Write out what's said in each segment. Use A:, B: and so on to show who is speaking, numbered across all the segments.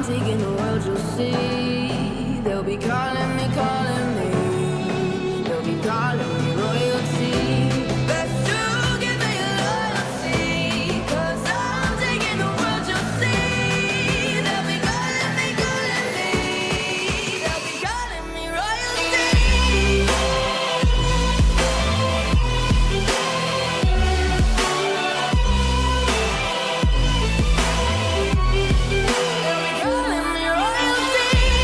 A: taking the world, you'll see. They'll be calling me, calling me. They'll be calling me royalty. Best to give me your loyalty, 'cause I'm taking the world, you'll see. They'll be calling me, calling me. They'll be calling me royalty. They'll be calling me royalty.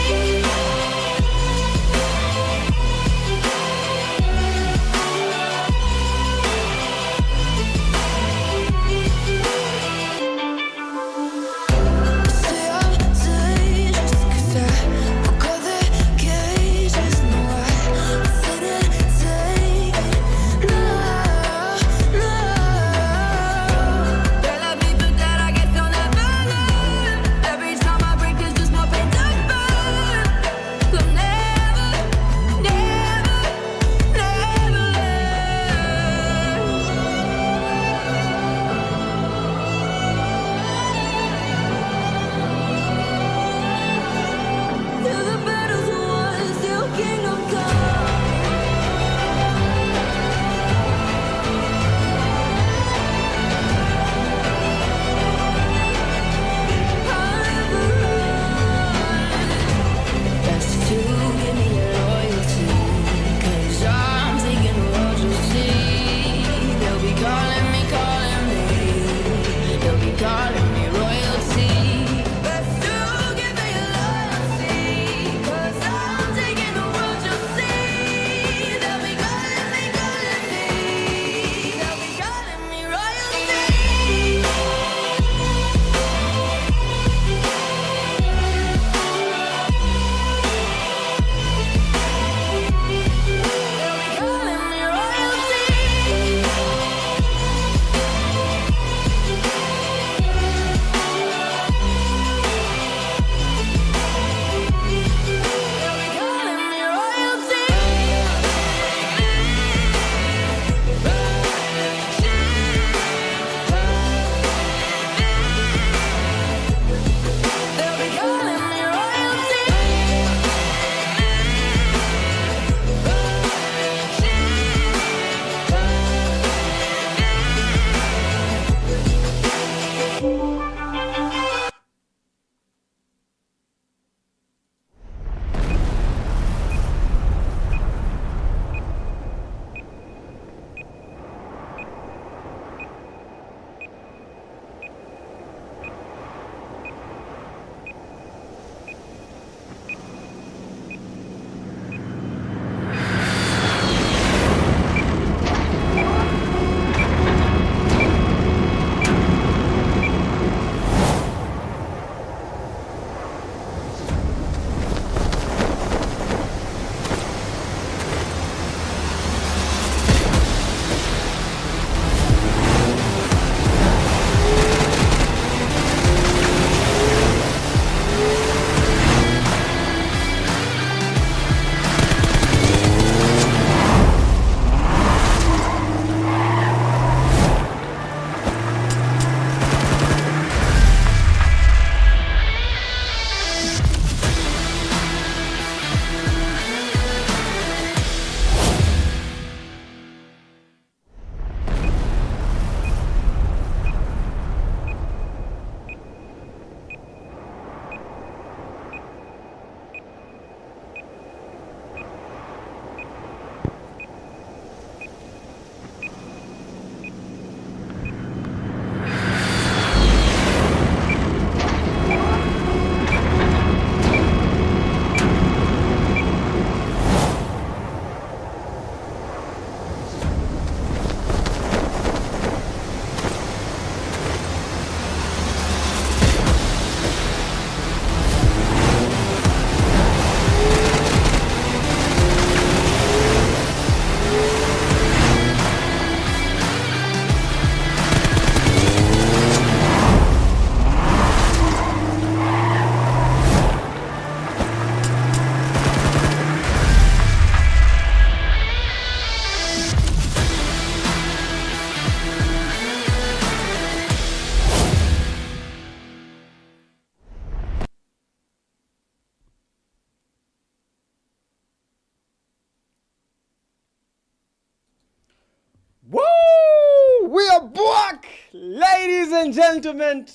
B: Ladies and gentlemen,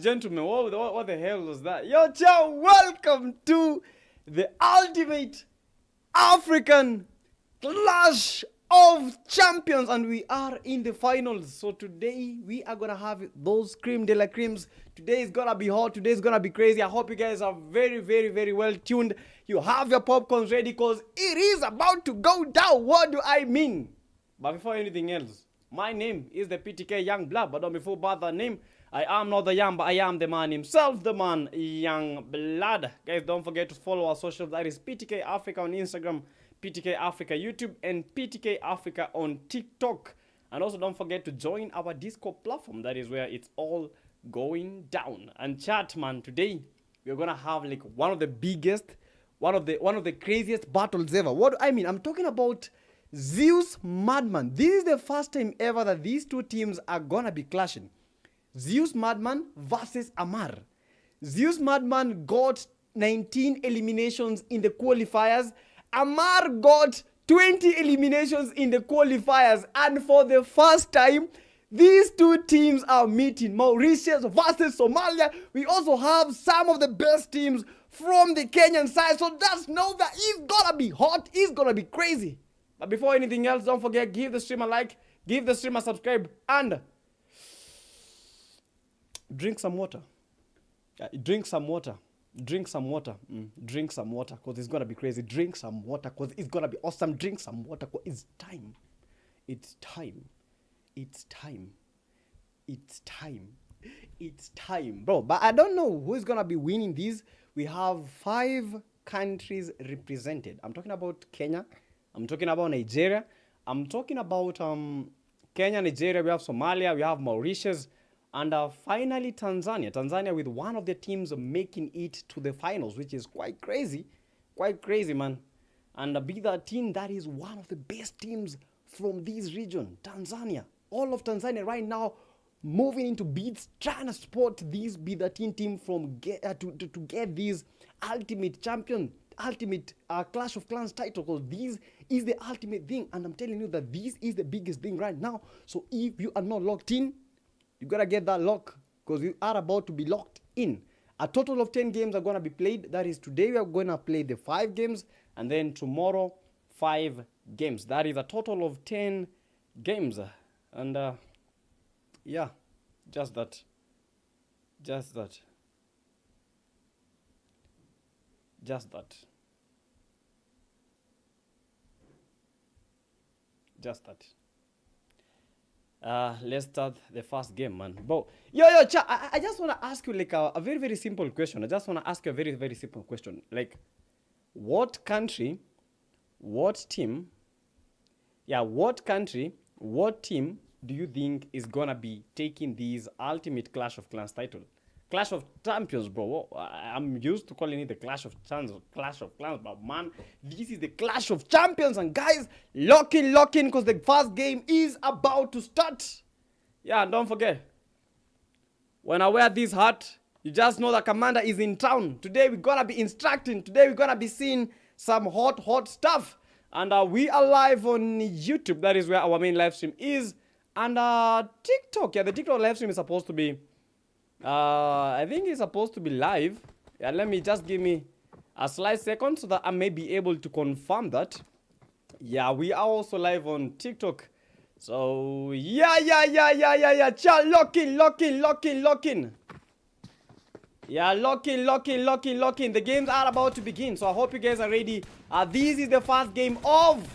B: gentlemen, what the hell was that? Yo, ciao, welcome to the ultimate African Clash of Champions, and we are in the finals. So today we are gonna have those cream de la creams. Today is gonna be hot. Today is gonna be crazy. I hope you guys are very well tuned. You have your popcorns ready, cause it is about to go down. What do I mean? But before anything else, my name is the PTK Young Blood, but don't be fooled by the name. I am not the young, but I am the man himself, the man Young Blood. Guys, don't forget to follow our socials. That is PTK Africa on Instagram, PTK Africa YouTube, and PTK Africa on TikTok. And also don't forget to join our Discord platform. That is where it's all going down. And chat, man, today we're gonna have like one of the biggest, one of the craziest battles ever. What do I mean? I'm talking about Zeus Madman. This is the first time ever that these two teams are gonna be clashing. Zeus Madman versus Amar. Zeus Madman got 19 eliminations in the qualifiers. Amar got 20 eliminations in the qualifiers. And for the first time, these two teams are meeting. Mauritius versus Somalia. We also have some of the best teams from the Kenyan side. So just know that it's gonna be hot. It's gonna be crazy. But before anything else, don't forget, give the stream a like, give the stream a subscribe, and drink some water. Drink some water. Drink some water. Drink some water, because it's going to be crazy. Drink some water, because it's going to be awesome. Drink some water, because it's time. It's time. It's time. It's time. It's time. Bro, but I don't know who is going to be winning these. We have 5 countries represented. I'm talking about Kenya. I'm talking about Nigeria. I'm talking about Kenya, Nigeria. We have Somalia. We have Mauritius. And finally, Tanzania. Tanzania with one of the teams making it to the finals, which is quite crazy. Quite crazy, man. And be that team, that is one of the best teams from this region, Tanzania. All of Tanzania right now moving into bids, trying to support this Be the team from to get this ultimate champion, ultimate Clash of Clans title, because this is the ultimate thing, and I'm telling you that this is the biggest thing right now. So if you are not locked in, you gotta get that lock, because we are about to be locked in. A total of 10 games are gonna be played. That is, today we are gonna play the 5 games, and then tomorrow 5 games. That is a total of 10 games. And yeah, just that. Just that. Just that. Just that. Let's start the first game, man. But yo, I just want to ask you like a very simple question. I just want to ask you a very simple question. Like, what country, what team, what country, what team do you think is gonna be taking these ultimate Clash of Clans title? Clash of Champions, bro. I'm used to calling it the Clash of Clans, but man, this is the Clash of Champions. And guys, lock in, because the first game is about to start. Yeah, and don't forget, when I wear this hat, you just know the commander is in town. Today we're gonna be instructing. Today we're gonna be seeing some hot stuff. And we are live on YouTube. That is where our main live stream is. And TikTok. Yeah, the TikTok live stream is supposed to be I think it's supposed to be live. Yeah, let me just give me a slight second so that I may be able to confirm that. Yeah, we are also live on TikTok. So yeah. Chat, lock in. Yeah, lock in. The games are about to begin. So I hope you guys are ready. This is the first game of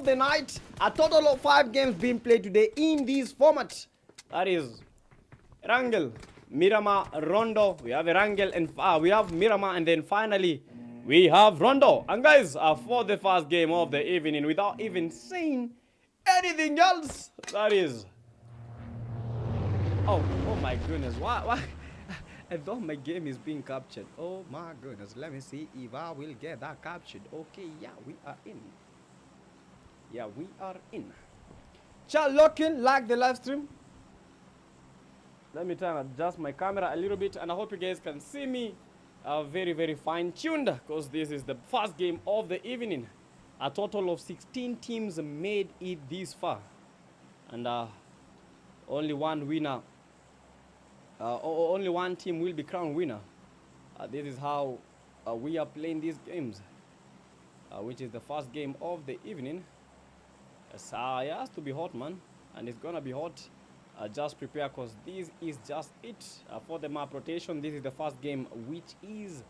B: the night. A total of 5 games being played today in this format. That is Erangel, Miramar, Rondo. We have Erangel and we have Miramar, and then finally we have Rondo. And guys, for the first game of the evening, without even saying anything else, that is oh my goodness, why I thought my game is being captured. Oh my goodness, let me see if I will get that captured. Okay, yeah, we are in. Chat, lock in, like the live stream. Let me try and adjust my camera a little bit, and I hope you guys can see me very fine-tuned, because this is the first game of the evening. A total of 16 teams made it this far. And only one winner. Only one team will be crowned winner. This is how we are playing these games, which is the first game of the evening. So it has to be hot, man, and it's gonna be hot. Just prepare, because this is just it for the map rotation. This is the first game, which is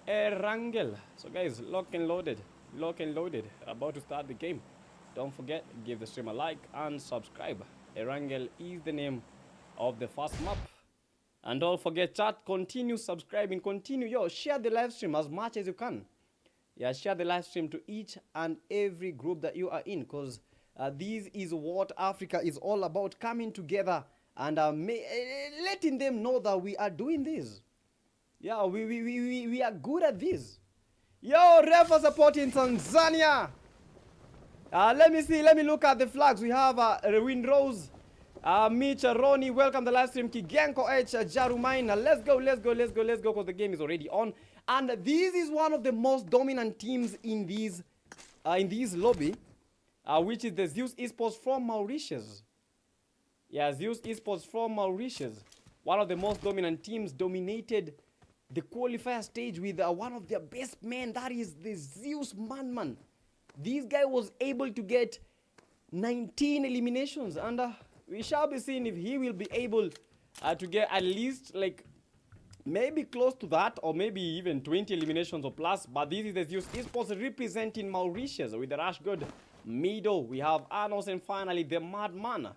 B: Erangel. So guys, lock and loaded, about to start the game. Don't forget, give the stream a like and subscribe. Erangel is the name of the first map. And don't forget, chat, continue subscribing, continue, share the live stream as much as you can. Yeah, share the live stream to each and every group that you are in, because this is what Africa is all about, coming together and letting them know that we are doing this. Yeah, we are good at this. Yo, Refa supporting Tanzania. Let me look at the flags. We have Windrose, Mitch, Ronnie, welcome the live stream. Kigenko H, Jarumaina. Let's go, because the game is already on. And this is one of the most dominant teams in this lobby, which is the Zeus Esports from Mauritius. Yeah, Zeus Esports from Mauritius. One of the most dominant teams, dominated the qualifier stage with one of their best men, that is the Zeus Man. This guy was able to get 19 eliminations, and we shall be seeing if he will be able to get at least like maybe close to that, or maybe even 20 eliminations or plus. But this is the Zeus Esports representing Mauritius with the Rush God Mido. We have Anos, and finally the Madman.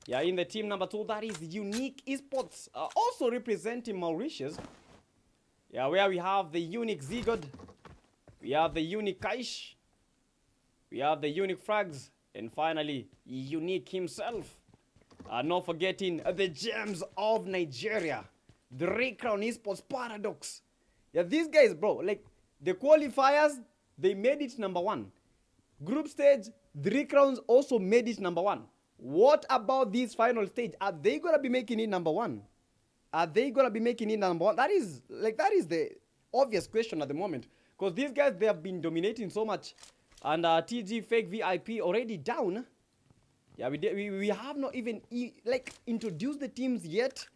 B: Yeah, in the team number 2, that is Unique Esports, also representing Mauritius. Yeah, where we have the Unique Zigod, we have the Unique Kaish, we have the Unique Frags, and finally Unique himself. Not forgetting the gems of Nigeria, the Crown Esports Paradox. Yeah, these guys, bro, like the qualifiers, they made it number 1. Group stage, the Crowns also made it number 1. What about this final stage? Are they gonna be making it number 1? Are they gonna be making it number 1? That is the obvious question at the moment, because these guys, they have been dominating so much. And TG Fake VIP already down. Yeah, we have not even introduced the teams yet,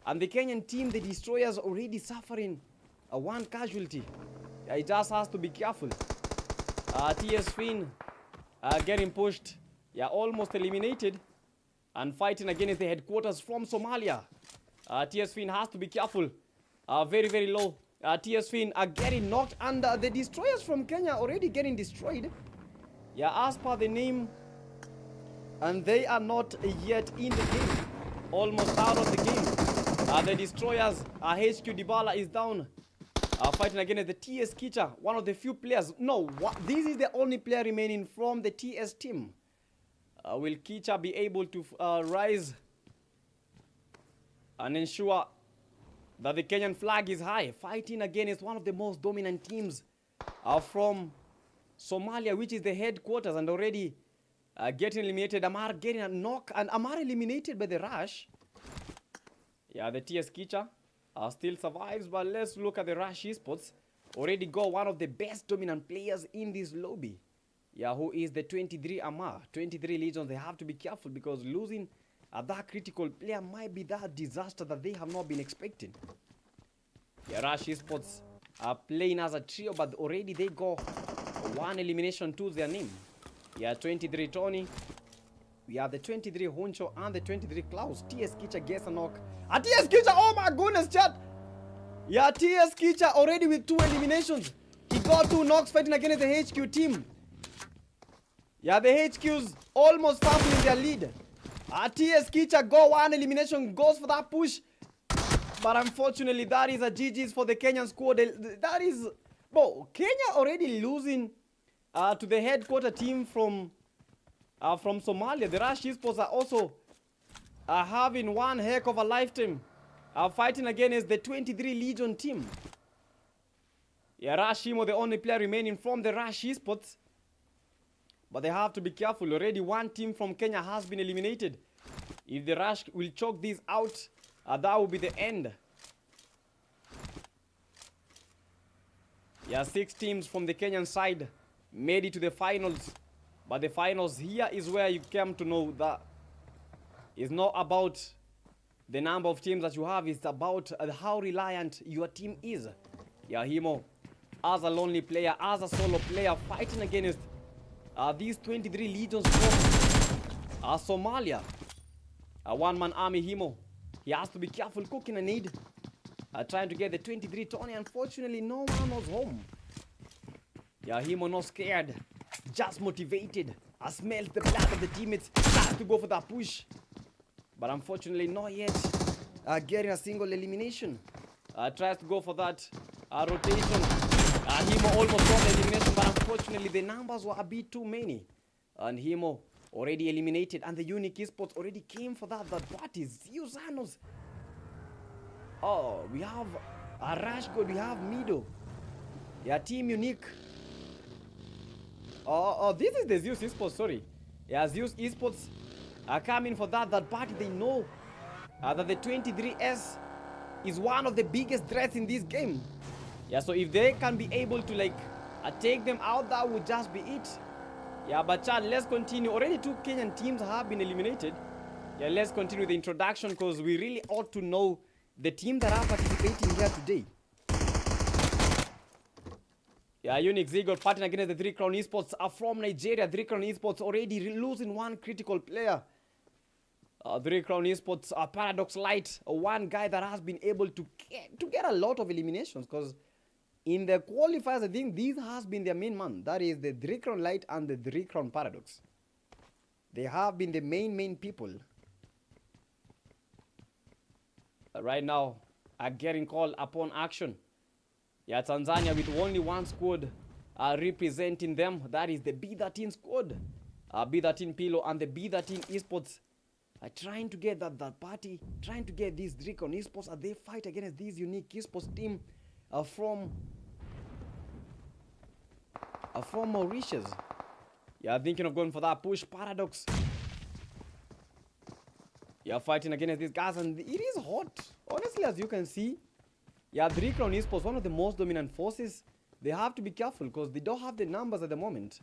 B: and the Kenyan team, the Destroyers, already suffering one casualty. Yeah, it just has to be careful. TS Finn getting pushed. Yeah, almost eliminated, and fighting against the headquarters from Somalia. TS Finn has to be careful. Very low. TS Finn are getting knocked, and the Destroyers from Kenya already getting destroyed. Yeah, as per the name, and they are not yet in the game. Almost out of the game. The Destroyers, HQ Dybala is down. Fighting against the TS Kicha, one of the few players. No, this is the only player remaining from the TS team. Will Kicha be able to rise and ensure that the Kenyan flag is high? Fighting against one of the most dominant teams from Somalia, which is the headquarters, and already getting eliminated. Amar getting a knock, and Amar eliminated by the Rush. Yeah, the TS Kicha still survives, but let's look at the Rush Esports. Already got one of the best dominant players in this lobby. Yeah, who is the 23 Amar. 23 Legions. They have to be careful, because losing that critical player might be that disaster that they have not been expecting. Yeah, Rush Esports are playing as a trio, but already they got one elimination to their name. Yeah, 23 Tony. We have the 23 Honcho and the 23 Klaus. TS Kicha gets a knock. TS Kicha, oh my goodness, chat. Yeah, TS Kicha already with 2 eliminations. He got 2 knocks fighting against the HQ team. Yeah, the HQs almost fumbling their lead. TS Kicha got 1 elimination, goes for that push. But unfortunately, that is a GG's for the Kenyan squad. That is, bro, Kenya already losing to the headquarter team from Somalia. The Rush Esports are also having one heck of a lifetime, fighting against the 23 Legion team. Yeah, Rush Imo, the only player remaining from the Rush Esports. But they have to be careful. Already one team from Kenya has been eliminated. If the Rush will choke this out, that will be the end. Yeah, 6 teams from the Kenyan side made it to the finals. But the finals here is where you come to know that It's not about the number of teams that you have. It's about how reliant your team is. Yeah, Himo, as a lonely player, as a solo player, fighting against these 23 legions from Somalia. A one-man army, Himo. He has to be careful cooking a need. Trying to get the 23 Tony. Unfortunately, no one was home. Yeah, Himo not scared. Just motivated. I smelled the blood of the teammates. Has to go for that push. But unfortunately, not yet getting a single elimination. Tries to go for that rotation. Himo almost got the elimination, but unfortunately, the numbers were a bit too many. And Himo already eliminated, and the Unique Esports already came for that party. Zeus. Oh, we have a Rush God, we have Mido. Yeah, Team Unique. Oh, this is the Zeus Esports, sorry. Yeah, Zeus Esports are coming for that party. They know that the 23S is one of the biggest threats in this game. Yeah, so if they can be able to like take them out, that would just be it. Yeah, but Chad, let's continue. Already 2 Kenyan teams have been eliminated. Yeah, let's continue the introduction because we really ought to know the team that are participating here today. Yeah, Unique Zigot fighting against the 3 Crown Esports are from Nigeria. 3 Crown Esports already losing one critical player. 3 Crown Esports are Paradox Light, one guy that has been able to get a lot of eliminations because in the qualifiers, I think these has been their main man. That is the 3 Crown Light and the 3 Crown Paradox. They have been the main people. Right now are getting called upon action. Yeah, Tanzania with only one squad representing them. That is the B13 squad. B13 Pilo and the B13 Esports are trying to get that party, trying to get these 3 Crown Esports as they fight against this Unique Esports team from Mauritius. Yeah, thinking of going for that push. Paradox. Yeah, fighting against these guys, and it is hot. Honestly, as you can see, yeah, 3 Crown Esports, one of the most dominant forces. They have to be careful because they don't have the numbers at the moment.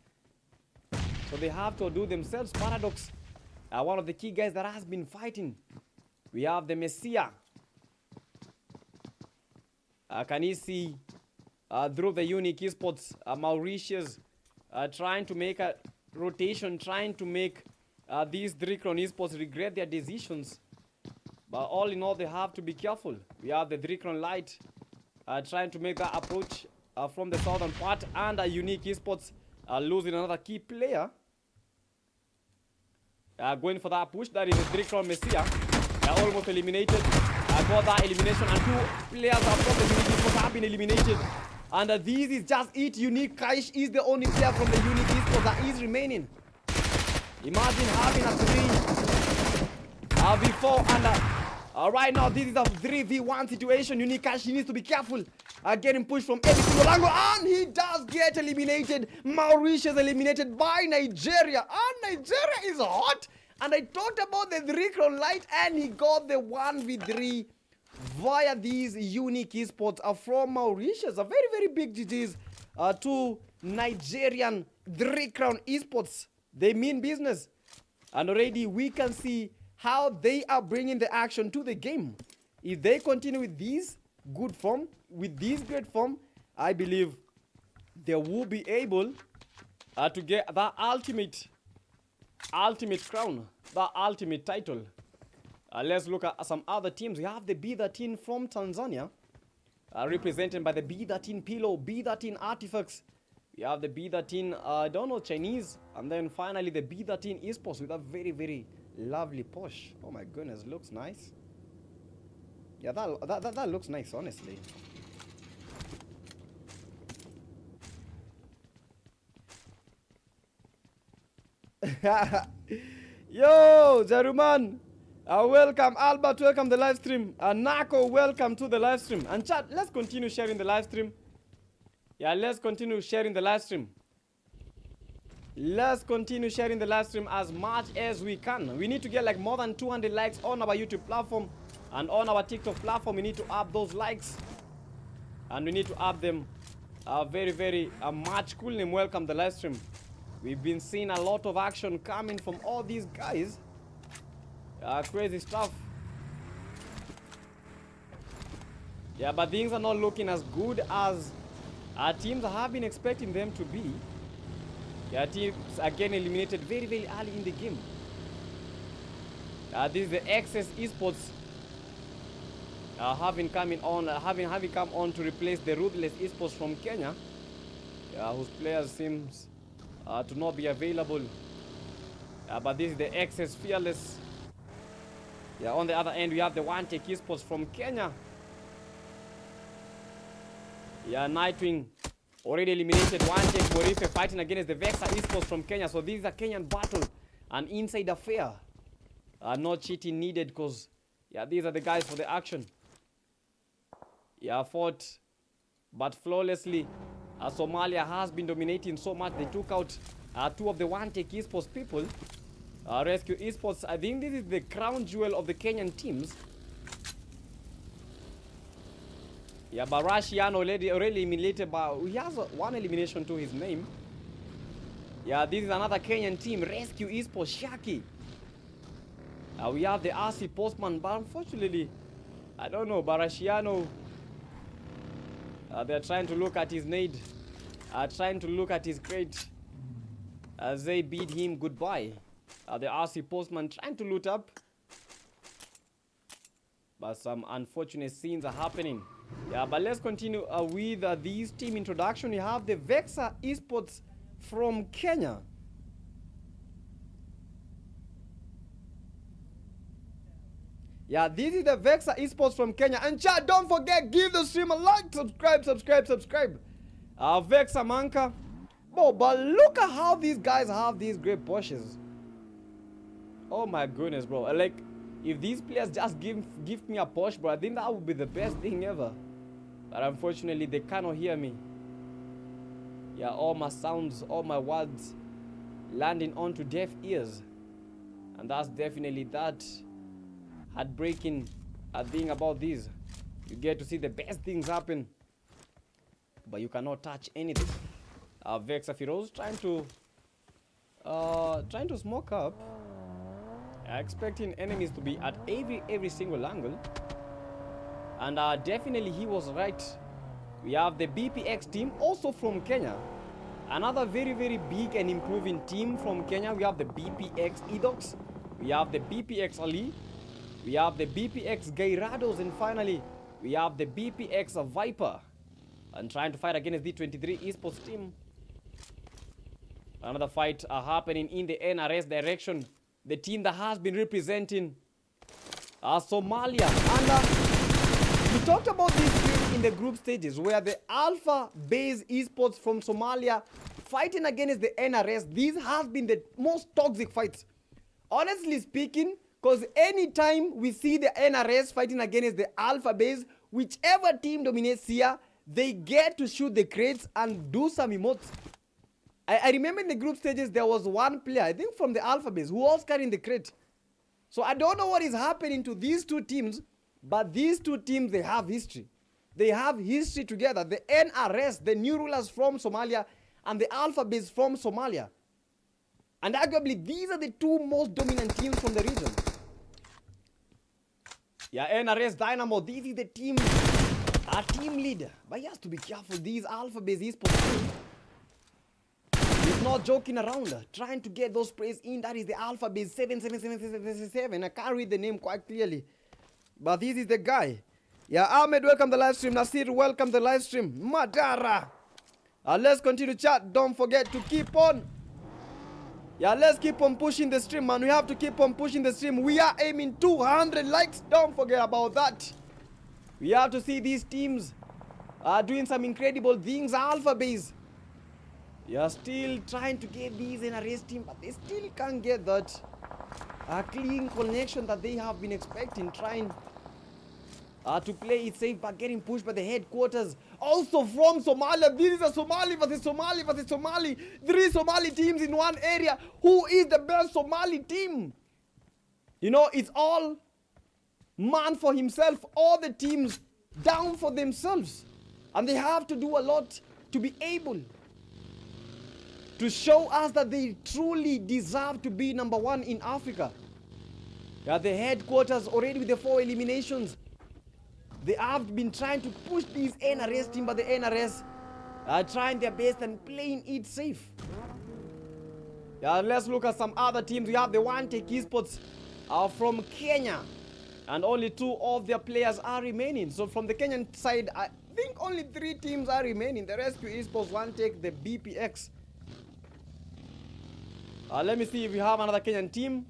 B: So they have to do themselves. Paradox, one of the key guys that has been fighting. We have the Messiah. Can you see through the Unique Esports, Mauritius trying to make a rotation, trying to make these 3 Crown Esports regret their decisions. But all in all, they have to be careful. We have the 3 Crown Light trying to make that approach from the southern part, and a Unique Esports losing another key player. Going for that push. That is the 3 Crown Messiah. Almost eliminated. Got that elimination, and 2 players from the Unique Esports have been eliminated. And this is just it. Unique Kaish is the only player from the Unique Esports that is remaining. Imagine having a 3v4 and right now this is a 3v1 situation. Unique Kaish needs to be careful. Getting pushed from every single angle, and he does get eliminated. Mauritius eliminated by Nigeria, and Nigeria is hot. And I talked about the 3 Crown Light, and he got the 1v3 via these Unique Esports from Mauritius. A very big GG's to Nigerian 3 Crown Esports. They mean business. And already we can see how they are bringing the action to the game. If they continue with this good form, with this great form, I believe they will be able to get that ultimate crown, the ultimate title. Let's look at some other teams. We have the B13 from Tanzania, represented by the B13 Pilo, B13 Artifacts. We have the B13, I don't know, Chinese. And then finally the B13 Esports with a very lovely Porsche. Oh my goodness, looks nice. Yeah, that looks nice, honestly. Yo, Jaruman, welcome. Albert, welcome to the live stream. Nako, welcome to the live stream. And chat, let's continue sharing the live stream. Yeah, let's continue sharing the live stream. Let's continue sharing the live stream as much as we can. We need to get like more than 200 likes on our YouTube platform and on our TikTok platform. We need to up those likes, and we need to up them very much. Cool name, welcome the live stream. We've been seeing a lot of action coming from all these guys. Crazy stuff. Yeah, but things are not looking as good as our teams have been expecting them to be. Yeah, teams again eliminated very, very early in the game. This is the Access Esports having come on to replace the Ruthless Esports from Kenya, whose players seems to not be available. But this is the Access Fearless. Yeah, on the other end we have the One Take Esports from Kenya. Yeah, Nightwing already eliminated One Take Morife fighting against the Vexa Esports from Kenya. So this is a Kenyan battle, an inside affair. No cheating needed because, yeah, these are the guys for the action. Yeah, fought but flawlessly. Somalia has been dominating so much. They took out two of the One Take Esports people. Rescue Esports, I think this is the crown jewel of the Kenyan teams. Yeah, but Rashian already eliminated, but he has one elimination to his name. Yeah, this is another Kenyan team, Rescue Esports, Shaki. We have the RC Postman, but unfortunately, I don't know, Barashiano, they're trying to look at his need, trying to look at his crate as they bid him goodbye. The RC Postman trying to loot up, but some unfortunate scenes are happening. Yeah, but let's continue with this team introduction. You have the Vexa Esports from Kenya. Yeah, this is the Vexa Esports from Kenya. And chat, don't forget, give the stream a like, subscribe. Vexa Manka. Oh, but look at how these guys have these great Porsches. Oh my goodness, bro. Like, if these players just give me a Porsche, bro, I think that would be the best thing ever. But unfortunately, they cannot hear me. Yeah, all my sounds, all my words landing onto deaf ears. And that's definitely that heartbreaking thing about this. You get to see the best things happen, but you cannot touch anything. Vexa Firoz trying to smoke up, expecting enemies to be at every single angle, and definitely he was right. We have the BPX team, also from Kenya, another very, very big and improving team from Kenya. We have the BPX Edox, we have the BPX Ali, we have the BPX Gairados, and finally we have the BPX Viper, and trying to fight against the 23 Esports team. Another fight happening in the NRS direction. The team that has been representing Somalia. And we talked about this game in the group stages, where the Alpha-based Esports from Somalia fighting against the NRS. These have been the most toxic fights, honestly speaking, because anytime we see the NRS fighting against the Alpha-based, whichever team dominates here, they get to shoot the crates and do some emotes. I remember in the group stages, there was one player, I think from the Alpha base, who was carrying the crate. So I don't know what is happening to these two teams, but these two teams, they have history. They have history together. The NRS, the new rulers from Somalia, and the Alpha base from Somalia. And arguably, these are the two most dominant teams from the region. Yeah, NRS Dynamo, this is the team, our team leader. But he has to be careful. These Alpha base Esports teams, he's not joking around, trying to get those sprays in. That is the Alpha base 77777. I can't read the name quite clearly, but this is the guy. Yeah, Ahmed, welcome the live stream. Nasir, welcome the live stream. Madara. Let's continue chat. Don't forget to keep on. Yeah, let's keep on pushing the stream, man. We have to keep on pushing the stream. We are aiming 200 likes. Don't forget about that. We have to see these teams doing some incredible things. Alpha base, you are still trying to get these in a race team, but they still can't get that clean connection that they have been expecting, trying to play it safe, but getting pushed by the headquarters. Also from Somalia, this is a Somali versus Somali versus Somali. 3 Somali teams in one area. Who is the best Somali team? You know, it's all man for himself, all the teams down for themselves. And they have to do a lot to be able to show us that they truly deserve to be number one in Africa. Yeah, the headquarters already with the 4 eliminations. They have been trying to push this NRS team, but the NRS are trying their best and playing it safe. Yeah, let's look at some other teams. We have the One Take Esports from Kenya, and only 2 of their players are remaining. So from the Kenyan side, I think only 3 teams are remaining. The Rescue Esports, One Take, the BPX. Let me see if we have another Kenyan team.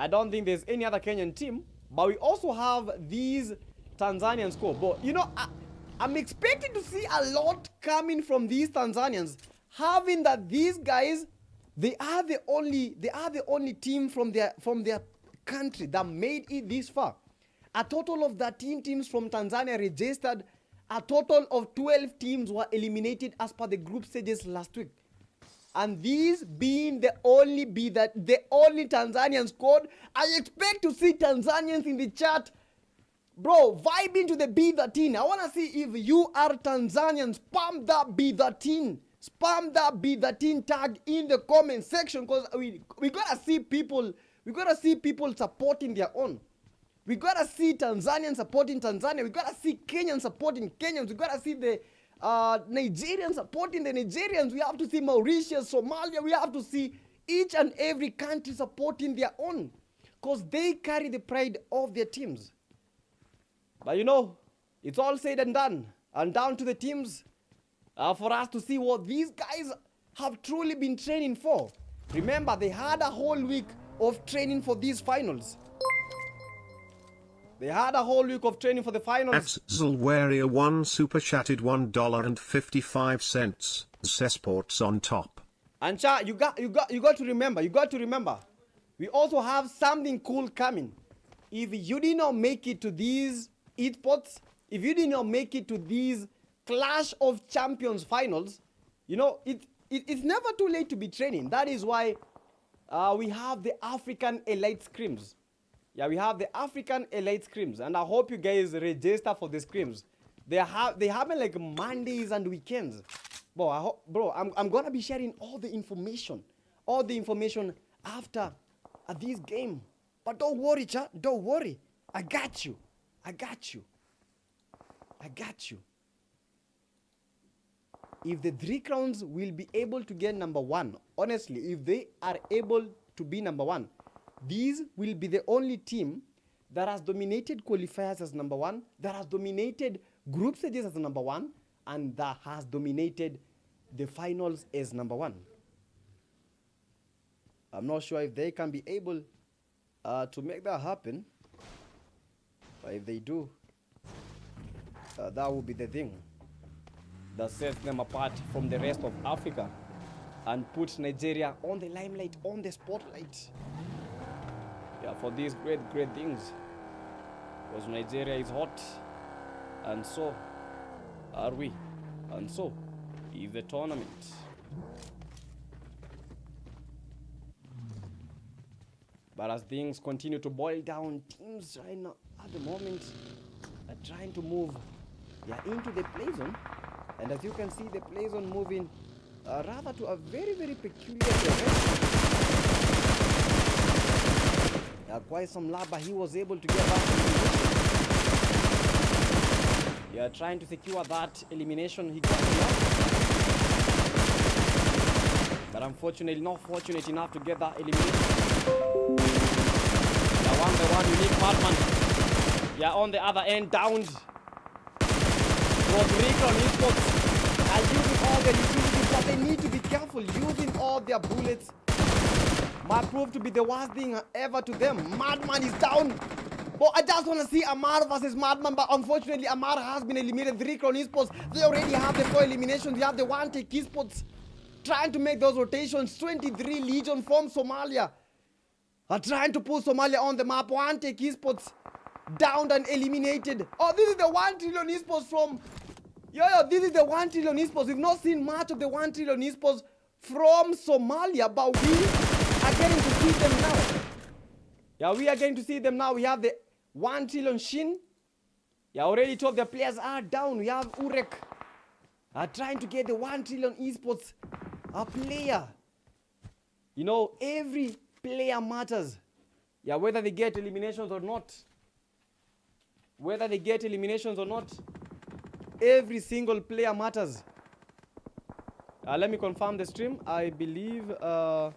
B: I don't think there's any other Kenyan team, but we also have these Tanzanian squad. But you know, I'm expecting to see a lot coming from these Tanzanians, having that these guys, they are the only team from their country that made it this far. A total of 13 teams from Tanzania registered. A total of 12 teams were eliminated as per the group stages last week. And these being the only Tanzanian squad, I expect to see Tanzanians in the chat. Bro, vibe into the B13. I want to see if you are Tanzanian. Spam that B13. Spam that B13 tag in the comment section, because we gotta see people. We gotta see people supporting their own. We gotta see Tanzanians supporting Tanzania. We gotta see Kenyans supporting Kenyans. We gotta see the Nigerians supporting the Nigerians. We have to see Mauritius, Somalia. We have to see each and every country supporting their own, because they carry the pride of their teams. But you know, it's all said and done, and down to the teams for us to see what these guys have truly been training for. Remember, they had a whole week of training for these finals. They had a whole week of training for the finals.
C: At Zlwaria1 super chatted $1.55. Sports on top.
B: And Cha, you got to remember. We also have something cool coming. If you did not make it to these esports, if you did not make it to these Clash of Champions finals, you know, it's never too late to be training. That is why we have the African Elite Scrims. Yeah, we have the African Elite Scrims, and I hope you guys register for the Scrims. They happen like Mondays and weekends. Bro, I'm gonna be sharing all the information after this game. But don't worry, chat. Don't worry. I got you. If the 3 crowns will be able to get number 1, honestly, if they are able to be number 1, these will be the only team that has dominated qualifiers as number 1, that has dominated group stages as number 1, and that has dominated the finals as number 1. I'm not sure if they can be able to make that happen, but if they do, that will be the thing that sets them apart from the rest of Africa and puts Nigeria on the limelight, on the spotlight. Yeah, for these great things. Because Nigeria is hot, and so are we, and so is the tournament. But as things continue to boil down, teams right now at the moment are trying to move into the play zone. And as you can see, the play zone moving rather to a very peculiar direction. Quite some lab, but he was able to get back to the trying to secure that elimination. He got it, but unfortunately not fortunate enough to get that elimination. The one unique Madman. Yeah, on the other end, downed. Rodrigo Esports are using all their utilities, but they need to be careful using all their bullets. Might prove to be the worst thing ever to them. Madman is down. But I just want to see Amar versus Madman, but unfortunately Amar has been eliminated. 3 Crown Esports, they already have the 4 eliminations. We have the One Take Esports trying to make those rotations. 23 Legion from Somalia are trying to put Somalia on the map. One Take Esports downed and eliminated. Oh, this is the 1 Trillion Esports from... this is the 1 Trillion Esports. We've not seen much of the 1 Trillion Esports from Somalia, but we are getting to see them now. Yeah, we are getting to see them now. We have the 1 Trillion Shin. Yeah, already 2 of their players are down. We have Urek trying to get the 1 Trillion Esports player. You know, every player matters. Yeah, whether they get eliminations or not. Whether they get eliminations or not. Every single player matters. Let me confirm the stream. I believe, I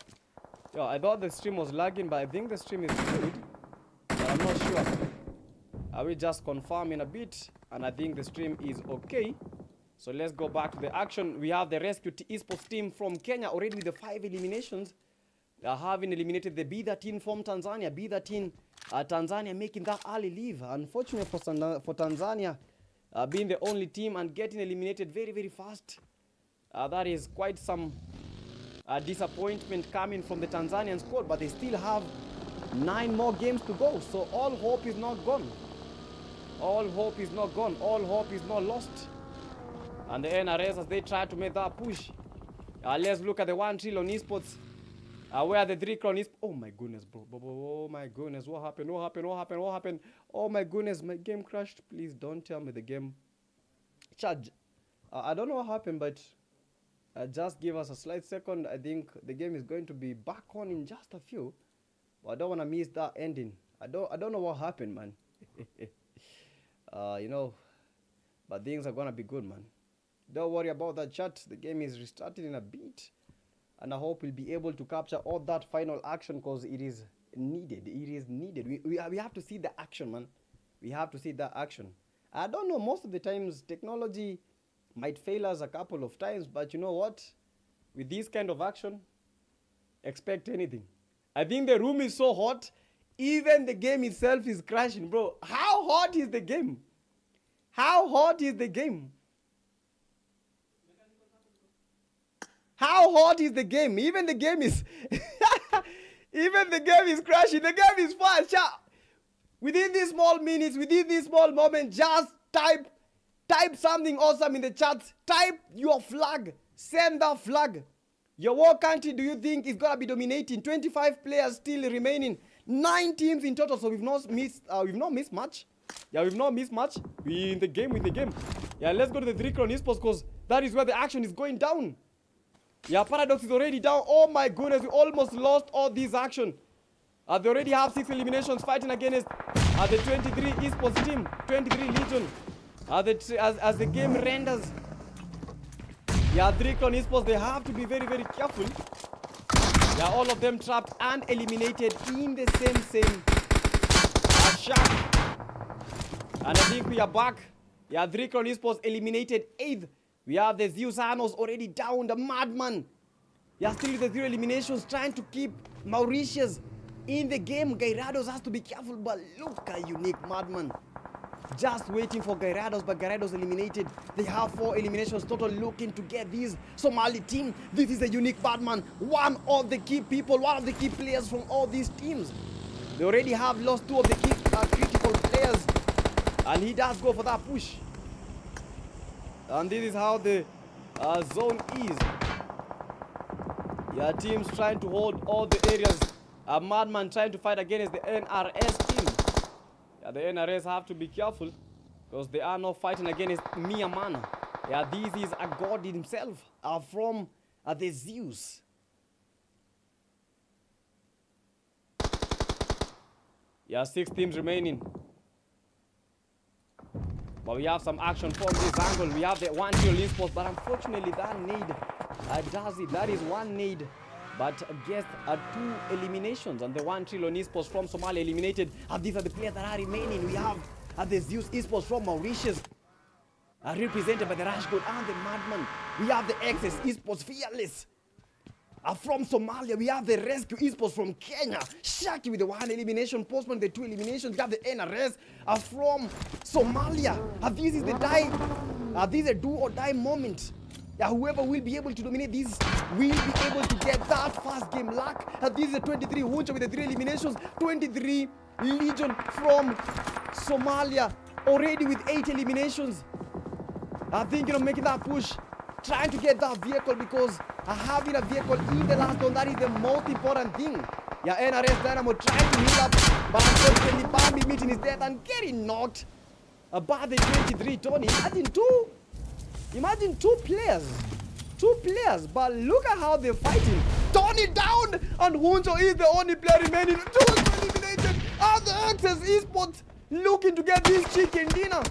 B: thought the stream was lagging, but I think the stream is good. But I'm not sure. I will just confirm in a bit, and I think the stream is okay. So let's go back to the action. We have the Rescue Esports team from Kenya already with the 5 eliminations. Having eliminated the B13 from Tanzania. B13, Tanzania making that early leave. Unfortunately for Tanzania, being the only team and getting eliminated very, very fast. That is quite some disappointment coming from the Tanzanian squad, but they still have 9 more games to go. So all hope is not gone. All hope is not gone. All hope is not lost. And the NRS, as they try to make that push. Let's look at the 1 trillion esports. Where the 3 crown is. Oh my goodness, bro. Oh my goodness. What happened? What happened? What happened? What happened? Oh my goodness, my game crashed. Please don't tell me the game. Charge. I don't know what happened, but just give us a slight second. I think the game is going to be back on in just a few. But I don't want to miss that ending. I don't know what happened, man. You know, but things are gonna be good, man. Don't worry about that, chat. The game is restarting in a bit, and I hope we'll be able to capture all that final action because it is needed. It is needed. We have to see the action, man. We have to see that action. I don't know, most of the times technology might fail us a couple of times, but you know what? With this kind of action, expect anything. I think the room is so hot, even the game itself is crashing, bro. How hot is the game? How hot is the game? How hot is the game? Even the game is even the game is crashing. The game is fast. Within these small minutes, within this small moment, just type something awesome in the chat. Type your flag. Send that flag. Your what country do you think is gonna be dominating? 25 players still remaining. 9 teams in total, so we've not missed much. Yeah, we've not missed much. We in the game, Yeah, let's go to the 3 crown esports because that is where the action is going down. Yeah, Paradox is already down. Oh my goodness, we almost lost all this action. They already have 6 eliminations fighting against the 23 esports team, 23 Legion. As the game renders. Yeah, 3 crown esports, they have to be very, very careful. Yeah, all of them trapped and eliminated in the same shot. And I think we are back. Yeah, 3 crown esports eliminated 8th. We have the Zeusanos already down, the Madman. Yeah, still with the 0 eliminations, trying to keep Mauritius in the game. Gairados has to be careful, but look at Unique Madman. Just waiting for Gairados, but Gairados eliminated. They have 4 eliminations total, looking to get this Somali team. This is the Unique Madman, one of the key people, one of the key players from all these teams. They already have lost 2 of the key critical players, and he does go for that push. And this is how the zone is. Yeah, teams trying to hold all the areas. Madman trying to fight against the NRS team. Yeah, the NRS have to be careful because they are not fighting against Miramar. Yeah, this is a god himself from the Zeus. Yeah, 6 teams remaining. But we have some action from this angle. We have the 1 trillion esports, but unfortunately that nade does it. That is 1 nade, but against 2 eliminations. And the 1 trillion esports from Somalia eliminated. And these are the players that are remaining. We have the Zeus esports from Mauritius, represented by the Rashgood and the Madman. We have the XS esports Fearless. From Somalia, we have the Rescue esports from Kenya. Shaki with the 1 elimination, Postman the 2 eliminations. We have the NRS from Somalia. This is the this is a do or die moment. Whoever will be able to dominate this will be able to get that first game luck. This is the 23 Huncha with the 3 eliminations. 23 Legion from Somalia already with 8 eliminations. I think, making that push, trying to get that vehicle, because having a vehicle in the last round, that is the most important thing. Yeah, NRS Dynamo trying to heal up, but unfortunately Bambi meeting his death and getting knocked by the 23 Tony. Imagine 2 players, but look at how they're fighting. Tony down, and Huncho is the only player remaining. Huncho eliminated. And the Access Esports looking to get this chicken dinner.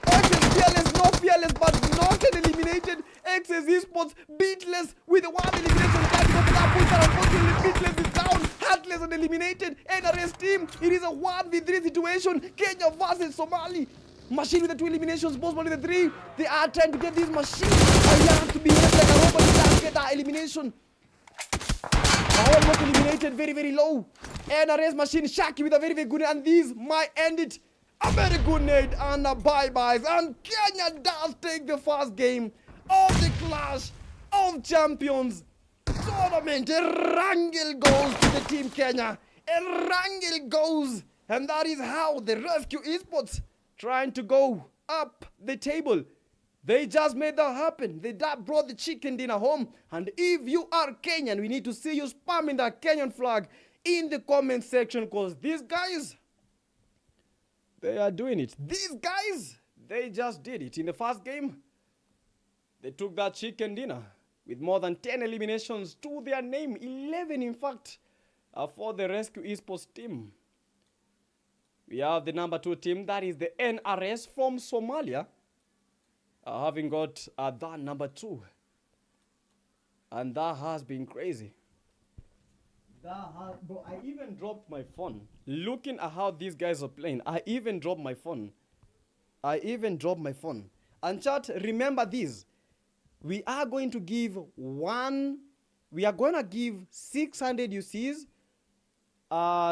B: Access fearless, not fearless, but not eliminated. Access Esports beatless with one elimination coming over that push, but unfortunately beatless is down. Heartless and eliminated. NRS team, it is a 1v3 situation. Kenya versus Somali. Machine with the 2 eliminations, Bossman with the 3. They are trying to get this machine. I have to behave like a robot to get that elimination. Almost eliminated, very, very low. NRS machine, Shaki with a very, very good, and these might end it. A very good nade and a bye-byes. And Kenya does take the first game of the Clash of Champions tournament. Erangel goes to the team Kenya. Erangel goes. And that is how the Rescue Esports trying to go up the table. They just made that happen. They that brought the chicken dinner home. And if you are Kenyan, we need to see you spamming that Kenyan flag in the comment section, because these guys, they are doing it. These guys, they just did it. In the first game, they took that chicken dinner with more than 10 eliminations to their name. 11, in fact, for the Rescue Esports team. We have the number 2 team, that is the NRS from Somalia, having got that number 2. And that has been crazy. Bro, I even dropped my phone. Looking at how these guys are playing, I even dropped my phone. And chat, remember this. We are going to give 600 UCs.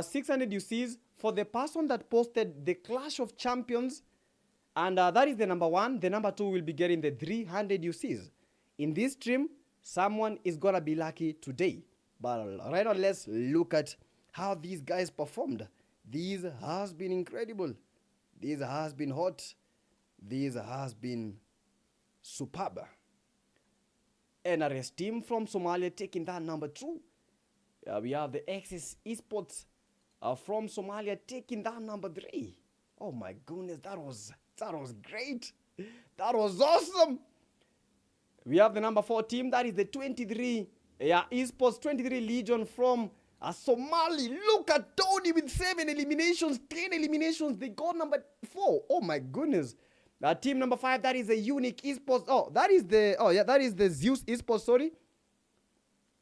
B: 600 UCs for the person that posted the Clash of Champions. And that is the number 1. The number 2 will be getting the 300 UCs. In this stream, someone is going to be lucky today. But right now, let's look at how these guys performed. This has been incredible. This has been hot. This has been superb. NRS team from Somalia taking that number 2. We have the Access Esports from Somalia taking that number 3. Oh my goodness, that was great. That was awesome. We have the number 4 team, that is the 23 Esports 23 Legion from Somali. Look at Tony with 7 eliminations, 10 eliminations. They got number 4. Oh my goodness. Team number 5, that is a Unique Esports. That is the Zeus Esports, sorry.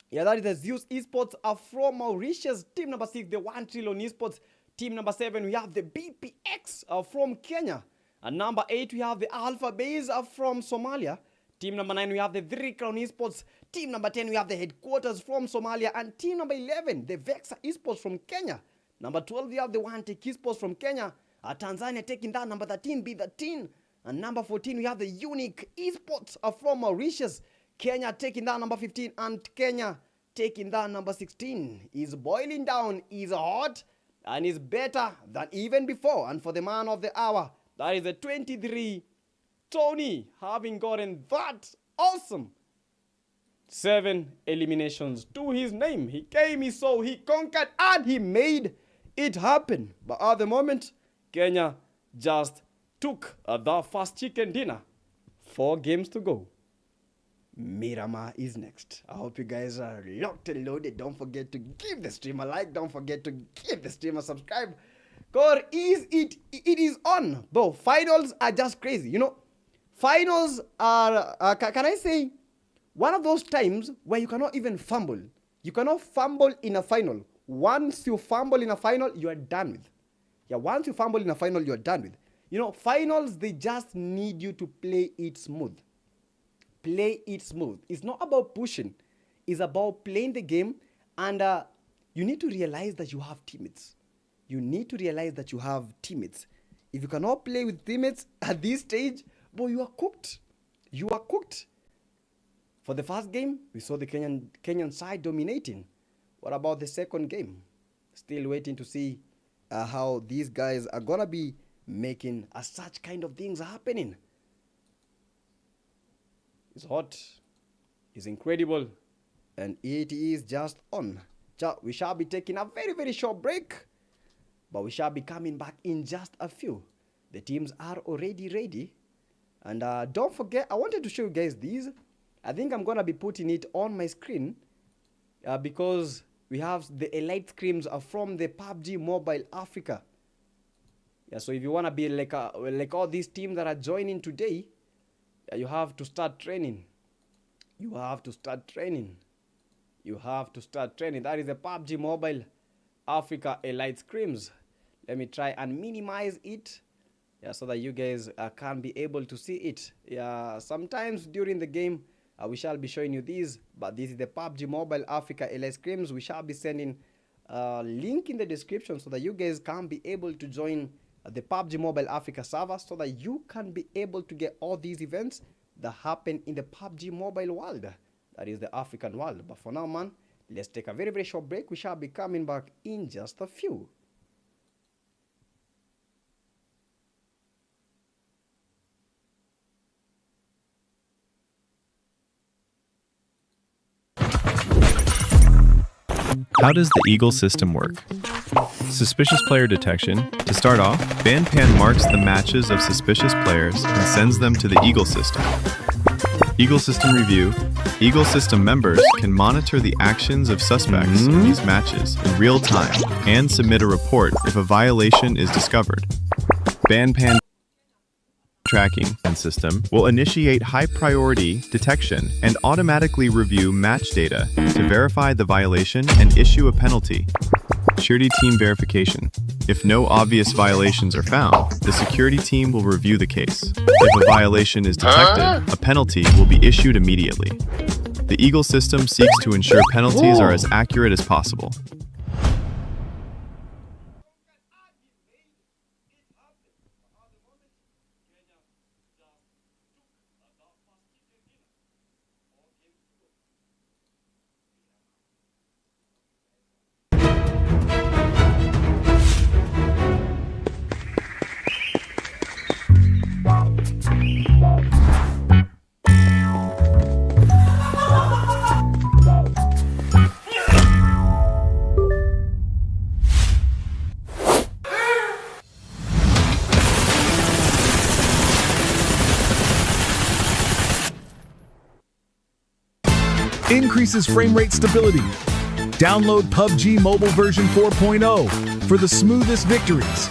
B: Yeah, that is the Zeus Esports from Mauritius. Team number 6, the 1 Trillion Esports. Team number 7, we have the BPX from Kenya. And number 8, we have the Alpha Base from Somalia. Team number 9, we have the 3 Crown Esports. Team number 10, we have the Headquarters from Somalia. And team number 11, the Vexa Esports from Kenya. Number 12, we have the 1 Tech Esports from Kenya. Tanzania taking that. Number 13, B13. And number 14, we have the Unique Esports from Mauritius. Kenya taking that number 15. And Kenya taking that number 16. Is boiling down, is hot, and is better than even before. And for the man of the hour, that is the 23 Tony, having gotten that awesome 7 eliminations to his name. He came, he saw, he conquered, and he made it happen. But at the moment, Kenya just took the first chicken dinner. 4 games to go. Miramar is next. I hope you guys are locked and loaded. Don't forget to give the stream a like. Don't forget to give the stream a subscribe. Because it is on. Bro, finals are just crazy. You know, finals are, can I say, one of those times where you cannot even fumble. You cannot fumble in a final. Once you fumble in a final, you are done with. Yeah, once you fumble in a final, you are done with. You know, finals, they just need you to play it smooth. Play it smooth. It's not about pushing. It's about playing the game. And you need to realize that you have teammates. You need to realize that you have teammates. If you cannot play with teammates at this stage, boy, you are cooked. You are cooked. For the first game, we saw the Kenyan side dominating. What about the second game? Still waiting to see how these guys are going to be making such kind of things happening. It's hot. It's incredible. And it is just on. We shall be taking a very, very short break. But we shall be coming back in just a few. The teams are already ready. And don't forget, I wanted to show you guys these. I think I'm going to be putting it on my screen. Because We have the elite scrims are from the PUBG Mobile Africa. Yeah, so if you want to be like all these teams that are joining today, you have to start training. You have to start training. You have to start training. That is the PUBG Mobile Africa Elite Scrims. Let me try and minimize it, yeah, so that you guys can be able to see it. Yeah, sometimes during the game we shall be showing you these, but this is the PUBG Mobile Africa Elite Scrims. We shall be sending a link in the description so that you guys can be able to join the PUBG Mobile Africa server, so that you can be able to get all these events that happen in the PUBG Mobile world. That is the African world. But for now, man, let's take a very, very short break. We shall be coming back in just a few.
D: How does the Eagle system work? Suspicious player detection. To start off, BandPan marks the matches of suspicious players and sends them to the Eagle system. Eagle system review. Eagle system members can monitor the actions of suspects in these matches in real time and submit a report if a violation is discovered. BandPan tracking system will initiate high-priority detection and automatically review match data to verify the violation and issue a penalty. Security team verification. If no obvious violations are found, the security team will review the case. If a violation is detected, a penalty will be issued immediately. The Eagle system seeks to ensure penalties are as accurate as possible.
E: Increases frame rate stability. Download PUBG Mobile version 4.0 for the smoothest victories.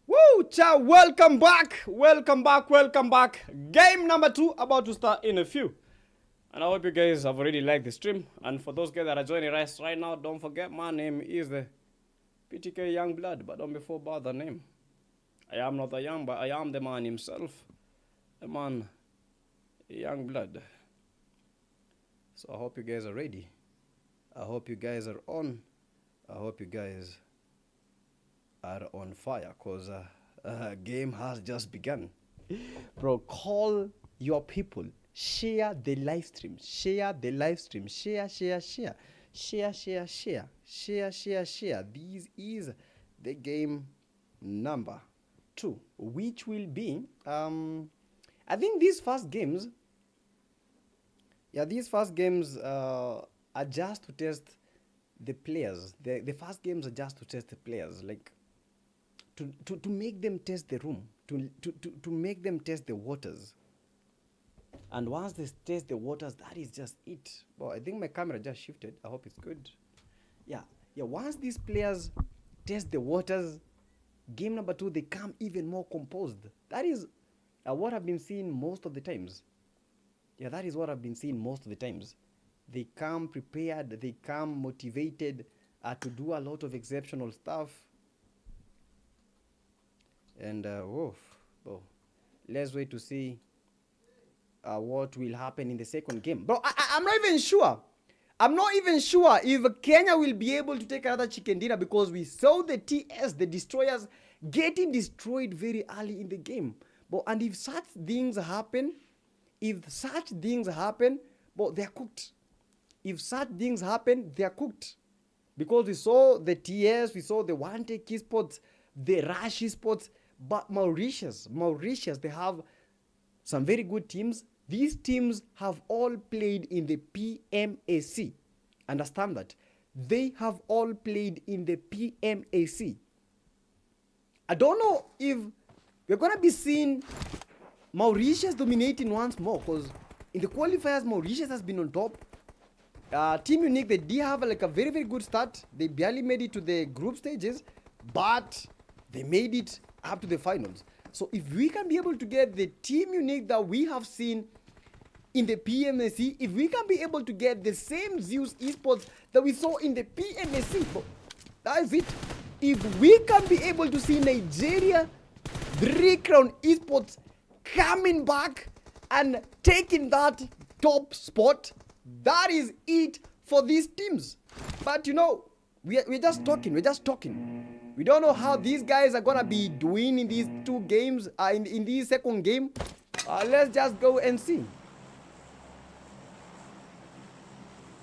B: Woo! Ciao! Welcome back! Welcome back! Welcome back! Game number 2 about to start in a few. And I hope you guys have already liked the stream. And for those guys that are joining us right now, don't forget my name is the PTK Young Blood, but don't be fooled by the name. I am not the young, but I am the man himself. The man, Young Blood. So I hope you guys are ready. I hope you guys are on. I hope you guys are on fire, because game has just begun. Bro, call your people. Share the live stream. Share the live stream. Share. Share. This is the game number 2, which will be I think these first games are just to test the players. The first games are just to test the players, like to make them test the room, to make them test the waters. And once they test the waters, that is just it. Well, I think my camera just shifted. I hope it's good. Yeah. Once these players test the waters, game number 2, they come even more composed. That is what I've been seeing most of the times. Yeah, that is what I've been seeing most of the times. They come prepared, they come motivated to do a lot of exceptional stuff. And let's wait to see what will happen in the second game. Bro, I'm not even sure. I'm not even sure if Kenya will be able to take another chicken dinner, because we saw the TS, the destroyers, getting destroyed very early in the game. And if such things happen, but they're cooked. If such things happen, they're cooked. Because we saw the TS, we saw the One Take Esports, the Rush Esports, but Mauritius, they have some very good teams. These teams have all played in the PMAC. Understand that. They have all played in the PMAC. I don't know if we're going to be seeing Mauritius dominating once more, because in the qualifiers, Mauritius has been on top. Team Unique, they did have like a very, very good start. They barely made it to the group stages, but they made it up to the finals. So if we can be able to get the Team Unique that we have seen in the PMSC, if we can be able to get the same Zeus Esports that we saw in the PMSC, that is it. If we can be able to see Nigeria, 3 Crown Esports coming back and taking that top spot, that is it for these teams. But we're just talking. We don't know how these guys are gonna be doing in these 2 games, in this second game. Let's just go and see.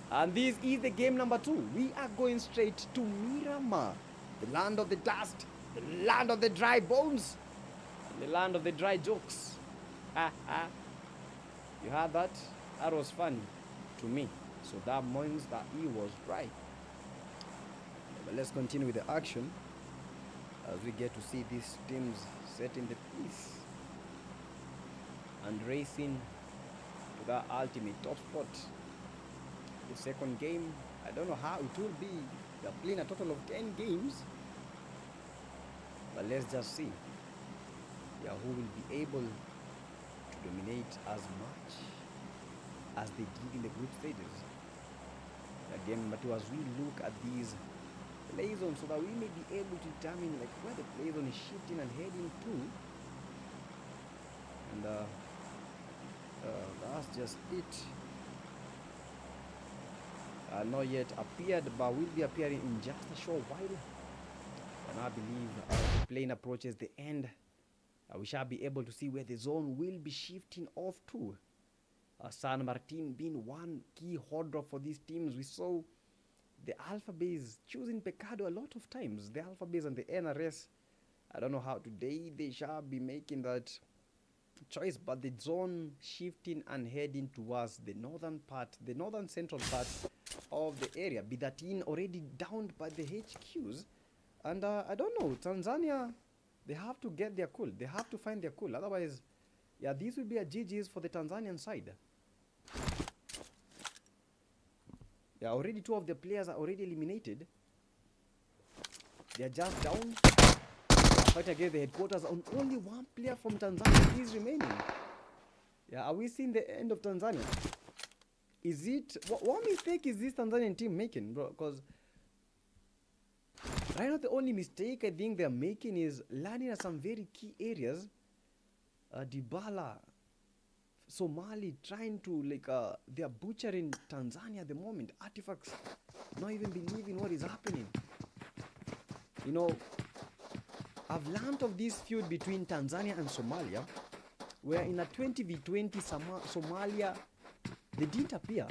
B: And this is the game number 2. We are going straight to Miramar, the land of the dust, the land of the dry bones, and the land of the dry jokes. You heard that? That was funny to me. So that means that he was right. But let's continue with the action as we get to see these teams setting the piece and racing to that ultimate top spot. The second game, I don't know how it will be. They're playing a total of 10 games. But let's just see who will be able to dominate as much as they did in the group stages. Game number 2, as we look at these play zones, so that we may be able to determine where the play zone is shifting and heading to. And that's just it. Not yet appeared, but will be appearing in just a short while. And I believe the plane approaches the end, we shall be able to see where the zone will be shifting off to. San Martin being one key hard drop for these teams. We saw the Alpha Base choosing Pecado a lot of times. The Alpha Base and the NRS. I don't know how today they shall be making that choice, but the zone shifting and heading towards the northern central part of the area. Be that in already downed by the HQs. And I don't know, Tanzania, they have to get their cool. They have to find their cool. Otherwise, these will be a GG's for the Tanzanian side. Already 2 of the players are already eliminated. They are just down. Fight against the headquarters on only 1 player from Tanzania is remaining. Are we seeing the end of Tanzania? Is it... What mistake is this Tanzanian team making, bro? Because right now the only mistake I think they're making is landing at some very key areas. Dybala, Somali trying to they are butchering Tanzania at the moment. Artifacts not even believing what is happening. I've learned of this feud between Tanzania and Somalia, where in a 20v20 Somalia, they didn't appear.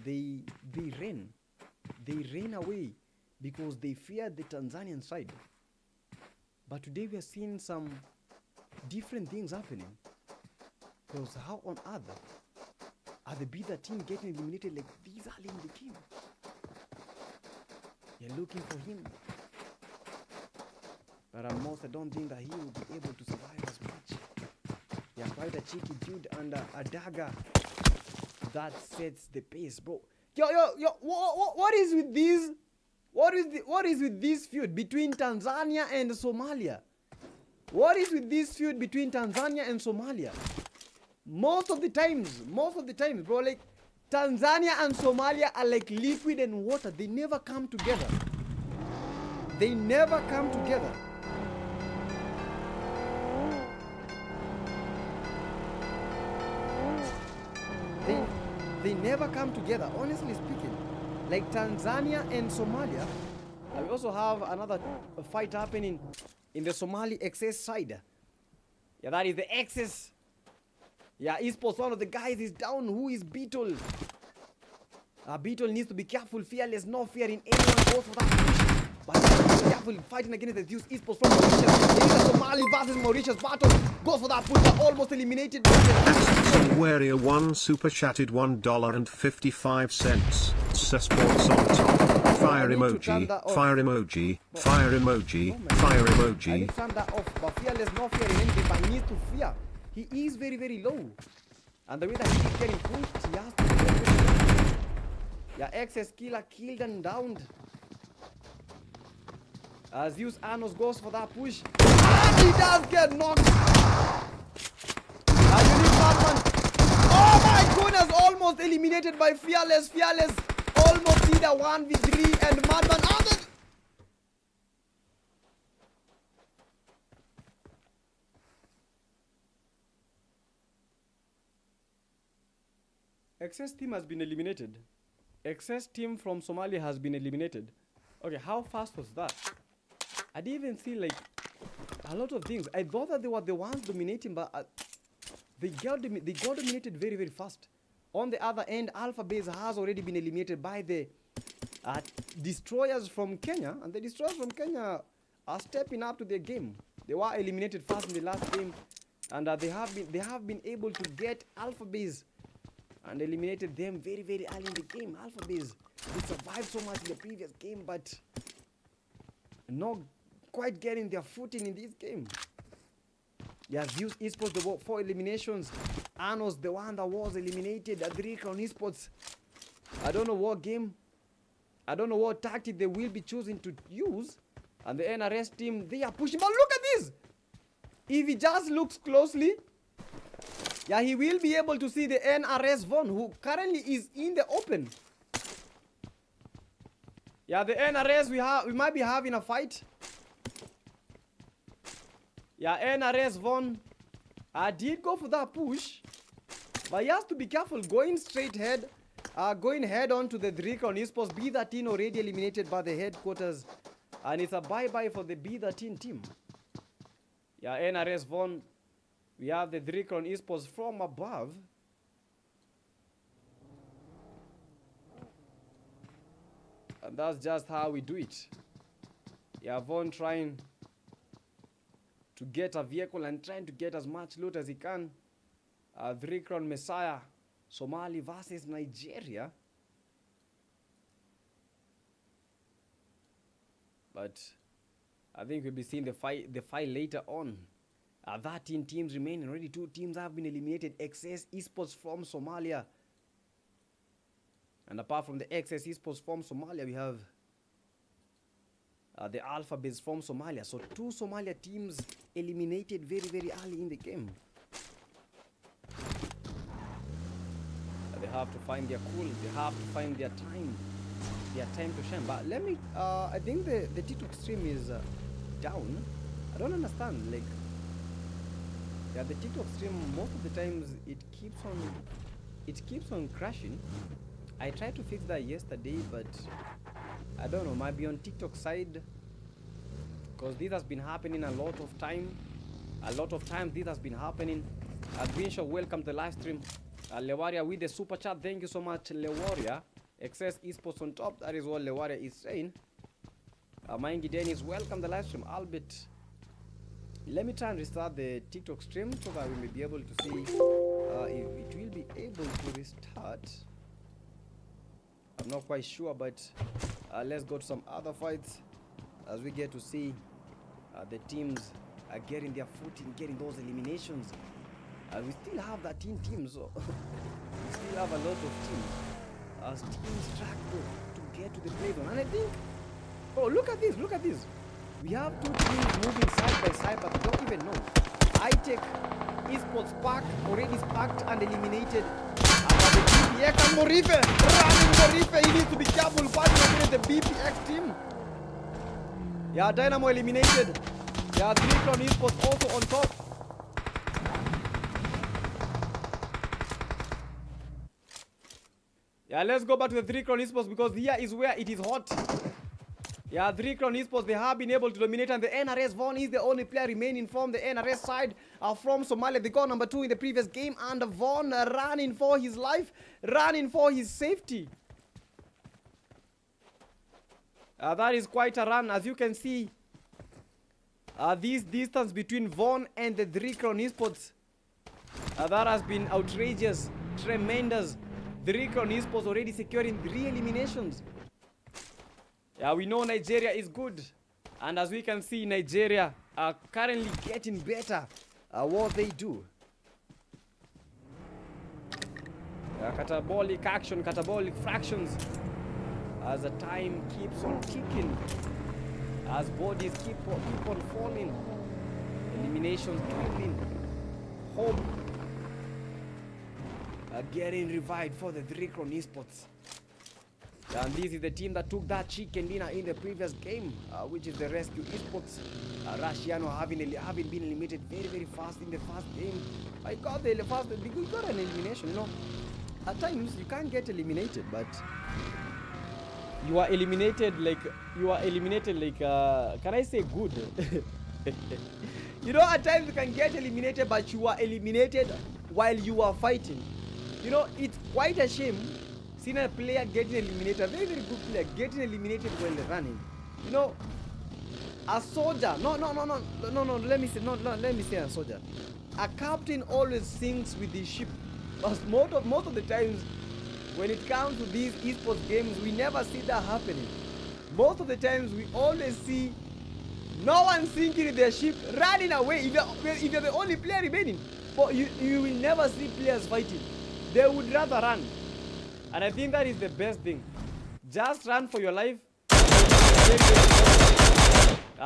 B: They ran. they ran away because they feared the Tanzanian side. But today we are seeing some different things happening. Because how on earth are the Be That team getting eliminated like these early in the game? You're looking for him. But at most, I don't think that he will be able to survive as much. Yeah, quite a cheeky dude and a dagger that sets the pace, bro. Yo, what is with these? What is with this feud between Tanzania and Somalia? What is with this feud between Tanzania and Somalia? Most of the times, bro, like Tanzania and Somalia are like liquid and water. They never come together. They never come together. They never come together, honestly speaking. Like Tanzania and Somalia. And we also have another fight happening in the Somali XS side. Yeah, that is the XS. Yeah, esports, one of the guys is down. Who is Beetle? Beetle needs to be careful. Fearless, no fear in anyone. Goes for that push. But be careful fighting against the Zeus esports from Mauritius. It is a Somali versus Mauritius battle. Goes for that push, but almost eliminated.
C: Warrior 1 super chatted $1.55. Sports on top. Fire emoji, fire emoji, fire emoji, fire
B: I
C: emoji.
B: need to turn that off, but fearless, no fear in anything, but he needs to fear. He is very, very low. And the way that he is getting pushed, he has to be very, very low. Yeah, XS killer killed and downed. Zeus Anos goes for that push. And he does get knocked. You need Batman. Oh my goodness, almost eliminated by Fearless. Fearless almost did a 1v3 and Madman. XS team has been eliminated. XS team from Somalia has been eliminated. Okay, how fast was that? I didn't even see like a lot of things. I thought that they were the ones dominating, but they got dominated very, very fast. On the other end, Alpha Base has already been eliminated by the destroyers from Kenya, and the destroyers from Kenya are stepping up to their game. They were eliminated fast in the last game, and they have been able to get Alpha Base and eliminated them very, very early in the game. Alpha Base, they survived so much in the previous game, but not quite getting their footing in this game. Yeah, Zeus Esports, the 4 eliminations. Anos, the one that was eliminated. Adrika on Esports. I don't know what game. I don't know what tactic they will be choosing to use. And the NRS team, they are pushing. But look at this. If he just looks closely, yeah, he will be able to see the NRS Von, who currently is in the open. Yeah, the NRS, we might be having a fight. Yeah, NRS Von did go for that push, but he has to be careful going straight head, going head on to the Drake on Esports. B13 already eliminated by the headquarters, and it's a bye-bye for the B13 team. Yeah, NRS Von, we have the Drake on Esports from above. And that's just how we do it. Yeah, Von trying to get a vehicle and trying to get as much loot as he can. Drikron Messiah, Somali versus Nigeria. But I think we'll be seeing the fight later on. 13 teams remaining. Already 2 teams have been eliminated. XS Esports from Somalia. And apart from the XS Esports from Somalia, we have the Alpha Base from Somalia. So 2 Somalia teams eliminated very, very early in the game. They have to find their cool. They have to find their time to shine. But let me, I think the TikTok stream is down. I don't understand. Like, yeah, the TikTok stream, most of the times it keeps on crashing. I tried to fix that yesterday, but I don't know, might be on TikTok side, because this has been happening a lot of times this has been happening. Adventure, welcome to the live stream. Lewaria with the super chat, thank you so much, Lewaria. Excess esports on top. That is what Leware is saying. Maingi Dennis, welcome the live stream. Albert, let me try and restart the TikTok stream so that we may be able to see if it will be able to restart. I'm not quite sure, but let's go to some other fights as we get to see the teams getting their footing, getting those eliminations. We still have 13 teams, so we still have a lot of teams. As teams struggle to get to the play zone, and I think, oh, look at this, look at this. We have two teams moving side by side, but I don't even know. I-Tech Esports Park already sparked and eliminated. The BPX and Morife, running Morife, he needs to be careful fighting against the BPX team. Yeah, Dynamo eliminated. Yeah, 3 Crown Esports also on top. Yeah, let's go back to the 3 Crown Esports because here is where it is hot. Yeah, 3 Crown Esports, they have been able to dominate, and the NRS Von is the only player remaining from the NRS side from Somalia. They got number 2 in the previous game, and Von running for his life, running for his safety. That is quite a run, as you can see. This distance between Von and the 3 Crown Esports, that has been outrageous, tremendous. 3 Crown Esports already securing 3 eliminations. Yeah, we know Nigeria is good, and as we can see, Nigeria are currently getting better at what they do. Catabolic action, catabolic fractions, as the time keeps on ticking, as bodies keep on falling, eliminations dwindling, hope getting revived for the 3 Crown Esports. And this is the team that took that chicken dinner in the previous game, which is the Rescue Esports. Rushiano having been eliminated very, very fast in the first game. I got the first, we got an elimination, you know. At times you can't get eliminated, but you are eliminated like, can I say good? You know, at times you can get eliminated, but you are eliminated while you are fighting. You know, it's quite a shame seeing a player getting eliminated, a very, very good player getting eliminated while running. You know, a soldier, no, let me say a soldier. A captain always sings with his ship. Because most of the times, when it comes to these esports games, we never see that happening. Most of the times, we always see no one sinking their ship, running away. If you're the only player remaining, but you will never see players fighting. They would rather run. And I think that is the best thing. Just run for your life.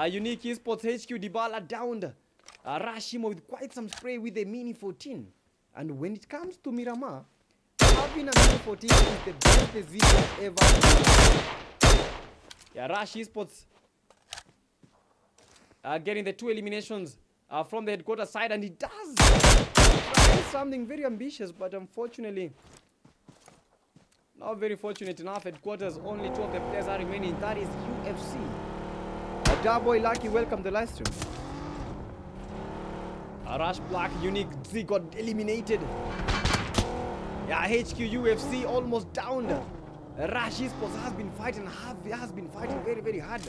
B: Unique Esports HQ Dybala downed Rashimo with quite some spray with a Mini 14. And when it comes to Miramar, having a Mini 14 is the best decision ever. Yeah, Rush Esports getting the 2 eliminations from the headquarters side, and he does something very ambitious, but unfortunately, not very fortunate enough. Headquarters, only 2 of the players are remaining. That is UFC. Darboy Lucky, welcome the live stream. Rush Black Unique Z got eliminated. Yeah, HQ UFC almost downed. Rush Esports has been fighting very, very hard.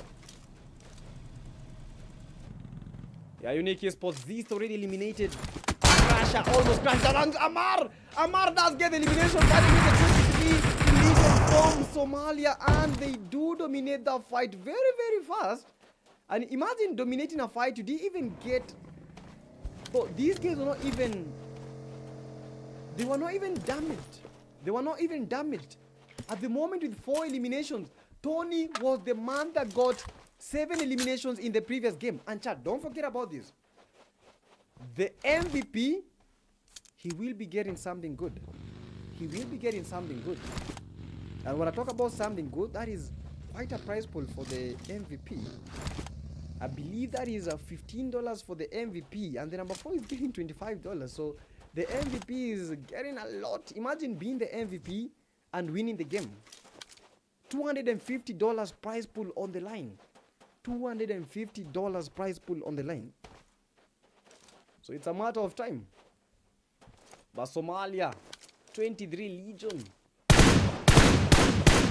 B: Yeah, Unique Esports Z is already eliminated. Russia almost crashed around Amar. Amar does get the elimination, from Somalia, and they do dominate the fight very, very fast. And imagine dominating a fight, you didn't even get. So these guys were not even. They were not even damaged. They were not even damaged. At the moment, with 4 eliminations, Tony was the man that got 7 eliminations in the previous game. And chat, don't forget about this. The MVP, he will be getting something good. He will be getting something good. And when I talk about something good, that is quite a price pool for the MVP. I believe that is $15 for the MVP, and the number 4 is getting $25. So the MVP is getting a lot. Imagine being the MVP and winning the game. $250 prize pool on the line. $250 prize pool on the line. So it's a matter of time. But Somalia, 23 Legion.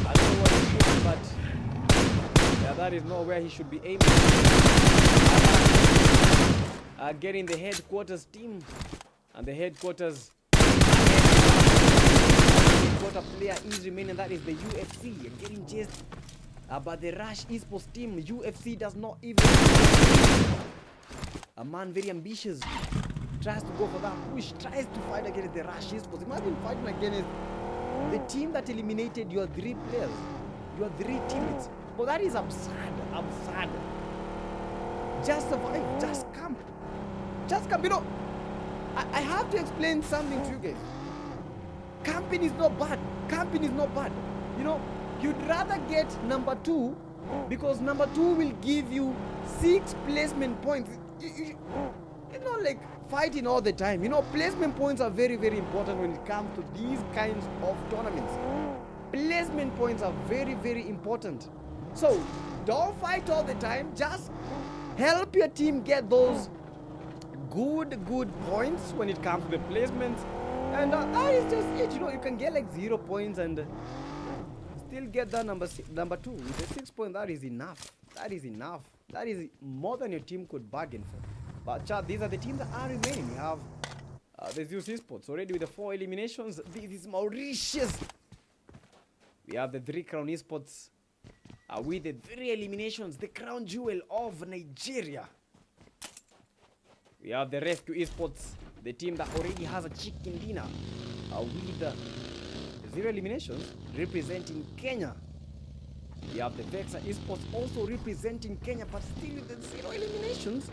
B: I don't know what he's shooting, but yeah, that is not where he should be aiming. Getting the headquarters team, and the headquarters player is remaining. That is the UFC getting chased by the Rush Esports team. UFC does not even. A man very ambitious tries to go for that push, tries to fight against the Rush Esports. Imagine fighting against the team that eliminated your 3 players, your 3 teammates. But that is absurd, absurd. Just survive, just camp. Just camp. You know, I have to explain something to you guys. Camping is not bad. Camping is not bad. You know, you'd rather get number 2 because number 2 will give you 6 placement points. It's not like fighting all the time. You know, placement points are very, very important when it comes to these kinds of tournaments. Placement points are very, very important. So, don't fight all the time. Just help your team get those good points when it comes to the placements. And that is just it. You know, you can get like 0 points and still get that number 2. With the 6 points, that is enough. That is enough. That is more than your team could bargain for. But chat, these are the teams that are remaining. We have the Zeus Esports already with the 4 eliminations. This is Mauritius. We have the 3 Crown Esports with the 3 eliminations. The crown jewel of Nigeria. We have the Rescue Esports, the team that already has a chicken dinner with 0 eliminations representing Kenya. We have the Vexa Esports also representing Kenya, but still with the 0 eliminations.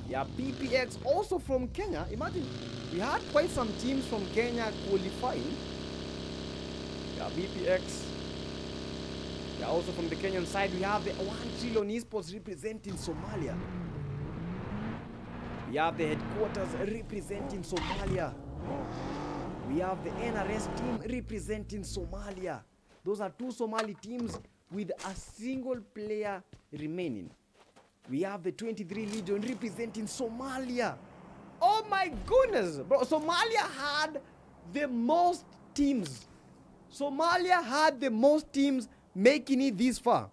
B: We have PPX also from Kenya. Imagine, we had quite some teams from Kenya qualifying. We have BPX. We are also from the Kenyan side. We have the 1 Trillion Esports representing Somalia. We have the headquarters representing Somalia. We have the NRS team representing Somalia. Those are 2 Somali teams with a single player remaining. We have the 23 Legion representing Somalia. Oh my goodness, bro. Somalia had the most teams. Somalia had the most teams making it this far.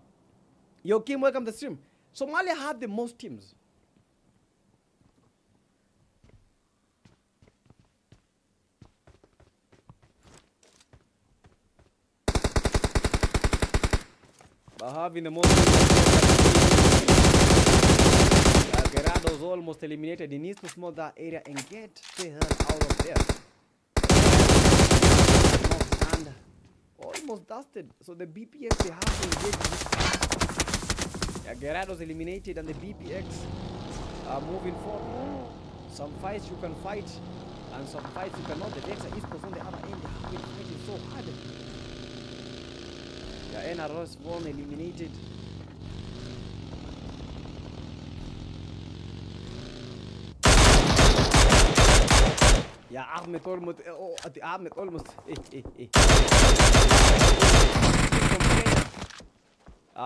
B: Yo, Kim, welcome to the stream. Somalia had the most teams. Having the most Gerado's almost eliminated. He needs to smoke that area and get the hell out of there. And almost dusted. So the BPX, they have to engage. Gerado's eliminated and the BPX are moving forward. Some fights you can fight and some fights you cannot. The Vexa Esports on the other end, they have been fighting so hard. NRS one eliminated. Yeah, Ahmed almost. Ahmed almost.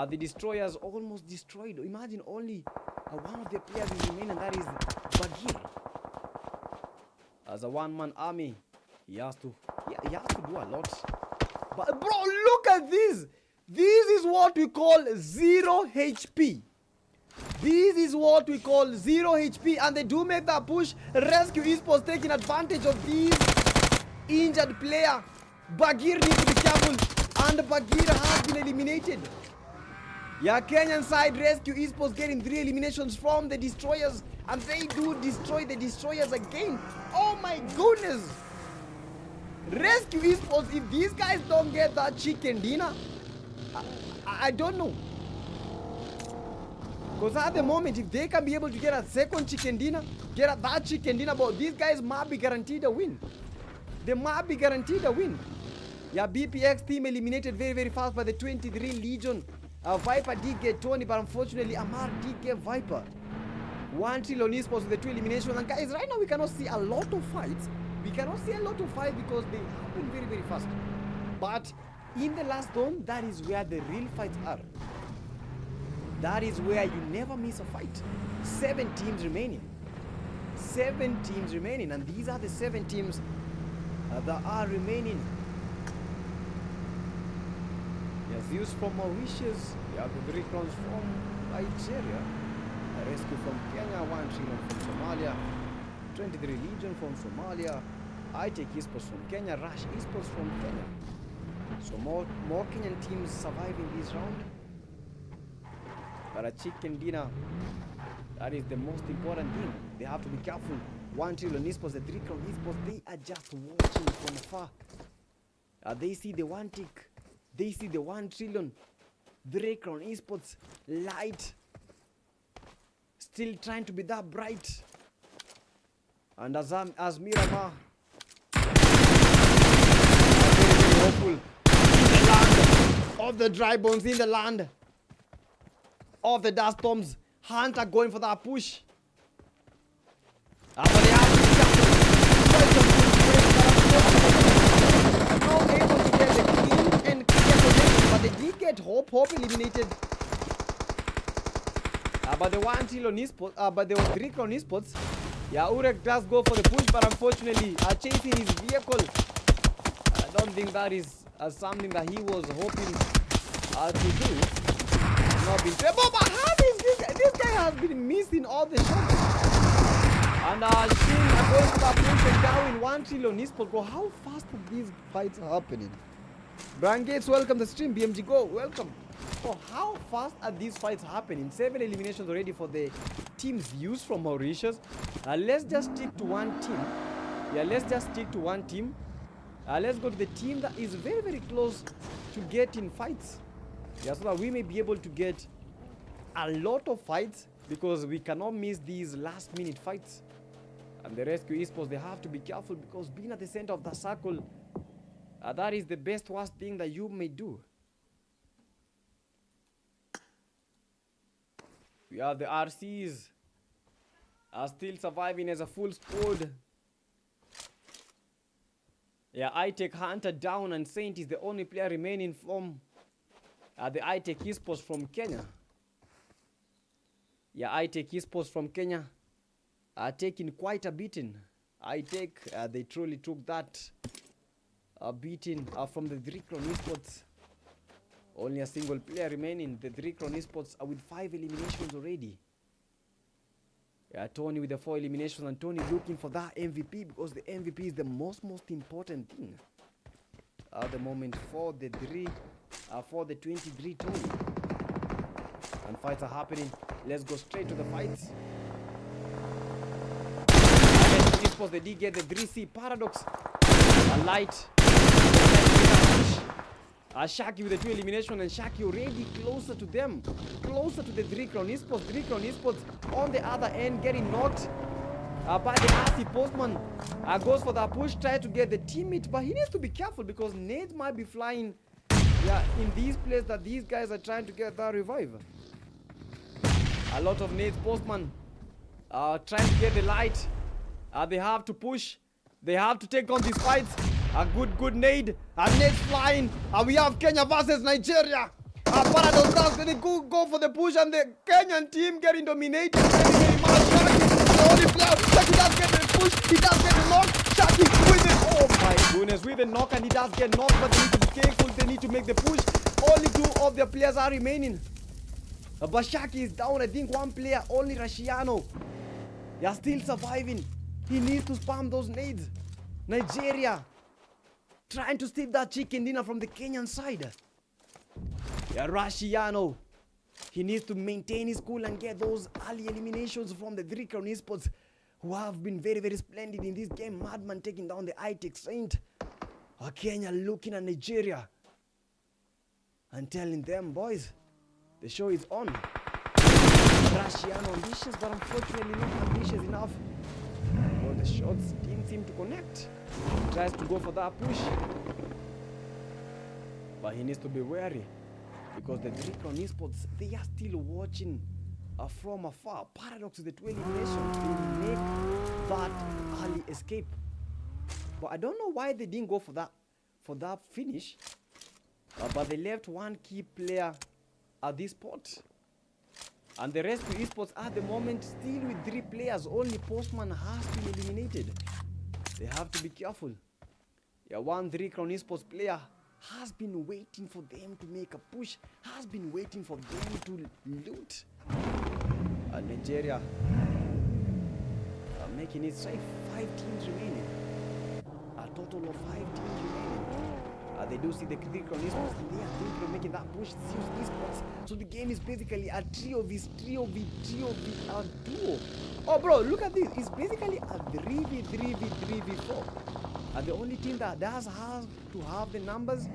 B: The destroyers almost destroyed. Imagine only one of the players is remaining, and that is Bagir. As a one-man army, he has to do a lot. But bro, look at this. This is what we call 0 HP. This is what we call 0 HP, and they do make that push. Rescue Esports taking advantage of this injured player. Bagir needs to be careful, and Bagir has been eliminated. Yeah, Kenyan side, Rescue Esports getting 3 eliminations from the destroyers, and they do destroy the destroyers again. Oh my goodness. Rescue Esports, if these guys don't get that chicken dinner, I don't know. Because at the moment, if they can be able to get a second chicken dinner, get that chicken dinner, but these guys might be guaranteed a win. They might be guaranteed a win. Yeah, BPX team eliminated very, very fast by the 23 Legion. Viper did get Tony, but unfortunately, Amar did get Viper. 1 Trillion Esports with the 2 eliminations. And guys, right now we cannot see a lot of fights. We cannot see a lot of fights because they happen very, very fast. But in the last zone, that is where the real fights are. That is where you never miss a fight. 7 teams remaining. 7 teams remaining. And these are the 7 teams that are remaining. Yes, views from Mauritius. We have the 3 crowns from Nigeria. A rescue from Kenya. 1 trillion from Somalia. 23 Legion from Somalia. I take esports from Kenya. Rush esports from Kenya. So more Kenyan teams surviving this round. But a chicken dinner, that is the most important thing. They have to be careful. 1 trillion esports, the 3 crown esports, they are just watching from afar. They see the 1 tick. They see the 1 trillion. 3 crown esports light. Still trying to be that bright. And as Miramar, very hopeful in the land of the dry bones, in the land of the dust storms. Hunter going for that push. But they have to not able to get the clean and clear position, but they did get Hope eliminated. But the 1 trillion esports, but the 3 crown esports, yeah, Urek does go for the push, but unfortunately, chasing his vehicle. I don't think that is something that he was hoping to do. Not been but how is this guy has been missing all the shots. And Shin going for that push and down in 1 trillion esports. Bro, how fast are these fights happening? Brian Gates, welcome to the stream. BMG Go, welcome. Oh, how fast are these fights happening? 7 eliminations already for the teams used from Mauritius. Let's just stick to one team. Yeah, let's just stick to one team. Let's go to the team that is very, very close to getting fights. Yeah, so that we may be able to get a lot of fights, because we cannot miss these last minute fights. And the rescue esports, they have to be careful, because being at the center of the circle, that is the best worst thing that you may do. We have the RCs are still surviving as a full squad. Yeah, I take Hunter down, and Saint is the only player remaining from the I take esports from Kenya. Yeah, I take esports from Kenya are taking quite a beating. I take, they truly took that beating from the 3 crown esports. Only a single player remaining. The 3 crown esports are with 5 eliminations already. Yeah, Tony with the 4 eliminations, and Tony looking for that MVP, because the MVP is the most important thing at the moment for the 23 Tony. And fights are happening. Let's go straight to the fights. Esports, they did get the 3C Paradox. A light. Shaki with the 2 elimination, and Shaki already closer to them. Closer to the 3 crown esports. 3 crown esports on the other end getting knocked by the RC Postman. Goes for that push, try to get the teammate, but he needs to be careful, because nades might be flying in these places that these guys are trying to get that revive. A lot of nades. Postman trying to get the light. They have to push. They have to take on these fights. A good nade. Nade flying. We have Kenya versus Nigeria. Paradox does they go for the push, and the Kenyan team getting dominated very much. Shaki, the only player. Shaki does get the push. He does get the knock. Shaki with it. Oh my goodness. With the knock, and he does get knocked, but they need to be careful. They need to make the push. Only 2 of their players are remaining. But Shaki is down. I think 1 player, only Rashiano. They are still surviving. He needs to spam those nades. Nigeria trying to steal that chicken dinner from the Kenyan side. Yeah, Rashiano. He needs to maintain his cool and get those early eliminations from the 3 crown esports, who have been very, very splendid in this game. Madman taking down the iTech Saint. Kenya looking at Nigeria and telling them, boys, the show is on. Rashiano ambitious, but unfortunately not ambitious enough. Well, the shots didn't seem to connect. He tries to go for that push, but he needs to be wary, because the 3 crown esports, they are still watching from afar. Paradox with the 2 eliminations, they make that early escape. But I don't know why they didn't go for that finish. But they left 1 key player at this spot. And the rest of esports at the moment still with 3 players. Only Postman has been eliminated. They have to be careful. Yeah, 1 3 crown esports player has been waiting for them to make a push, has been waiting for them to loot. Nigeria making it safe. 5 teams remaining. A total of 5 teams remaining. They do see the critical esports and they are thinking of making that push. Zeus esports. So the game is basically a trio duo. Oh bro, look at this. It's basically a 3v4. And the only team that does have to have the numbers,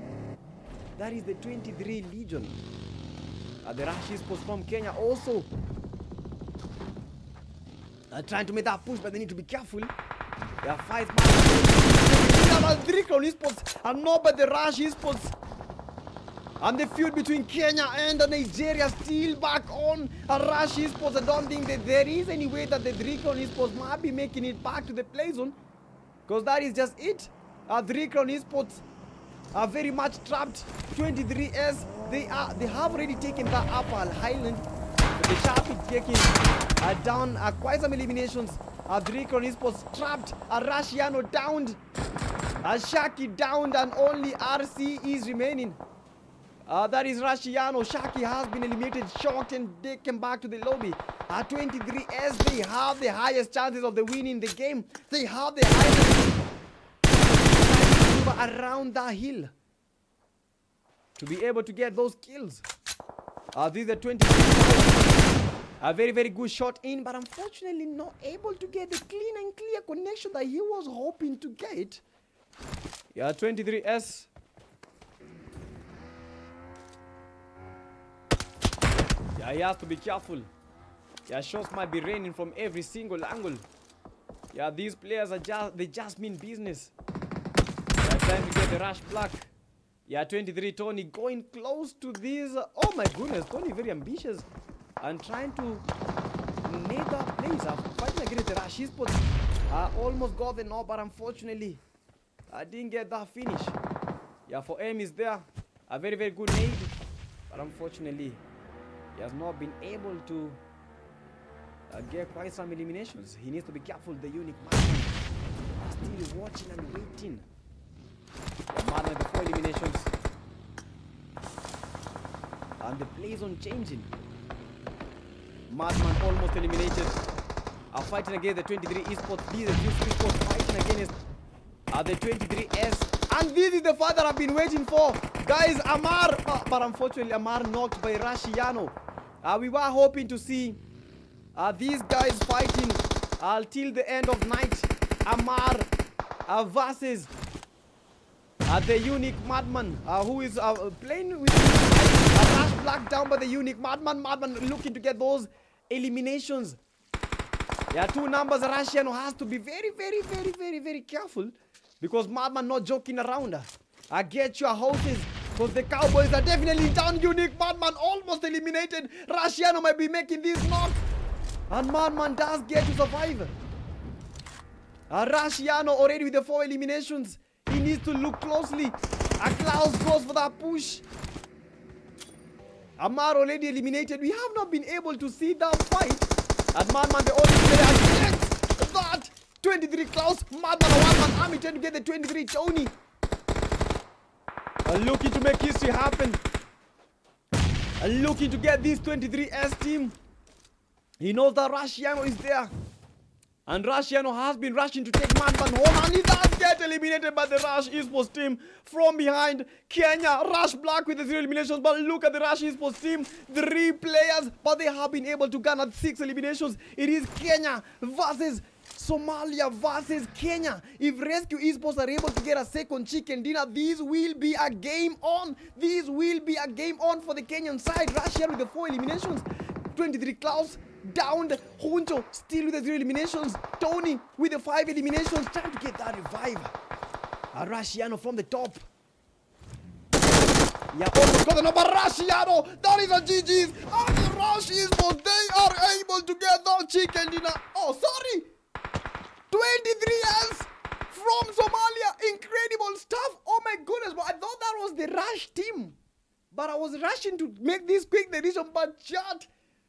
B: that is the 23 Legion. The Rush esports from Kenya also trying to make that push, but they need to be careful. There are 5 man. 3 Crown esports and not but the Rush esports. And the feud between Kenya and Nigeria still back on. Rush esports, I don't think that there is any way that the 3 Crown esports might be making it back to the play zone, because that is just it. 3 Crown esports are very much trapped. 23S, they have already taken that upper highland. But the Sharp is taking down quite some eliminations. 3 Crown esports trapped. Rashiano downed. Shaki downed, and only RC is remaining. That is Rashiano. Shaki has been eliminated, shocked, and they came back to the lobby. 23S, they have the highest chances of the winning the game. They have the highest around the hill to be able to get those kills. These are 23. A very, very good shot in, but unfortunately not able to get the clean and clear connection that he was hoping to get. Yeah, 23S. Yeah, he has to be careful. Yeah, shots might be raining from every single angle. Yeah, these players are they just mean business. Yeah, trying to get the rush black. Yeah, 23 Tony going close to these. Oh my goodness, Tony very ambitious and trying to make that place. Fighting against the rush esports. Almost got the knob, but unfortunately I didn't get that finish. Yeah, for M is there. A very, very good nade, but unfortunately he has not been able to get quite some eliminations. He needs to be careful. The unique man still watching and waiting. Madman before eliminations. And the play zone changing. Madman almost eliminated. Fighting against the 23 esports. These are the esports fighting against the 23S. And this is the fight that I've been waiting for. Guys, Amar. But unfortunately, Amar knocked by Rashiano. We were hoping to see these guys fighting till the end of night. Amar versus the unique madman who is playing with Rush Black down by the unique madman. Madman looking to get those eliminations. Yeah, 2 numbers. Rashiano has to be very, very, very, very, very careful, because madman not joking around. Get your houses, because the Cowboys are definitely down. Unique madman almost eliminated. Rashiano might be making this knock, and madman does get to survive. Rashiano already with the 4 eliminations. He needs to look closely. Klaus goes for that push. Amar already eliminated. We have not been able to see that fight. And Madman, the only player, gets that. 23 Klaus, Madman, a 1-man army trying to get the 23 Tony. Looking to make history happen. Looking to get this 23S team. He knows that Rashiano is there. And Rashiano has been rushing to take Madman home, and he does get eliminated by the Rush esports team from behind. Kenya, Rush Black with the 0 eliminations, but look at the Rush esports team. 3 players, but they have been able to garner 6 eliminations. It is Kenya versus Somalia versus Kenya. If Rescue Esports are able to get a second chicken dinner, this will be a game on. This will be a game on for the Kenyan side. Russia with the 4 eliminations. 23 Klaus downed. Huncho still with the 0 eliminations. Tony with the 5 eliminations, trying to get that revive. Rashiano from the top. Yeah, almost got another Rashiano. That is a GG's. And the Rush Esports, they are able to get that chicken dinner. Oh, sorry. 23S from Somalia. Incredible stuff. Oh my goodness. But I thought that was the Rush team. But I was rushing to make this quick decision. But chat,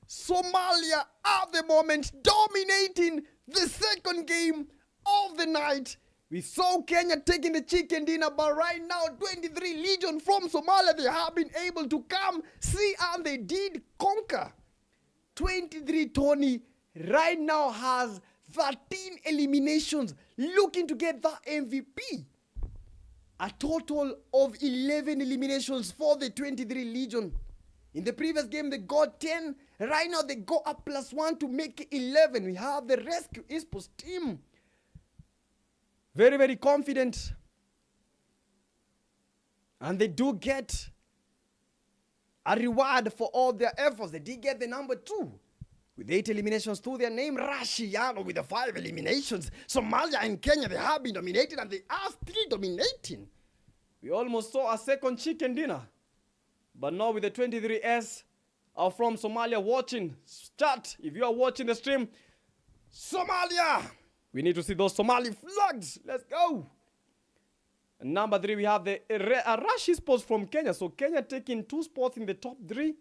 B: Somalia at the moment dominating the second game of the night. We saw Kenya taking the chicken dinner, but right now 23 Legion from Somalia, they have been able to come, see, and they did conquer. 23 Tony right now has 13 eliminations, looking to get that MVP. A total of 11 eliminations for the 23 Legion. In the previous game, they got 10. Right now, they go up +1 to make it 11. We have the Rescue Esports team. Very, very confident. And they do get a reward for all their efforts. They did get the number 2. With 8 eliminations to their name, Russia with the 5 eliminations. Somalia and Kenya, they have been dominated and they are still dominating. We almost saw a second chicken dinner. But now with the 23S from Somalia watching, chat, if you are watching the stream, Somalia! We need to see those Somali flags. Let's go. And number 3, we have the Rush Esports from Kenya. So Kenya taking 2 spots in the top 3.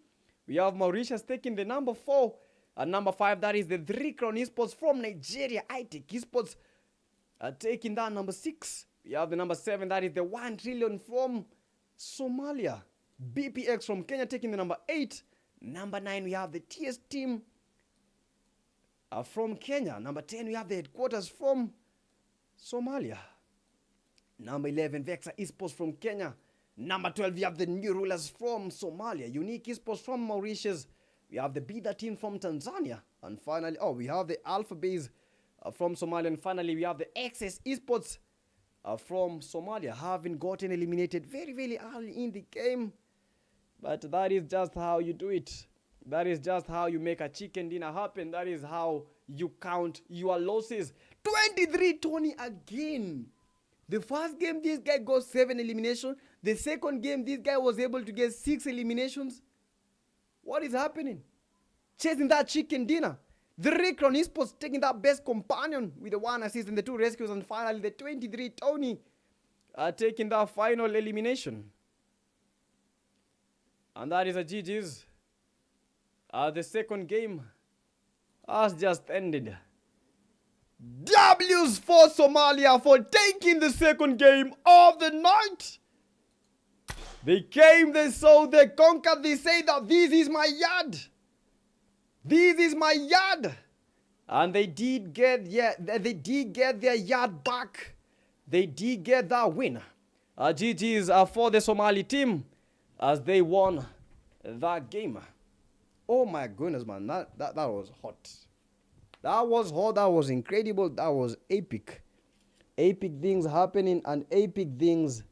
B: We have Mauritius taking the number 4. And number 5, that is the 3 Crown Esports from Nigeria. iTech Esports taking that number 6. We have the number 7, that is the 1 trillion from Somalia. BPX from Kenya taking the number 8. Number 9, we have the TS team from Kenya. Number 10, we have the headquarters from Somalia. Number 11, Vexa Esports from Kenya. Number 12, we have the New Rulers from Somalia. Unique Esports from Mauritius. We have the Bida team from Tanzania. And finally, we have the Alpha Base from Somalia. And finally, we have the XS Esports from Somalia, having gotten eliminated very, very early in the game. But that is just how you do it. That is just how you make a chicken dinner happen. That is how you count your losses. 23 Tony again. The first game, this guy got 7 eliminations. The second game, this guy was able to get 6 eliminations. What is happening? Chasing that chicken dinner. The Recron Esports taking that best companion with the 1 assist and the 2 rescues. And finally, the 23 Tony taking that final elimination. And that is a GG's. The second game has just ended. W's for Somalia for taking the second game of the night. They came, they saw, they conquered, they say that this is my yard. This is my yard. And they did get, their yard back. They did get that win. GG's for the Somali team as they won that game. Oh my goodness, man. That was hot. That was hot. That was incredible. That was epic. Epic things happening and epic things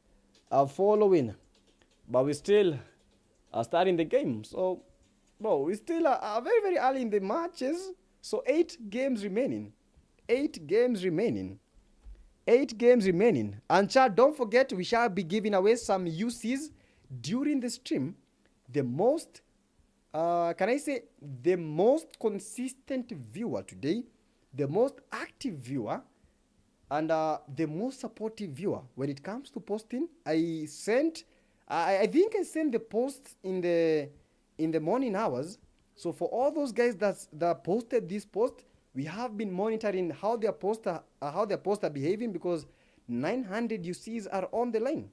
B: are following. But we still are starting the game. So, we still are very, very early in the matches. So 8 games remaining. 8 games remaining. 8 games remaining. And chat, don't forget, we shall be giving away some UCs during the stream. The most the most consistent viewer today, the most active viewer, and the most supportive viewer when it comes to posting. I think I sent the posts in the morning hours. So for all those guys that posted this post, we have been monitoring how their posts are behaving, because 900 UCs are on the line.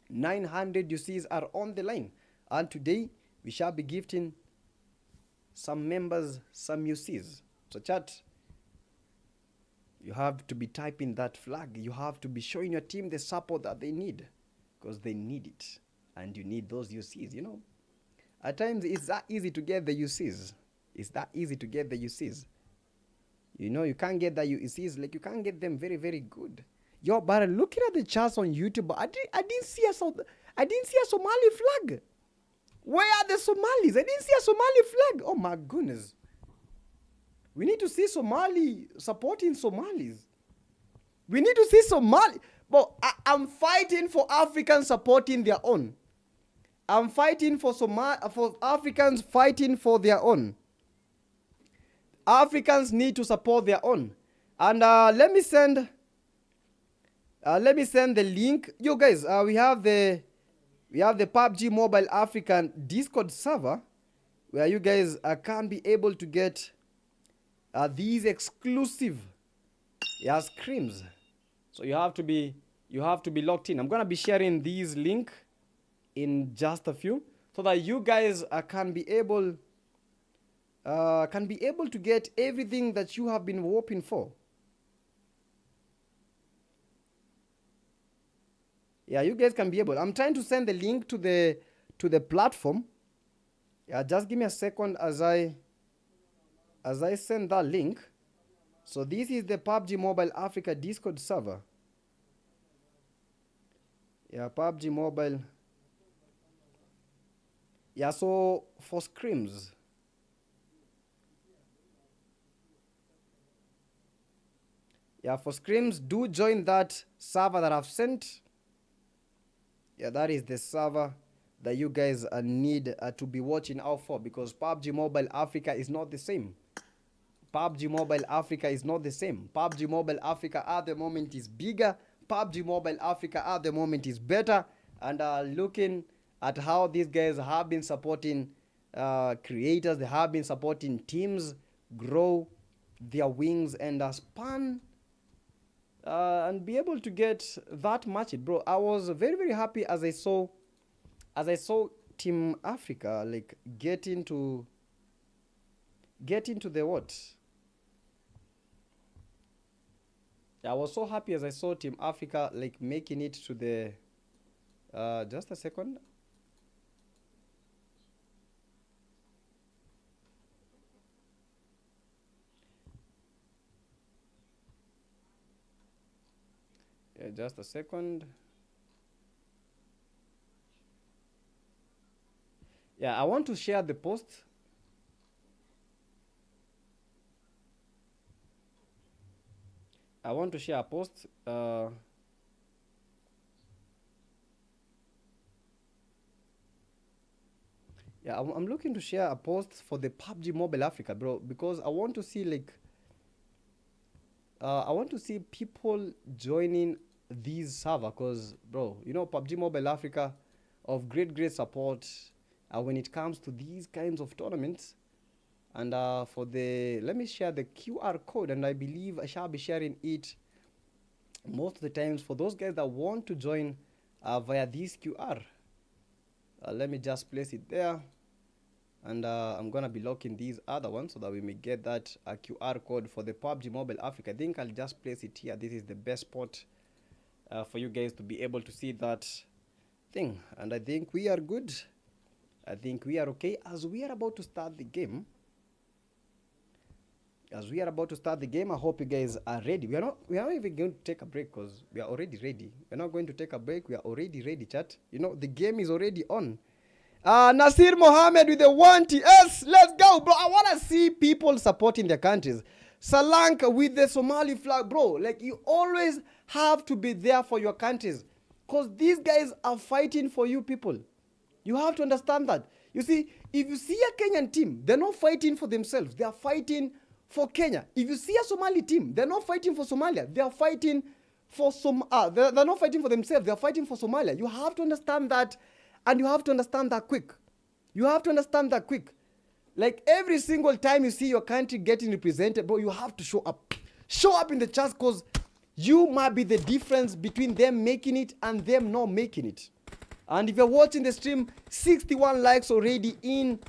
B: 900 UCs are on the line. And today, we shall be gifting some members some UCs. So chat, you have to be typing that flag. You have to be showing your team the support that they need, because they need it. And you need those UCs, you know. At times, it's that easy to get the UCs. It's that easy to get the UCs. You know, you can't get the UCs, like you can't get them very, very good. Yo, but looking at the charts on YouTube, I didn't see a Somali flag. Where are the Somalis? I didn't see a Somali flag. Oh my goodness. We need to see Somali supporting Somalis. We need to see Somali. But I'm fighting for Africans supporting their own. I'm fighting for Africans fighting for their own. Africans need to support their own. And let me send the link. You guys, we have the PUBG Mobile African Discord server, where you guys can be able to get these exclusive screams. So you have to be locked in. I'm gonna be sharing these link in just a few so that you guys can be able to get everything that you have been hoping for. Yeah, you guys can be able. I'm trying to send the link to the platform. Yeah, just give me a second as I send that link. So this is the PUBG Mobile Africa Discord server. Yeah, PUBG Mobile. Yeah, so for scrims. Yeah, for scrims, do join that server that I've sent. Yeah, that is the server that you guys need to be watching out for, because PUBG Mobile Africa is not the same. PUBG Mobile Africa is not the same. PUBG Mobile Africa at the moment is bigger. PUBG Mobile Africa at the moment is better. And looking at how these guys have been supporting creators, they have been supporting teams grow their wings and span and be able to get that match, bro. I was very, very happy as I saw Team Africa like get into the what? I was so happy as I saw Team Africa like making it to the just a second. Yeah, just a second. Yeah, I want to share the post. I want to share a post. Yeah, I'm looking to share a post for the PUBG Mobile Africa, bro, because I want to see like I want to see people joining these server, because bro, you know, PUBG Mobile Africa of great support when it comes to these kinds of tournaments. And for the, let me share the QR code, and I believe I shall be sharing it most of the times for those guys that want to join via this QR. Let me just place it there, and I'm gonna be locking these other ones so that we may get that QR code for the PUBG Mobile Africa. I think I'll just place it here. This is the best spot for you guys to be able to see that thing, and I think we are good. I think we are okay as we are about to start the game. I hope you guys are ready. We are not even going to take a break, because we are already ready. We're not going to take a break. We are already ready, chat. You know, the game is already on. Nasir Mohammed with the 1T. Yes, let's go, bro. I want to see people supporting their countries. Salanka with the Somali flag, bro. Like, you always have to be there for your countries, because these guys are fighting for you people. You have to understand that. You see, if you see a Kenyan team, they're not fighting for themselves. They are fighting for Kenya. If you see a Somali team, they're not fighting for Somalia. They are fighting for they're not fighting for themselves. They are fighting for Somalia. You have to understand that, and you have to understand that quick. Like, every single time you see your country getting represented, bro, you have to show up. Show up in the chat, because you might be the difference between them making it and them not making it. And if you're watching the stream, 61 likes already in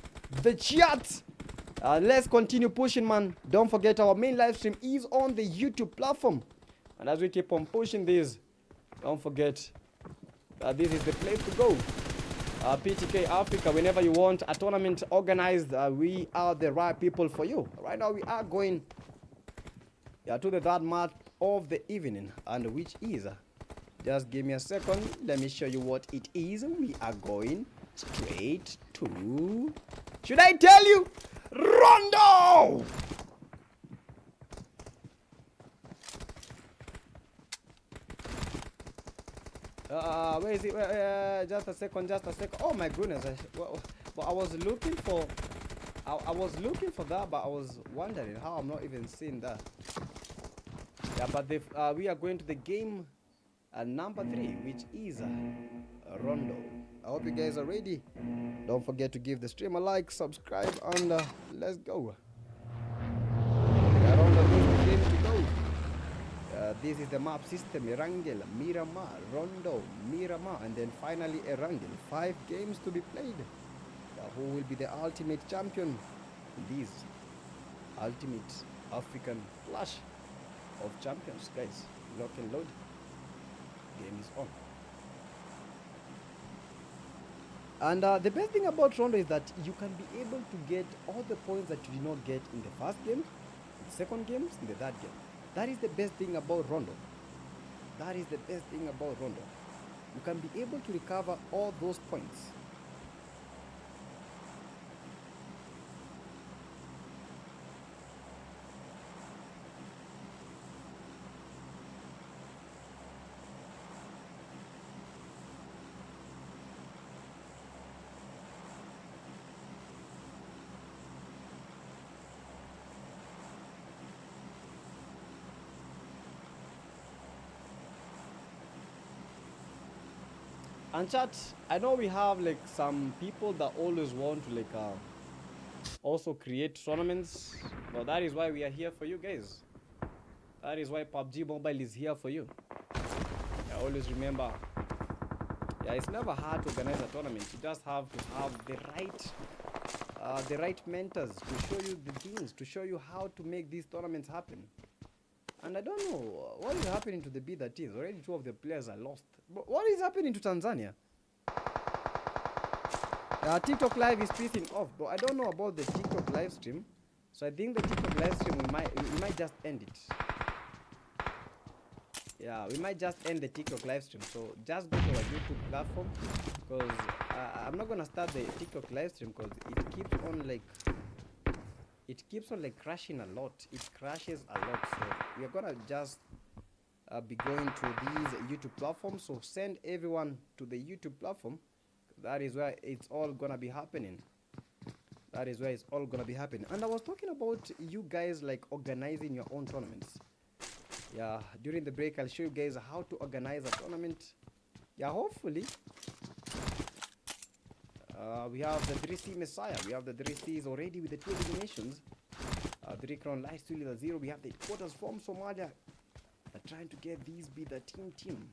B: the chat. Let's continue pushing, man. Don't forget, our main live stream is on the YouTube platform. And as we keep on pushing this, don't forget this is the place to go. PTK Africa, whenever you want a tournament organized, we are the right people for you. Right now, we are going to the third match of the evening, and which is... just give me a second. Let me show you what it is. We are going straight to... should I tell you? Rondo! Where is it? Just a second. Oh my goodness. I was looking for... I was looking for that, but I was wondering how I'm not even seeing that. Yeah, but we are going to the game... number 3, which is Rondo. I hope you guys are ready. Don't forget to give the stream a like, subscribe, and let's go. Rondo is the game to go. This is the map system: Erangel, Miramar, Rondo, Miramar, and then finally Erangel. 5 games to be played. Who will be the ultimate champion in this ultimate African clash of champions, guys? Lock and load. Game is on. And the best thing about Rondo is that you can be able to get all the points that you did not get in the first game, in the second games, in the third game. That is the best thing about Rondo. That is the best thing about Rondo. You can be able to recover all those points. And chat, I know we have like some people that always want to like also create tournaments, but that is why we are here for you guys. That is why PUBG Mobile is here for you. I always remember, yeah, it's never hard to organize a tournament. You just have to have the right mentors to show you the things, to show you how to make these tournaments happen. And I don't know what is happening to the B13s. Already 2 of the players are lost. But what is happening to Tanzania? TikTok live is tweeting off, but I don't know about the TikTok live stream. So I think the TikTok live stream we might just end it. Yeah, we might just end the TikTok live stream. So just go to our YouTube platform, because I'm not gonna start the TikTok live stream because it keeps on like crashing a lot. It crashes a lot. So we are gonna just be going to these YouTube platforms. So send everyone to the YouTube platform. That is where it's all gonna be happening. That is where it's all gonna be happening. And I was talking about you guys like organizing your own tournaments. Yeah, during the break I'll show you guys how to organize a tournament. Yeah, hopefully we have the 3C Messiah. We have the 3Cs already with the 2 eliminations. 3 Crown Light still is 0. We have the quarters from Somalia. They're trying to get these B13 team.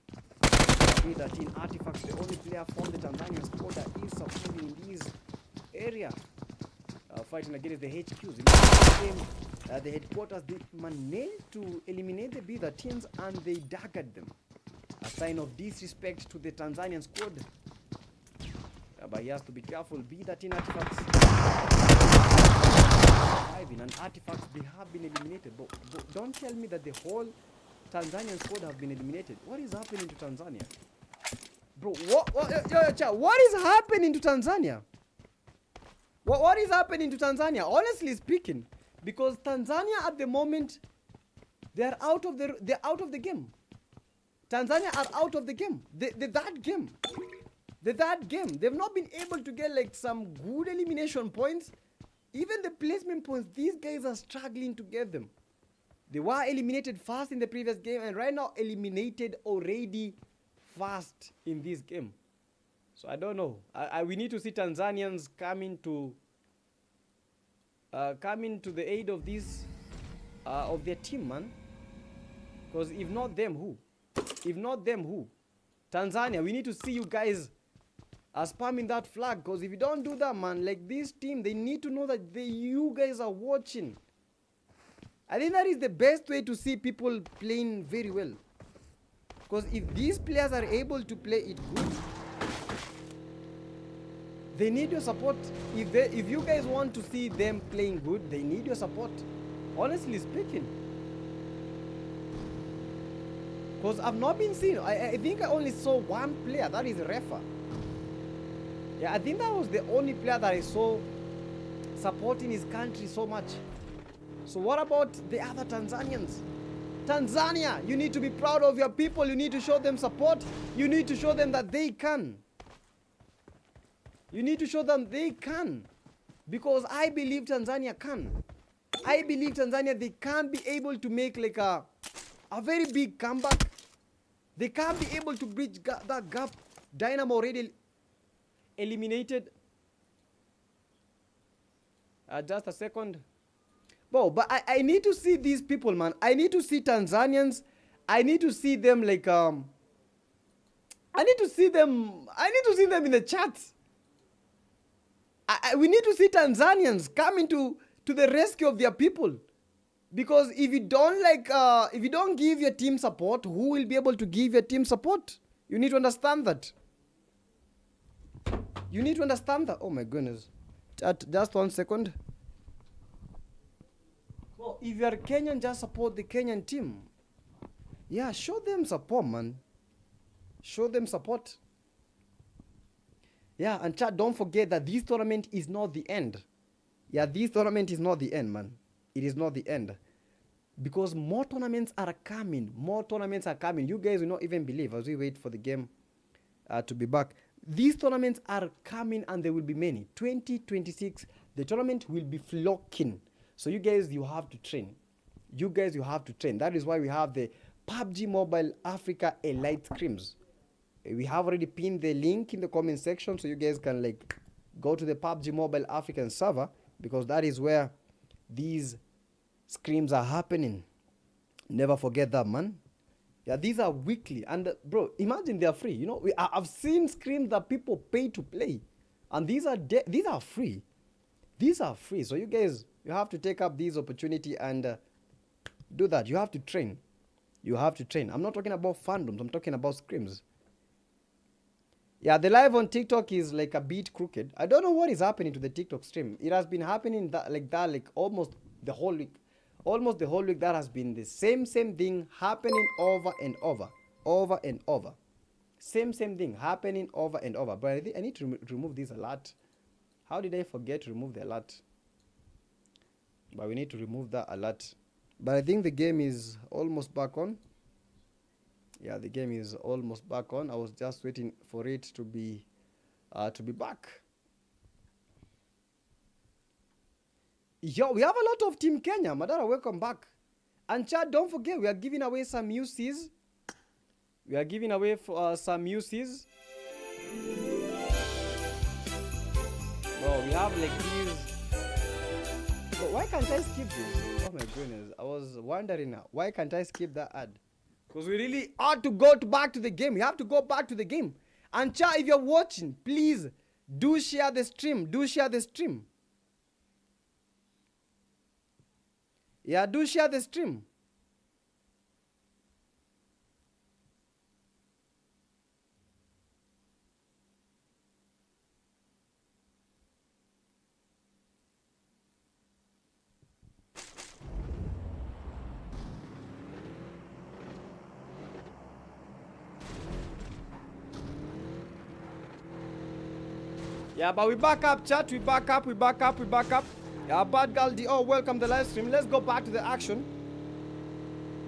B: B13 Artifacts, the only player from the Tanzanian squad that is surviving in this area. Fighting against the HQs. In the game, the headquarters, they managed to eliminate the B13s and they daggered them. A sign of disrespect to the Tanzanian squad. But he has to be careful. B13 Artifacts surviving, and Artifacts, they have been eliminated. But don't tell me that the whole Tanzanian squad have been eliminated. What is happening to Tanzania? Bro, what is happening to Tanzania? What is happening to Tanzania? Honestly speaking, because Tanzania at the moment, they're out of the game. Tanzania are out of the game. That game. They've not been able to get like some good elimination points. Even the placement points, these guys are struggling to get them. They were eliminated fast in the previous game and right now eliminated already fast in this game. So I don't know. We need to see Tanzanians coming to the aid of this of their team, man. Because if not them, who? If not them, who? Tanzania, we need to see you guys spamming that flag. Because if you don't do that, man, like this team, they need to know that you guys are watching. I think that is the best way to see people playing very well. Because if these players are able to play it good, they need your support. If you guys want to see them playing good, they need your support. Honestly speaking. Because I've not been seeing, I think I only saw one player, that is Refa. Yeah, I think that was the only player that I saw supporting his country so much. So what about the other Tanzanians? Tanzania, you need to be proud of your people. You need to show them support. You need to show them that they can. You need to show them they can. Because I believe Tanzania can. I believe Tanzania, they can be able to make like a very big comeback. They can be able to bridge that gap. Dynamo already eliminated. Just a second. But I need to see these people, man. I need to see Tanzanians I need to see them like I need to see them in the chat. We need to see Tanzanians coming to the rescue of their people. Because if you don't if you don't give your team support, who will be able to give your team support? You need to understand that. You need to understand that. Oh my goodness. Just 1 second. Well, if you are Kenyan, just support the Kenyan team. Yeah, show them support, man. Show them support. Yeah, and chat, don't forget that this tournament is not the end. Yeah, this tournament is not the end, man. It is not the end. Because more tournaments are coming. More tournaments are coming. You guys will not even believe as we wait for the game to be back. These tournaments are coming and there will be many. 2026, the tournament will be flocking. So you guys, you have to train. You guys, you have to train. That is why we have the PUBG Mobile Africa Elite Scrims. We have already pinned the link in the comment section so you guys can like go to the PUBG Mobile African server, because that is where these scrims are happening. Never forget that, man. Yeah, these are weekly, and bro, imagine they are free. You know, I've seen scrims that people pay to play, and these are free. These are free. So you guys, you have to take up this opportunity and do that. You have to train. You have to train. I'm not talking about fandoms. I'm talking about scrims. Yeah, the live on TikTok is like a bit crooked. I don't know what is happening to the TikTok stream. It has been happening like almost the whole week. Almost the whole week that has been the same thing happening over and over. Same thing happening over and over. But I need to remove this alert. How did I forget to remove the alert? But we need to remove that alert. But I think the game is almost back on. Yeah, the game is almost back on. I was just waiting for it to be back. Yo, we have a lot of Team Kenya. Madara, welcome back. And chat, don't forget, we are giving away some UCs. We are giving away some UCs. Oh, we have like these. But why can't I skip this? Oh my goodness. I was wondering now. Why can't I skip that ad? Because we really ought to go back to the game. We have to go back to the game. And chat, if you're watching, please do share the stream. Do share the stream. Yeah, do share the stream. Yeah, but we back up, chat. We back up. Yeah, Bad Girl D. Welcome to the live stream. Let's go back to the action.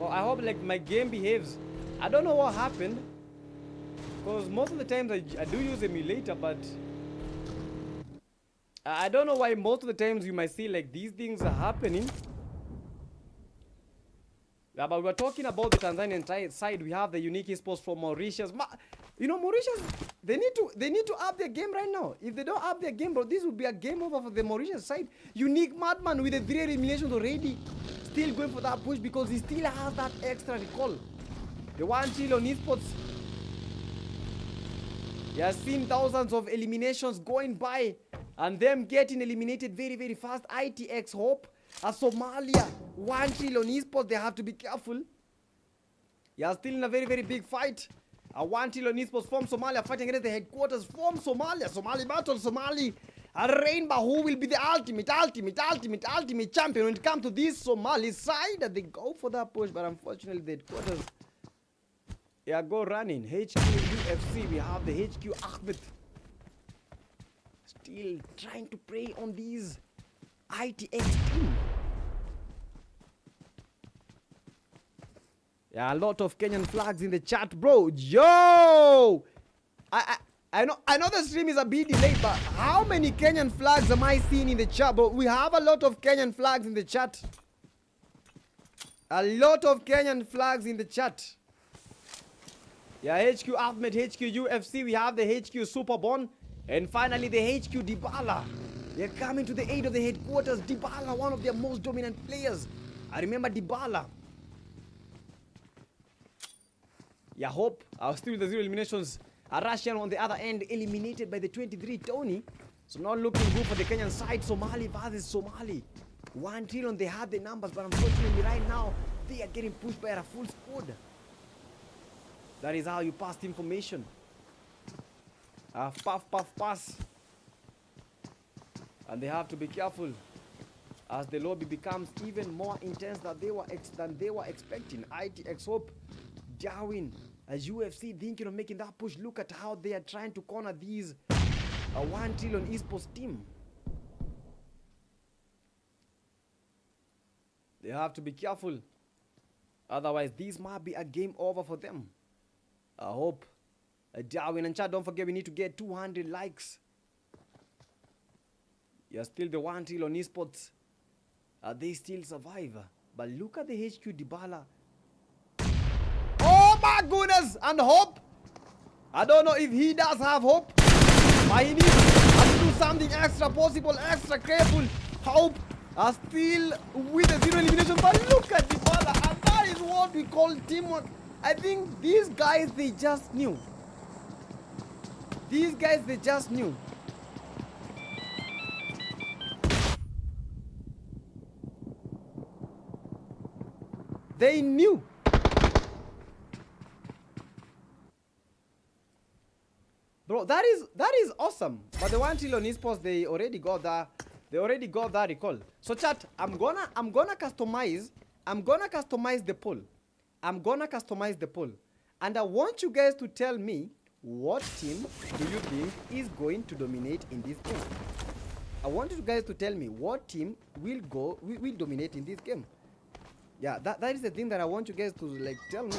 B: Well, I hope like my game behaves. I don't know what happened, because most of the times I do use emulator, but I don't know why most of the times you might see like these things are happening. Yeah, but we're talking about the Tanzanian side. We have the unique esports from Mauritius. You know, Mauritius, they need to up their game right now. If they don't up their game, bro, this would be a game over for the Mauritius side. Unique Madman with the 3 eliminations already, still going for that push because he still has that extra recall. The one chill on esports. He has seen thousands of eliminations going by and them getting eliminated very, very fast. ITX Hope, Somalia, 1 chill on esports. They have to be careful. He are still in a very, very big fight. A 1 chill on esports from Somalia fighting against the headquarters from Somalia. Somali battle, Somali. A Rainbow who will be the ultimate champion when it comes to this Somali side. They go for that push, but unfortunately the headquarters, yeah, go running. HQ UFC, we have the HQ Ahmed. Still trying to prey on these ITX team. Yeah, a lot of Kenyan flags in the chat, bro. Yo! I know the stream is a bit delayed, but how many Kenyan flags am I seeing in the chat, bro? We have a lot of Kenyan flags in the chat. A lot of Kenyan flags in the chat. Yeah, HQ Ahmed, HQ UFC, we have the HQ Superbon, and finally the HQ Dybala. They're coming to the aid of the headquarters. Dybala, one of their most dominant players. I remember Dybala. Yeah, Hope. Still with the 0 eliminations. A Russian on the other end, eliminated by the 23 Tony. So not looking good for the Kenyan side. Somali versus Somali. 1 trillion, they had the numbers, but unfortunately right now, they are getting pushed by a full squad. That is how you pass the information. Puff, puff, pass. And they have to be careful as the lobby becomes even more intense than they were expecting. ITX Hope, Darwin, as UFC thinking of making that push. Look at how they are trying to corner these 1 trillion esports team. They have to be careful. Otherwise, this might be a game over for them. I hope. Darwin and chat, don't forget we need to get 200 likes. You're still the 1 trillion esports. They still survive. But look at the HQ Dybala. Oh my goodness! And Hope. I don't know if he does have hope. But he needs to do something extra possible, extra careful. Hope are still with the 0 elimination. But look at Dybala. And that is what we call teamwork. I think these guys, they just knew. These guys, they just knew. They knew. Bro, that is awesome. But the 1 trillion esports, they already got that recall. So chat, I'm gonna customize the poll. I'm gonna customize the poll. And I want you guys to tell me what team do you think is going to dominate in this game. I want you guys to tell me what team will dominate in this game. Yeah, that is the thing that I want you guys to like tell me.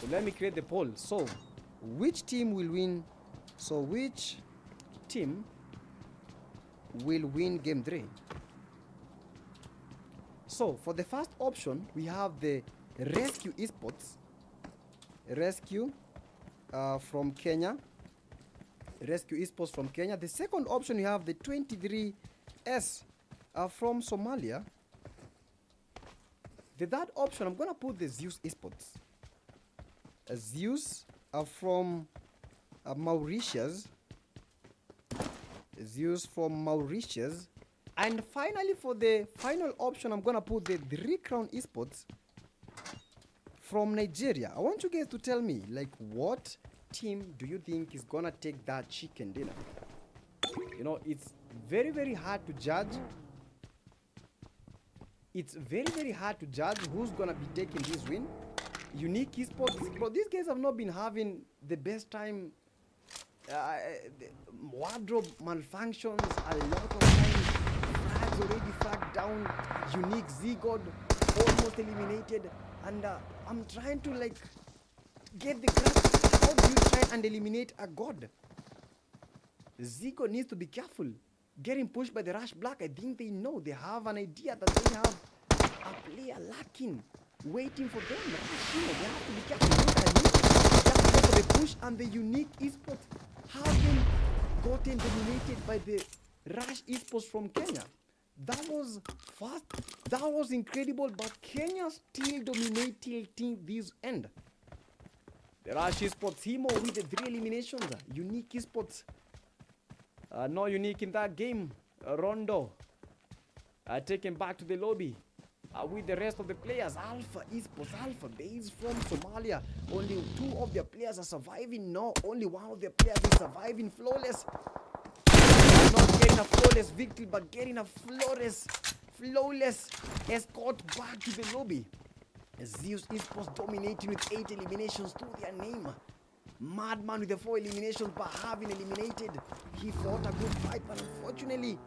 B: So let me create the poll. So, which team will win? So, which team will win game 3? So, for the first option, we have the Rescue Esports. Rescue from Kenya. Rescue Esports from Kenya. The second option, you have the 23S from Somalia. The third option, I'm gonna put the Zeus Esports. Zeus from Mauritius. Zeus from Mauritius. And finally, for the final option, I'm gonna put the 3 Crown Esports from Nigeria. I want you guys to tell me, like, what team do you think is gonna take that chicken dinner? You know, it's very, very hard to judge. It's very, very hard to judge who's gonna be taking this win. Unique Esports, bro, these guys have not been having the best time. Wardrobe malfunctions a lot of times. Frags already fragged down. Unique Z-God almost eliminated. And I'm trying to like get the grasp. How do you try and eliminate a god? Z-God needs to be careful. Getting pushed by the Rush Black, I think they know. They have an idea that they have a player lacking, waiting for them. They have to be careful. Look at me. Just go for the push, and the Unique Esports haven't gotten dominated by the Rush Esports from Kenya. That was fast. That was incredible, but Kenya still dominating this end. The Rush Esports, Himo with the 3 eliminations. Unique Esports. No unique in that game. Rondo taken back to the lobby with the rest of the players. Alpha Esports, Alpha Base from Somalia. Only 2 of their players are surviving. No, only 1 of their players is surviving. Flawless. Not getting a flawless victory, but getting a flawless escort back to the lobby. Zeus Esports dominating with 8 eliminations to their name. Madman with the 4 eliminations, but having eliminated, he fought a good fight, but unfortunately,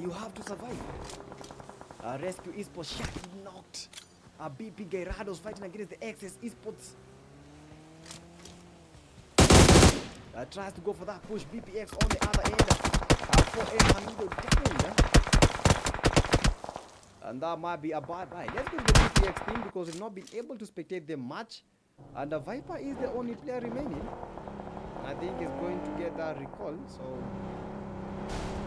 B: you have to survive. Rescue Esports, Shaki knocked. BP Gairados fighting against the XS Esports. Tries to go for that push. BPX on the other end. 4M Hamido down. And that might be a bad bye. Let's go to the BPX team because we've not been able to spectate them much. And the Viper is the only player remaining. I think he's going to get that recall. So,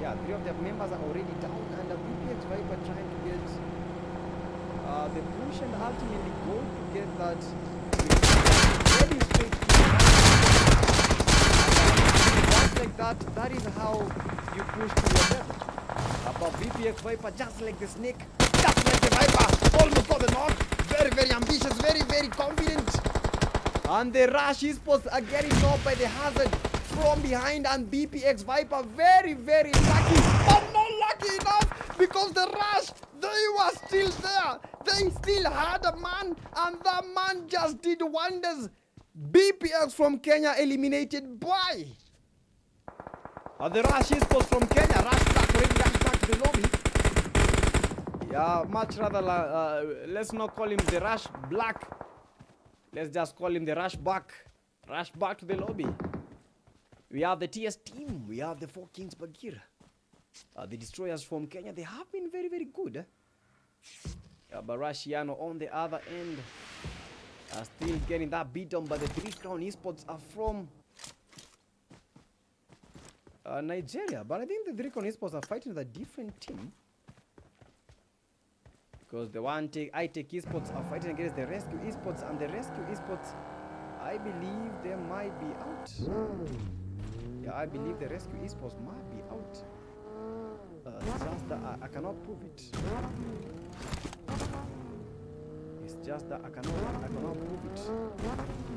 B: yeah, 3 of their members are already down. And the BPX Viper trying to get the push and ultimately go to get that recall. how you push to your level. But VPX Viper, just like the snake, just like the Viper, almost got the knock. Very, very ambitious, very, very confident. And the Rush Esports are getting knocked by the hazard from behind, and BPX Viper very, very lucky, but not lucky enough because the Rush, they were still there. They still had a man, and that man just did wonders. BPX from Kenya eliminated by the Rush Esports from Kenya. Rush back, already rushed back to the lobby. Yeah, much rather, let's not call him the Rush Black. Let's just call him the Rush Back. Rush back to the lobby. We have the TS team. We have the 4 Kings Bagheera. The Destroyers from Kenya, they have been very, very good. But Rushiano on the other end are still getting that beat down by the 3 Crown Esports are from Nigeria. But I think the 3 Crown Esports are fighting with a different team. Because the I-Tech Esports are fighting against the Rescue Esports, and the Rescue Esports, I believe they might be out. Yeah, I believe the Rescue Esports might be out. Just that I cannot prove it. It's just that I cannot prove it.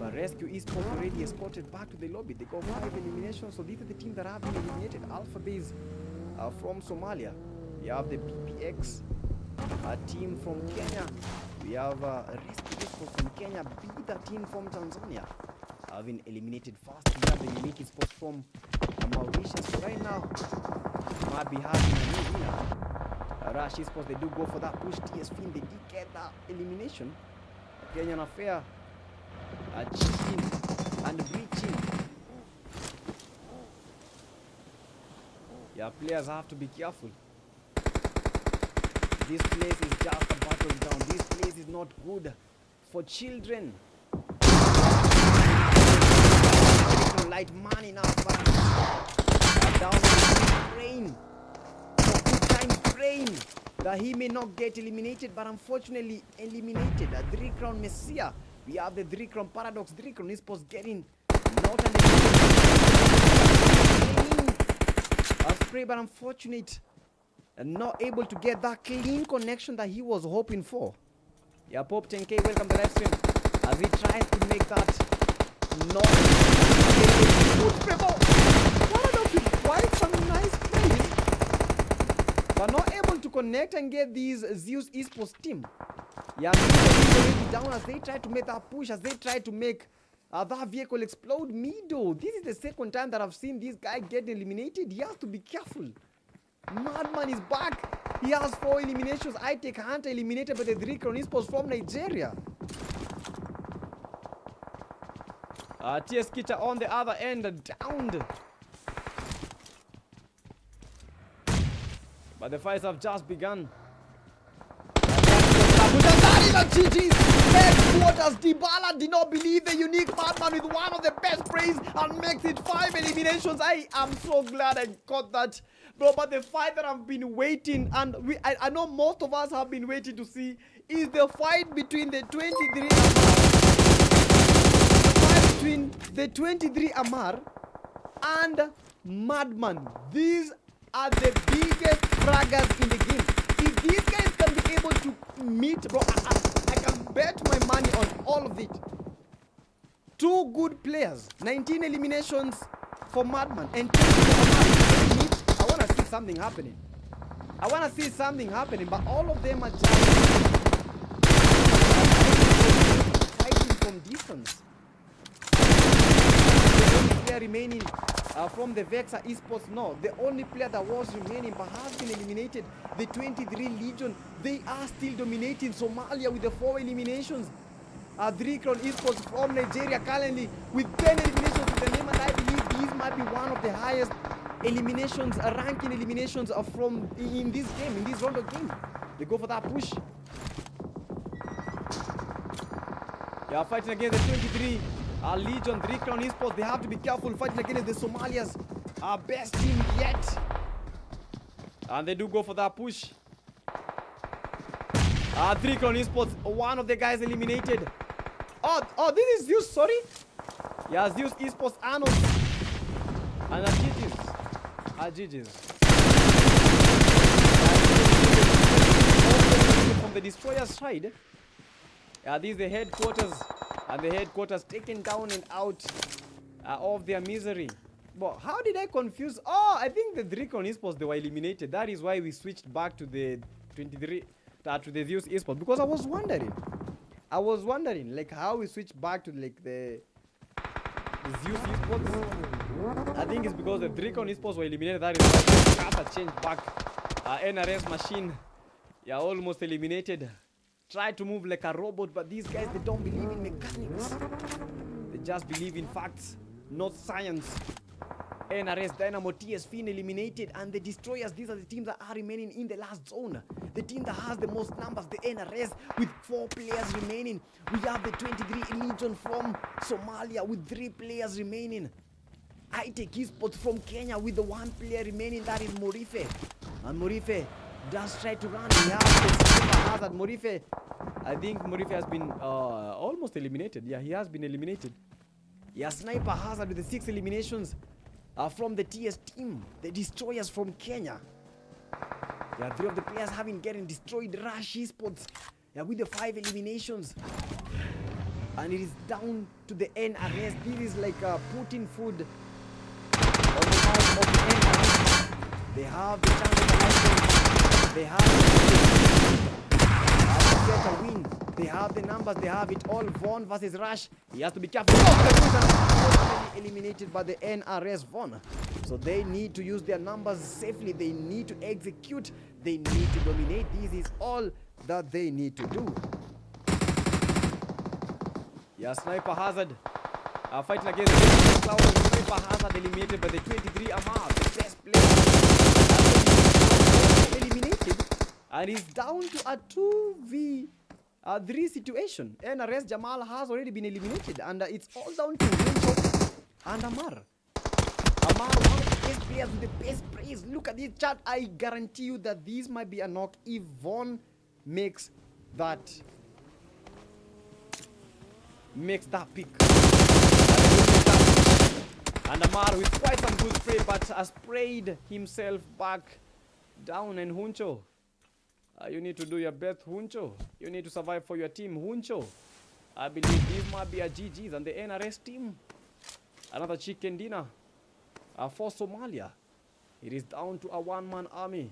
B: But Rescue Esports already escorted back to the lobby. They got 5 eliminations, so these are the teams that have been eliminated. Alpha Base from Somalia. We have the BPX. A team from Kenya. We have Rescue Esports from Kenya. Be the team from Tanzania have been eliminated fast. We have the Unique Esports from Mauritius. So right now, might be having a new winner. Rush Esports, they do go for that push. TS Fin, they did get that elimination. Kenyan Affair, cheating and breaching. Yeah, players have to be careful. This place is just a battleground. This place is not good for children. Light man enough, but down praying for 2 times praying that he may not get eliminated, but unfortunately eliminated. A 3 Crown Messiah. We have the 3 Crown Paradox. 3 Crown Esports getting not an a spray, but unfortunate. And not able to get that clean connection that he was hoping for. Yeah, Pope 10K, welcome to the live stream. As he tries to make that not quite some nice plays, but not able to connect and get these Zeus Esports team. Yeah, already down as they try to make that push, as they try to make that vehicle explode. Mido, this is the second time that I've seen this guy get eliminated. He has to be careful. Madman is back. He has 4 eliminations. I-Tech Hunter eliminated by the 3 Crown Esports from Nigeria. TS Kita on the other end, downed. But the fights have just begun. GG's headquarters. Dybala did not believe the Unique Madman with one of the best plays and makes it 5 eliminations. I am so glad I got that. Bro, but the fight that I've been waiting, and I know most of us have been waiting to see, is the fight between the 23 Amar and Madman. These are the biggest fraggers in the game. If these guys can be able to meet, bro, I can bet my money on all of it. 2 good players, 19 eliminations for Madman and 2 for Amar. I want to see something happening. But all of them are just fighting from distance. The only player remaining from the Vexa Esports, no. The only player that was remaining but has been eliminated, the 23 Legion, they are still dominating Somalia with the 4 eliminations. 3 Crown Esports from Nigeria currently with 10 eliminations with the name, and I believe these might be one of the highest eliminations, ranking eliminations from in this game, in this Rondo game. They go for that push. They are fighting against the 23 Legion, 3 Crown Esports. They have to be careful fighting against the Somalia's best team yet. And they do go for that push. 3 Crown Esports, one of the guys eliminated. Oh, this is Zeus, sorry. Yeah, Zeus Esports, Arnold. And GG's. From the destroyer side, this is the headquarters, and the headquarters taken down and out of their misery. But how did I confuse? Oh, I think the Dricon esports, they were eliminated. That is why we switched back to the 23 to the Zeus esports, because I was wondering like how we switched back to like the Zeus esports. I think it's because the Dricon esports were eliminated. That is why the cards changed back. NRS machine, yeah, almost eliminated. Try to move like a robot, but these guys, they don't believe in mechanics. They just believe in facts, not science. NRS, Dynamo, TSFIN eliminated, and the destroyers, these are the teams that are remaining in the last zone. The team that has the most numbers, the NRS, with 4 players remaining. We have the 23 Legion from Somalia with 3 players remaining. Hightech Esports from Kenya with the 1 player remaining, that is Morife. And Morife does try to run. We have the Sniper Hazard. Morife, I think Morife has been almost eliminated. Yeah, he has been eliminated. Yeah, Sniper Hazard with the 6 eliminations from the TS team. The destroyers from Kenya. Yeah, 3 of the players having getting destroyed. Rush Esports, yeah, with the 5 eliminations. And it is down to the NRS. This is like putting food on the mouth of the NRS. They have the chance of the license. They have to get a win. They have the numbers. They have it all. Von versus Rush. He has to be careful. Eliminated by the NRS Von. So they need to use their numbers safely. They need to execute. They need to dominate. This is all that they need to do. Yeah, Sniper Hazard fighting against the Cloud. Sniper Hazard eliminated by the 23 Amar, the best player. Eliminated, and is down to a 2v3 situation. NRS Jamal has already been eliminated, and it's all down to Rondo and Amar. Amar, one of the best players with the best praise. Look at this chat. I guarantee you that this might be a knock if Von makes that pick. And Amar with quite some good spray, but has sprayed himself back down. And Huncho, you need to do your best, Huncho. You need to survive for your team, Huncho. I believe this might be a GG's, and the NRS team, another chicken dinner for Somalia. It is down to a 1-man army.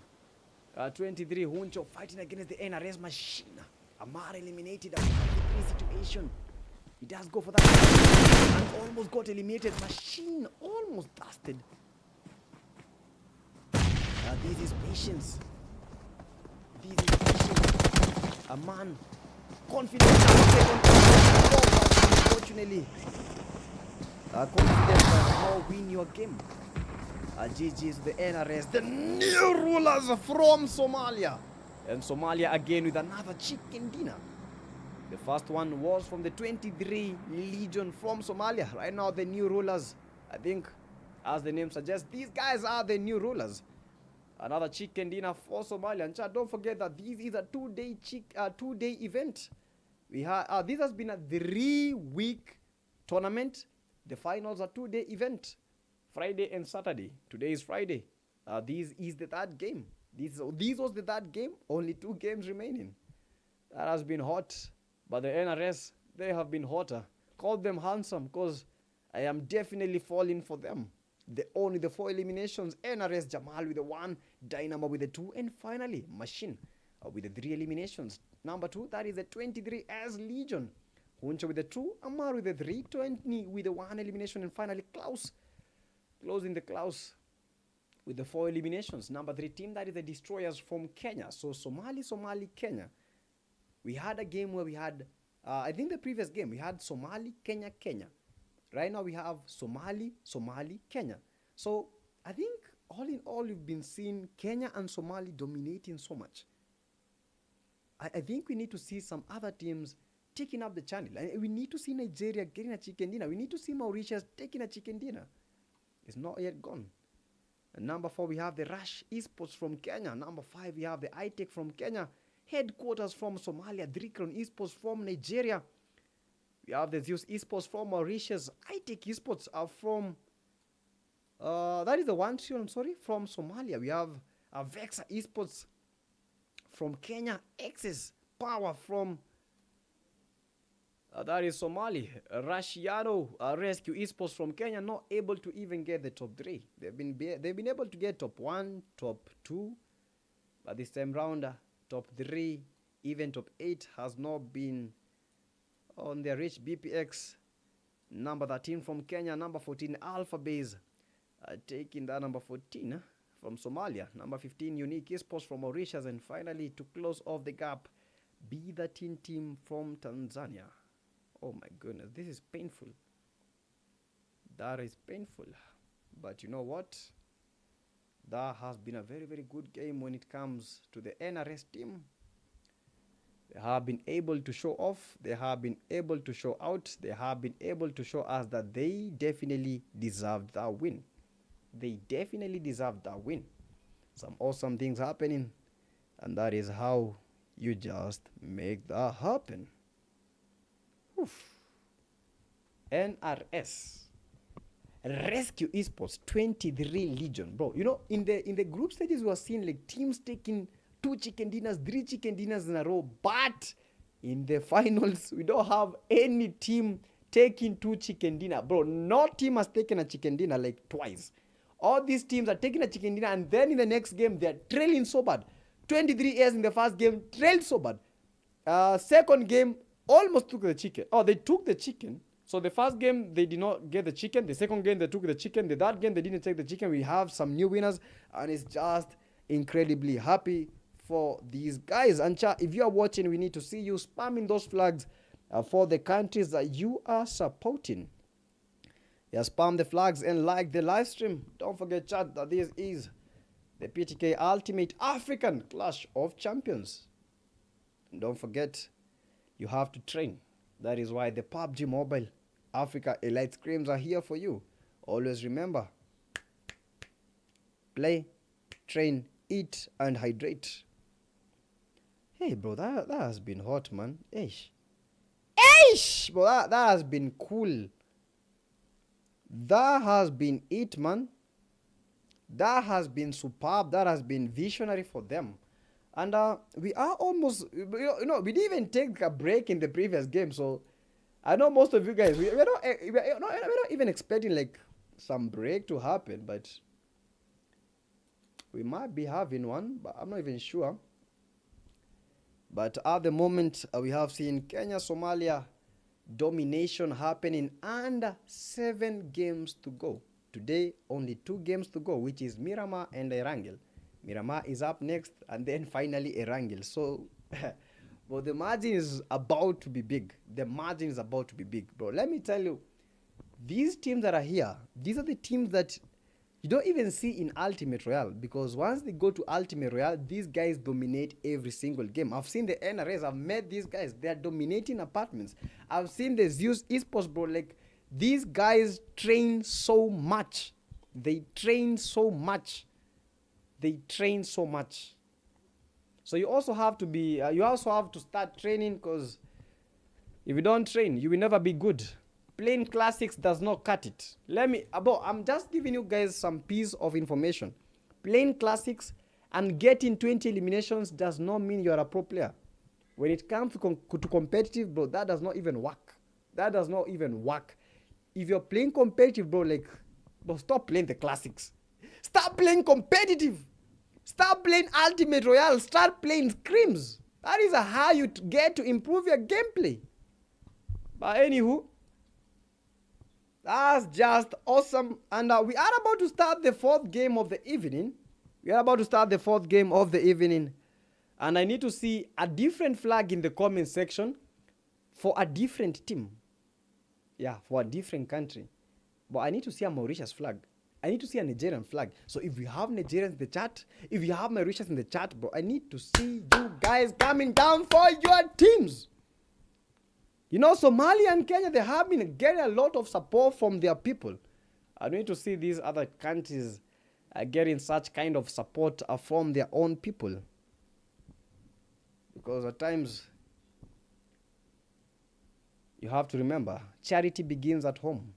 B: 23 Huncho fighting against the NRS machine. Amar eliminated, a 1v3 situation. He does go for that and almost got eliminated. Machine almost dusted. This is patience. This is patience. A man confident. Unfortunately, confident will win your game. GG's the NRS, the new rulers from Somalia. And Somalia again with another chicken dinner. The first one was from the 23 Legion from Somalia. Right now, the new rulers, I think, as the name suggests, these guys are the new rulers. Another chicken dinner for Somalia. And chat, don't forget that this is a 2-day event. We have this has been a 3-week tournament. The finals are 2-day event, Friday and Saturday. Today is Friday. This is the 3rd game. This was the 3rd game. Only 2 games remaining. That has been hot. But the NRS, they have been hotter. Call them handsome, because I am definitely falling for them. Only the 4 eliminations. NRS Jamal with the 1, Dynamo with the 2, and finally Machine with the 3 eliminations. Number 2, that is the 23 as Legion. Huncho with the 2, Amar with the 3, 20 with the 1 elimination, and finally Klaus closing the Klaus with the 4 eliminations. Number 3 team, that is the Destroyers from Kenya. So Somali, Kenya. We had a game where we had, I think the previous game, we had Somali, Kenya. Right now we have Somali, Kenya. So I think all in all, you've been seeing Kenya and Somali dominating so much. I think we need to see some other teams taking up the channel. We need to see Nigeria getting a chicken dinner. We need to see Mauritius taking a chicken dinner. It's not yet gone. And number 4, we have the Rush Esports from Kenya. Number 5, we have the Hightech from Kenya. Headquarters from Somalia, Dricon Esports from Nigeria. We have the Zeus Esports from Mauritius. Hightech Esports are from That is the one team, I'm sorry, from Somalia. We have Vexa Esports from Kenya, Access Power from that is Somali. Rashiano Rescue Esports from Kenya, not able to even get the top 3. They've been able to get top 1, top 2, but this time round, top 3, even top 8 has not been on their reach. BPX, number 13 from Kenya, number 14 Alpha Base, taking that number 14 from Somalia, number 15 Unique Esports from Mauritius, and finally to close off the gap, B13 team from Tanzania. Oh my goodness, this is painful. That is painful. But you know what? That has been a very, very good game when it comes to the NRS team. They have been able to show off. They have been able to show out. They have been able to show us that they definitely deserved that win. They definitely deserved that win. Some awesome things happening. And that is how you just make that happen. Oof. NRS Rescue Esports 23 Legion, bro. You know, in the group stages we were seeing like teams taking 2 chicken dinners, 3 chicken dinners in a row, but in the finals we don't have any team taking 2 chicken dinner, bro. No team has taken a chicken dinner like twice. All these teams are taking a chicken dinner and then in the next game they're trailing so bad. 23 years in the first game, trailed so bad. Second game, almost took the chicken. Oh, they took the chicken. So the first game, they did not get the chicken. The second game, they took the chicken. The third game, they didn't take the chicken. We have some new winners. And it's just incredibly happy for these guys. And if you are watching, we need to see you spamming those flags for the countries that you are supporting. Yeah, spam the flags and like the live stream. Don't forget, chat, that this is the PTK Ultimate African Clash of Champions. And don't forget, you have to train. That is why the PUBG Mobile Africa Elite Scrims are here for you. Always remember, play, train, eat, and hydrate. Hey, bro, that has been hot, man. Eish. Eish! Bro, that has been cool. That has been it, man. That has been superb. That has been visionary for them. And we are almost, you know, we didn't even take a break in the previous game. So I know most of you guys, we're not even expecting like some break to happen. But we might be having one, but I'm not even sure. But at the moment, we have seen Kenya, Somalia domination happening and 7 games to go. Today, only 2 games to go, which is Miramar and Erangel. Miramar is up next, and then finally Erangel. So, well, the margin is about to be big. The margin is about to be big, bro. Let me tell you, these teams that are here, these are the teams that you don't even see in Ultimate Royale, because once they go to Ultimate Royale, these guys dominate every single game. I've seen the NRS, I've met these guys. They're dominating apartments. I've seen the Zeus Esports, bro. Like, these guys train so much. They train so much. They train so much. So you also have to be, you also have to start training, because if you don't train, you will never be good. Playing classics does not cut it. I'm just giving you guys some piece of information. Playing classics and getting 20 eliminations does not mean you're a pro player. When it comes to competitive, bro, that does not even work. That does not even work. If you're playing competitive, bro, stop playing the classics. Start playing competitive. Start playing Ultimate Royale. Start playing scrims. That is how you get to improve your gameplay. But anywho, that's just awesome. And we are about to start the 4th game of the evening. And I need to see a different flag in the comment section for a different team. Yeah, for a different country. But I need to see a Mauritius flag. I need to see a Nigerian flag. So if we have Nigerians in the chat, if you have Mauritius in the chat, bro, I need to see you guys coming down for your teams. You know, Somalia and Kenya, they have been getting a lot of support from their people. I need to see these other countries getting such kind of support from their own people. Because at times, you have to remember, charity begins at home.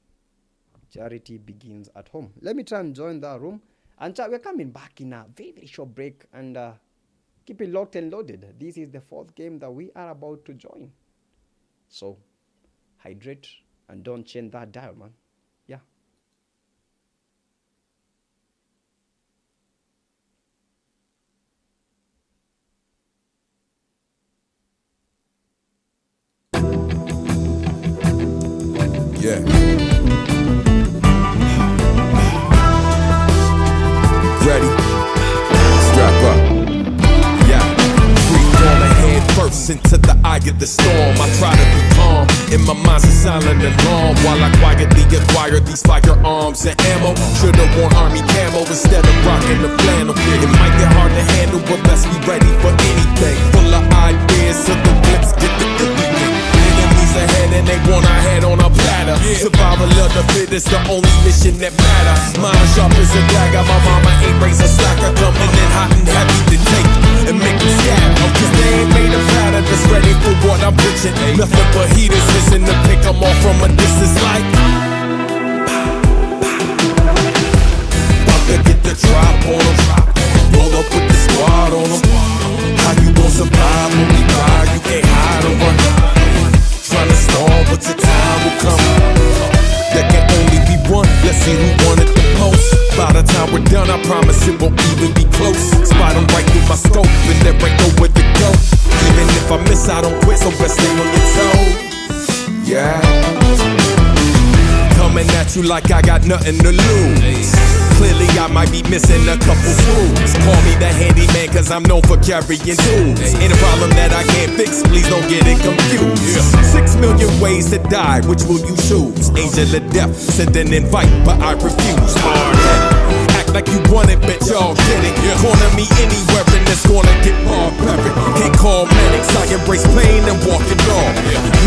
B: Charity begins at home. Let me try and join the room. And we're coming back in a very, very short break. And keep it locked and loaded. This is the fourth game that we are about to join. So, hydrate and don't change that dial, man. Yeah.
F: Yeah. Ready? Strap up. Yeah. Free falling head first into the eye of the storm. I try to be calm. In my mind's a silent alarm while I quietly acquire these firearms and ammo. Should've worn army camo instead of rocking the flannel. It might get hard to handle, but best be ready for anything. Full of ideas, so the blips get the everything. Enemies ahead and they want our head on a platter. Survival of the fittest, the only mission that matter. Mind sharp as a dagger, my mama ain't raised a slacker. Coming in hot and heavy to take and make them scatter. Cause they ain't made a platter that's ready for what I'm pitching. Nothing but heaters missing to pick them off from a distance like. About to get the drop on them. Roll up with the squad on them. How you gon' survive when we ride? You can't hide or run. Tryna stall, but your time will come. There can only be one. Let's see who won it the most. By the time we're done, I promise it won't even be close. Spot them right through my scope, and there ain't nowhere to go. Even if I miss, I don't quit, so best stay on your toes. Yeah. Coming at you like I got nothing to lose. Clearly I might be missing a couple screws. Call me the handyman cause I'm known for carrying tools. Ain't a problem that I can't fix, please don't get it confused. 6 million ways to die, which will you choose? Angel of death, send an invite, but I refuse. Hard-headed, act like you want it, bet y'all get it. Corner me anywhere and it's gonna get barbaric. Can't call medics, I embrace pain and walk it off.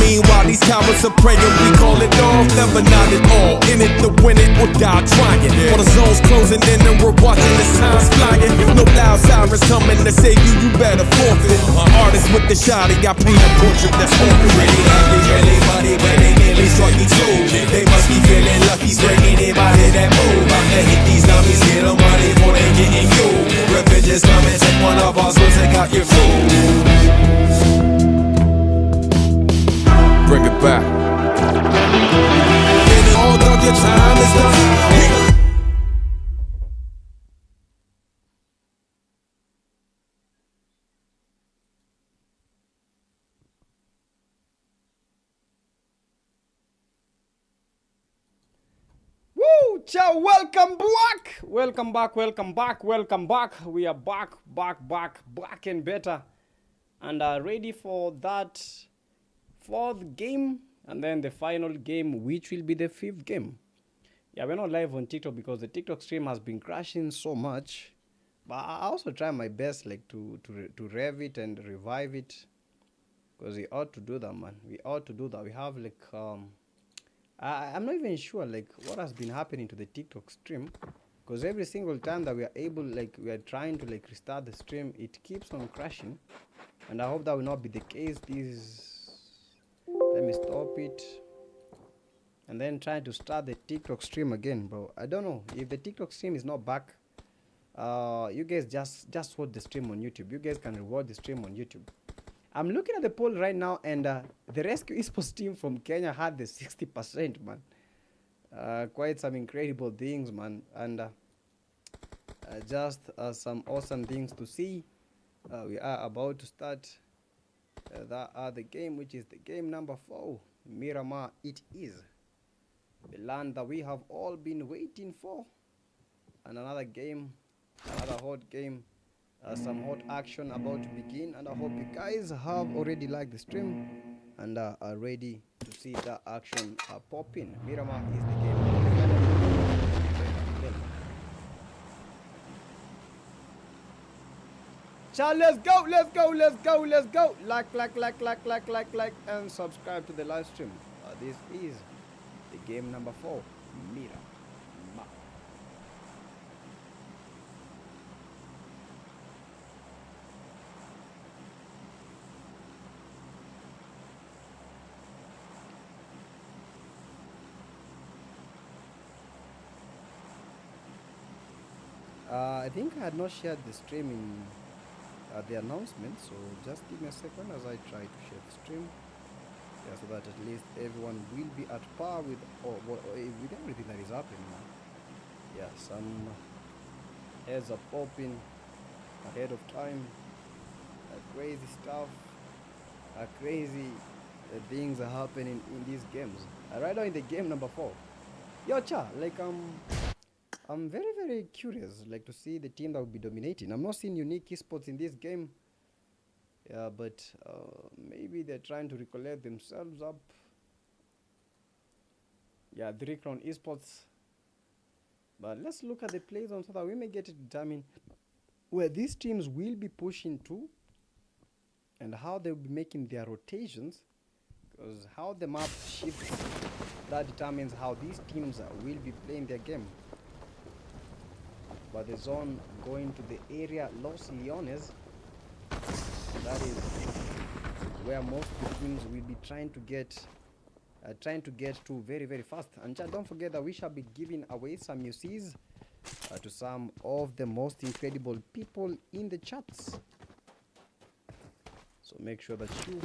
F: Meanwhile these cowards are praying, we call it off. Never not at all, in it to win it or die trying. For the zone's closing in and we're watching as time's flying. No loud sirens coming to save you, you better forfeit. Artist with the shotty, I paint a portrait that's open. Really happy, really money, but they nearly struck me too. They must be feeling lucky, straight anybody that move. I'm gonna hit these dummies, get them money before they getting you. Revenge is coming, take one of our souls, take out your food. Bring it back. And all of your time is done.
B: Woo! Ciao, welcome back! Welcome back, welcome back, welcome back. We are back and better. And are ready for that fourth game. And then the final game, which will be the fifth game. Yeah, we're not live on TikTok because the TikTok stream has been crashing so much. But I also try my best like to rev it and revive it. Because we ought to do that, man. We ought to do that. We have like I'm not even sure like what has been happening to the TikTok stream, because every single time that we are able, like we are trying to like restart the stream, it keeps on crashing, and I hope that will not be the case. Let me stop it and then try to start the TikTok stream again, bro. I don't know if the TikTok stream is not back. You guys just watch the stream on YouTube. You guys can reward the stream on YouTube. I'm looking at the poll right now, and the Rescue Esports team from Kenya had the 60%, man. Quite some incredible things, man, and just some awesome things to see. We are about to start the game, which is the game number 4. Miramar it is. The land that we have all been waiting for. And another game, another hot game. Some hot action about to begin, and I hope you guys have already liked the stream and are ready to see that action pop in. Miramar is the game. Child, let's go. Like, and subscribe to the live stream. This is the game number 4, Miramar. I think I had not shared the stream in the announcement, so just give me a second as I try to share the stream. Yeah, so that at least everyone will be at par with with everything that is happening now. Yeah, some heads are popping ahead of time. Crazy stuff, crazy things are happening in these games. Right now in the game number 4. Yo, cha, like I'm very curious, like to see the team that will be dominating. I'm not seeing unique esports in this game. Yeah, but maybe they're trying to recollect themselves up. Yeah, Drikron esports. But let's look at the play zone so that we may get to determine where these teams will be pushing to and how they'll be making their rotations, because how the map shifts, that determines how these teams will be playing their game. But the zone going to the area Los Leones, that is where most of the teams will be trying to get to very fast. And don't forget that we shall be giving away some UCs to some of the most incredible people in the chats. So make sure that you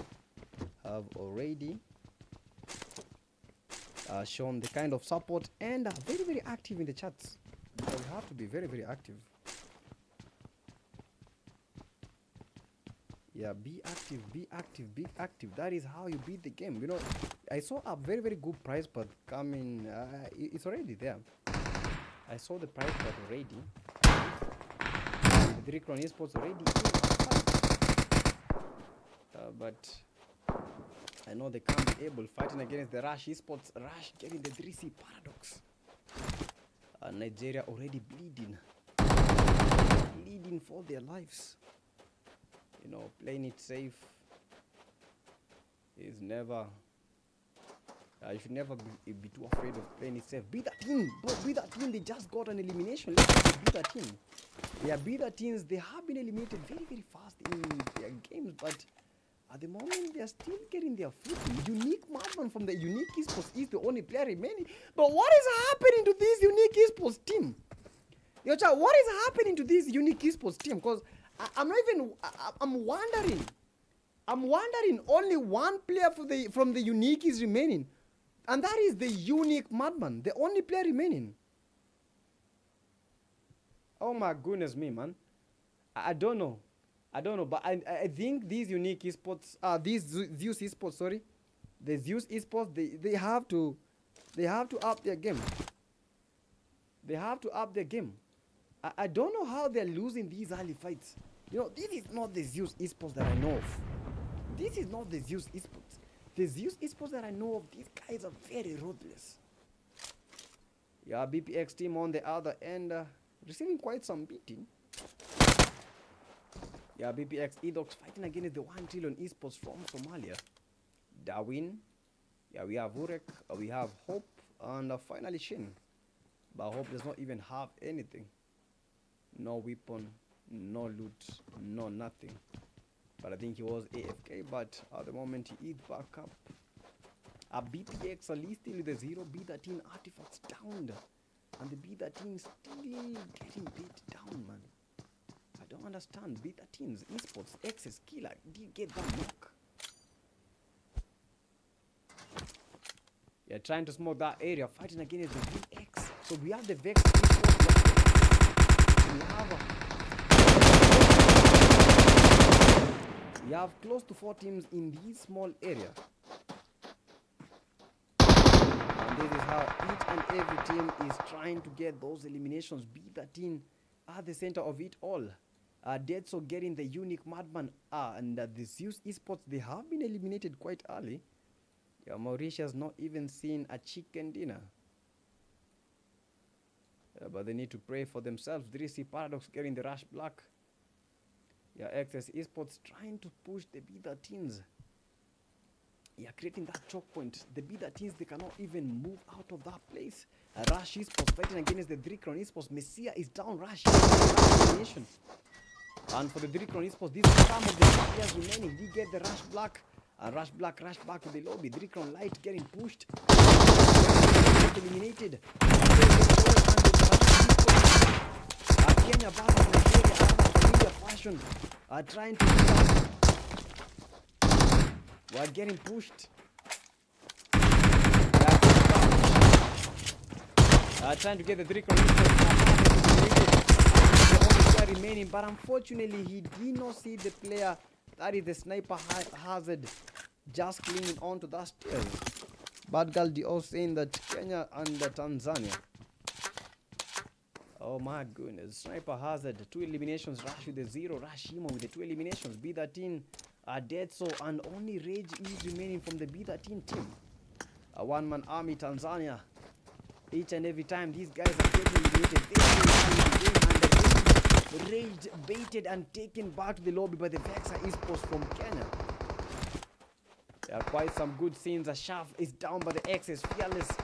B: have already shown the kind of support and are very active in the chats. So we have to be very active. Yeah, be active. That is how you beat the game. You know, I saw a very good prize path coming. It's already there. I saw the prize path already. The Drikron esports already. But I know they can't be able fighting against the Rush esports. Rush getting the 3C paradox. Nigeria already bleeding for their lives. You know, playing it safe is never. You should never be too afraid of playing it safe. Be that team, but be that team. They just got an elimination. Let's be that team. Yeah, be that teams. They have been eliminated very fast in their games, but at the moment they are still getting their footing. Unique Madman from the Unique Esports is the only player remaining. But what is happening to this Unique Esports team? Yo, child, what is happening to this Unique Esports team? Because I'm wondering. Only one player from the Unique is remaining, and that is the Unique Madman, the only player remaining. Oh my goodness me, man. I don't know, but I think these Unique Esports, these Zeus Esports, sorry, the Zeus Esports, they have to up their game. They have to up their game. I don't know how they're losing these early fights. You know, this is not the Zeus Esports that I know of. This is not the Zeus Esports. The Zeus Esports that I know of, these guys are very ruthless. Yeah, BPX team on the other end, receiving quite some beating. Yeah, BPX Edox fighting against the 1 trillion Esports from Somalia. Darwin. Yeah, we have Urek, we have Hope, and finally Shin. But Hope does not even have anything. No weapon, no loot, no nothing. But I think he was AFK, but at the moment he is back up. BPX are listed with the 0 B13 artifacts down. And the B13 still getting beat down, man. I don't understand. B13's esports XS killer did get that knock. Yeah, trying to smoke that area, fighting against the VX. So we have the Vex esports. We have close to 4 teams in this small area. And this is how each and every team is trying to get those eliminations. B13 at the center of it all. Deadso getting the Unique Madman. And the Zeus Esports, they have been eliminated quite early. Yeah, Mauritius not even seen a chicken dinner. But they need to pray for themselves. 3C Paradox getting the Rush Black. Yeah, XS Esports trying to push the B13s. Yeah, creating that choke point. The B13s, they cannot even move out of that place. Rush Esports fighting against the Drikron Esports. Messiah is down. Rush elimination. And for the Drikron Esports, these are some of the players remaining. We get the Rush Black. Rush Black rushed back to the lobby. Drikron Light getting pushed. Eliminated. Again, are trying to we're getting pushed. Trying to get the 3 corners. The only guy remaining, but unfortunately he did not see the player. That is the sniper hazard just clinging onto that stairs. Bad girl Dio saying that Kenya and Tanzania. Oh my goodness. Sniper hazard. 2 eliminations. Rush with the 0. Rashimo with the 2 eliminations. B13 are dead. So and only Rage is remaining from the B13 team. A one-man army Tanzania. Each and every time these guys are getting eliminated, they Rage baited and taken back to the lobby by the Vexa Esports from Kenya. There are quite some good scenes. A shaft is down by the X's. Fearless. The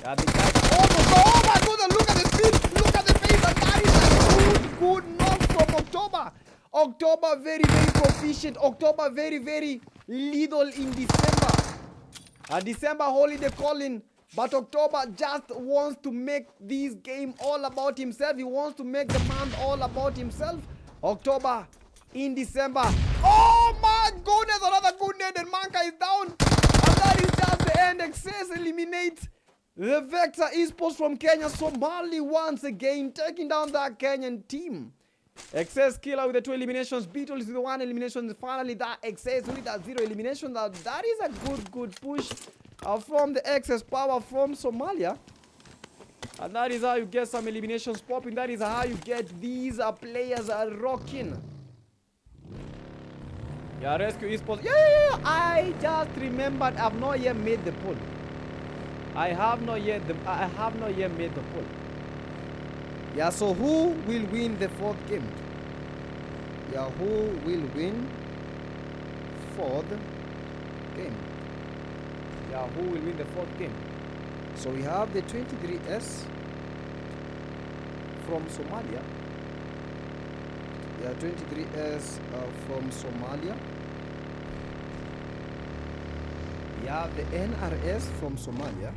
B: guys. Oh my goodness, look at the speed. Look at the pace. And that is a good knock from October. October very, very proficient. October very, very lethal in December. A December holiday calling. But October just wants to make this game all about himself. He wants to make the month all about himself. October in December. Oh my goodness, another good net and Manka is down. And that is just the end. Excess eliminates the Vector Esports from Kenya. Somali once again taking down that Kenyan team. Excess killer with the 2 eliminations. Beatles with the 1 elimination. Finally that Excess with that 0 elimination. That is a good push. From the excess power from Somalia. And that is how you get some eliminations popping. That is how you get these players rocking. Yeah, Rescue Esports. Yeah. I just remembered I've not yet made the poll. I have not yet made the poll. Yeah, so who will win the 4th game? Yeah, who will win 4th game? Yeah, who will win the 4th game? So we have the 23S from Somalia. Yeah, 23S from Somalia. We have the NRS from Somalia.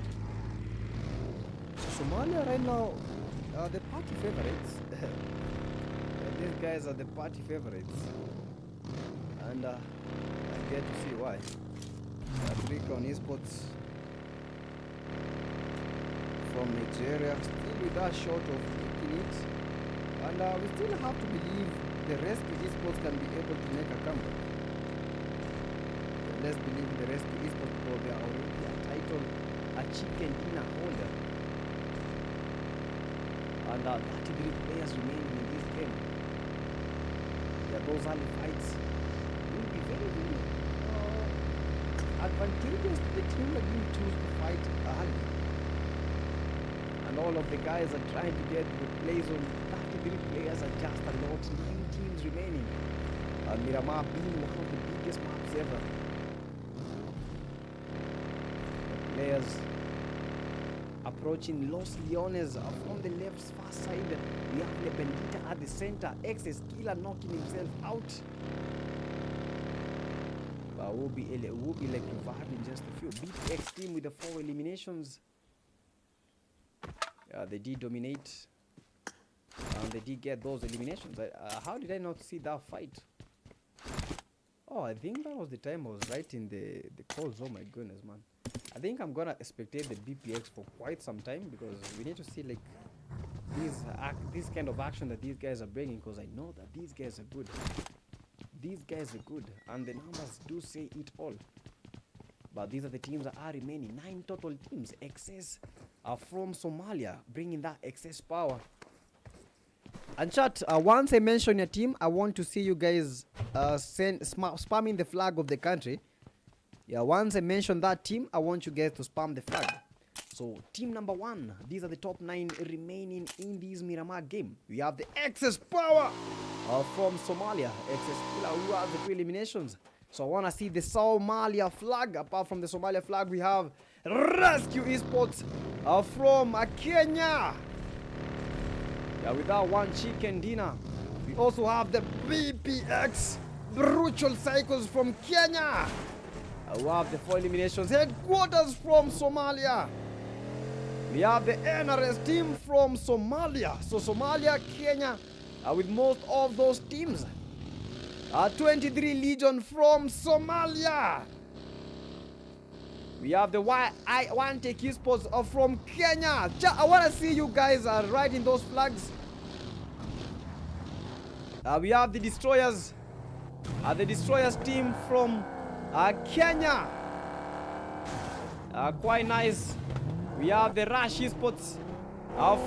B: Somalia right now are the party favorites. These guys are the party favorites. And I get to see why. Recon Esports from Nigeria, still with that shot of making it, and we still have to believe the Rescue Esports can be able to make a comeback. Let's believe in the Rescue Esports because they are already a title, a chicken dinner holder, and 33 players remaining in this game. Yeah, those early fights will be very, very advantageous to the team that you choose to fight early. And all of the guys are trying to get the play zone. 33 players are just a lot. 9 teams remaining. Miramar being one of the biggest maps ever. The players approaching Los Leones from the left far side. We have the Bendita at the center. Excess killer knocking himself out. Will be like revived in just a few. BTX team with the 4 eliminations. They did dominate. And they did get those eliminations. How did I not see that fight? Oh, I think that was the time I was writing the calls. Oh my goodness, man. I think I'm gonna spectate the BPX for quite some time because we need to see like this kind of action that these guys are bringing, because I know that these guys are good. These guys are good, and the numbers do say it all. But these are the teams that are remaining. 9 total teams. Excess are from Somalia, bringing that excess power. And chat, once I mention your team, I want to see you guys spamming the flag of the country. Yeah, once I mention that team, I want you guys to spam the flag. So, team number 1, these are the top 9 remaining in this Miramar game. We have the excess power from Somalia. Excess killer who has the 2 eliminations. So I want to see the Somalia flag. Apart from the Somalia flag, we have Rescue Esports from Kenya. Yeah, with that 1 chicken dinner. We also have the BPX Brutal Cycles from Kenya. We have the 4 eliminations. Headquarters from Somalia. We have the NRS team from Somalia. So Somalia, Kenya, with most of those teams. 23 Legion from Somalia. We have the One Take Esports from Kenya. I want to see you guys riding those flags. We have the Destroyers. The Destroyers team from Kenya. Quite nice. We have the Rush Esports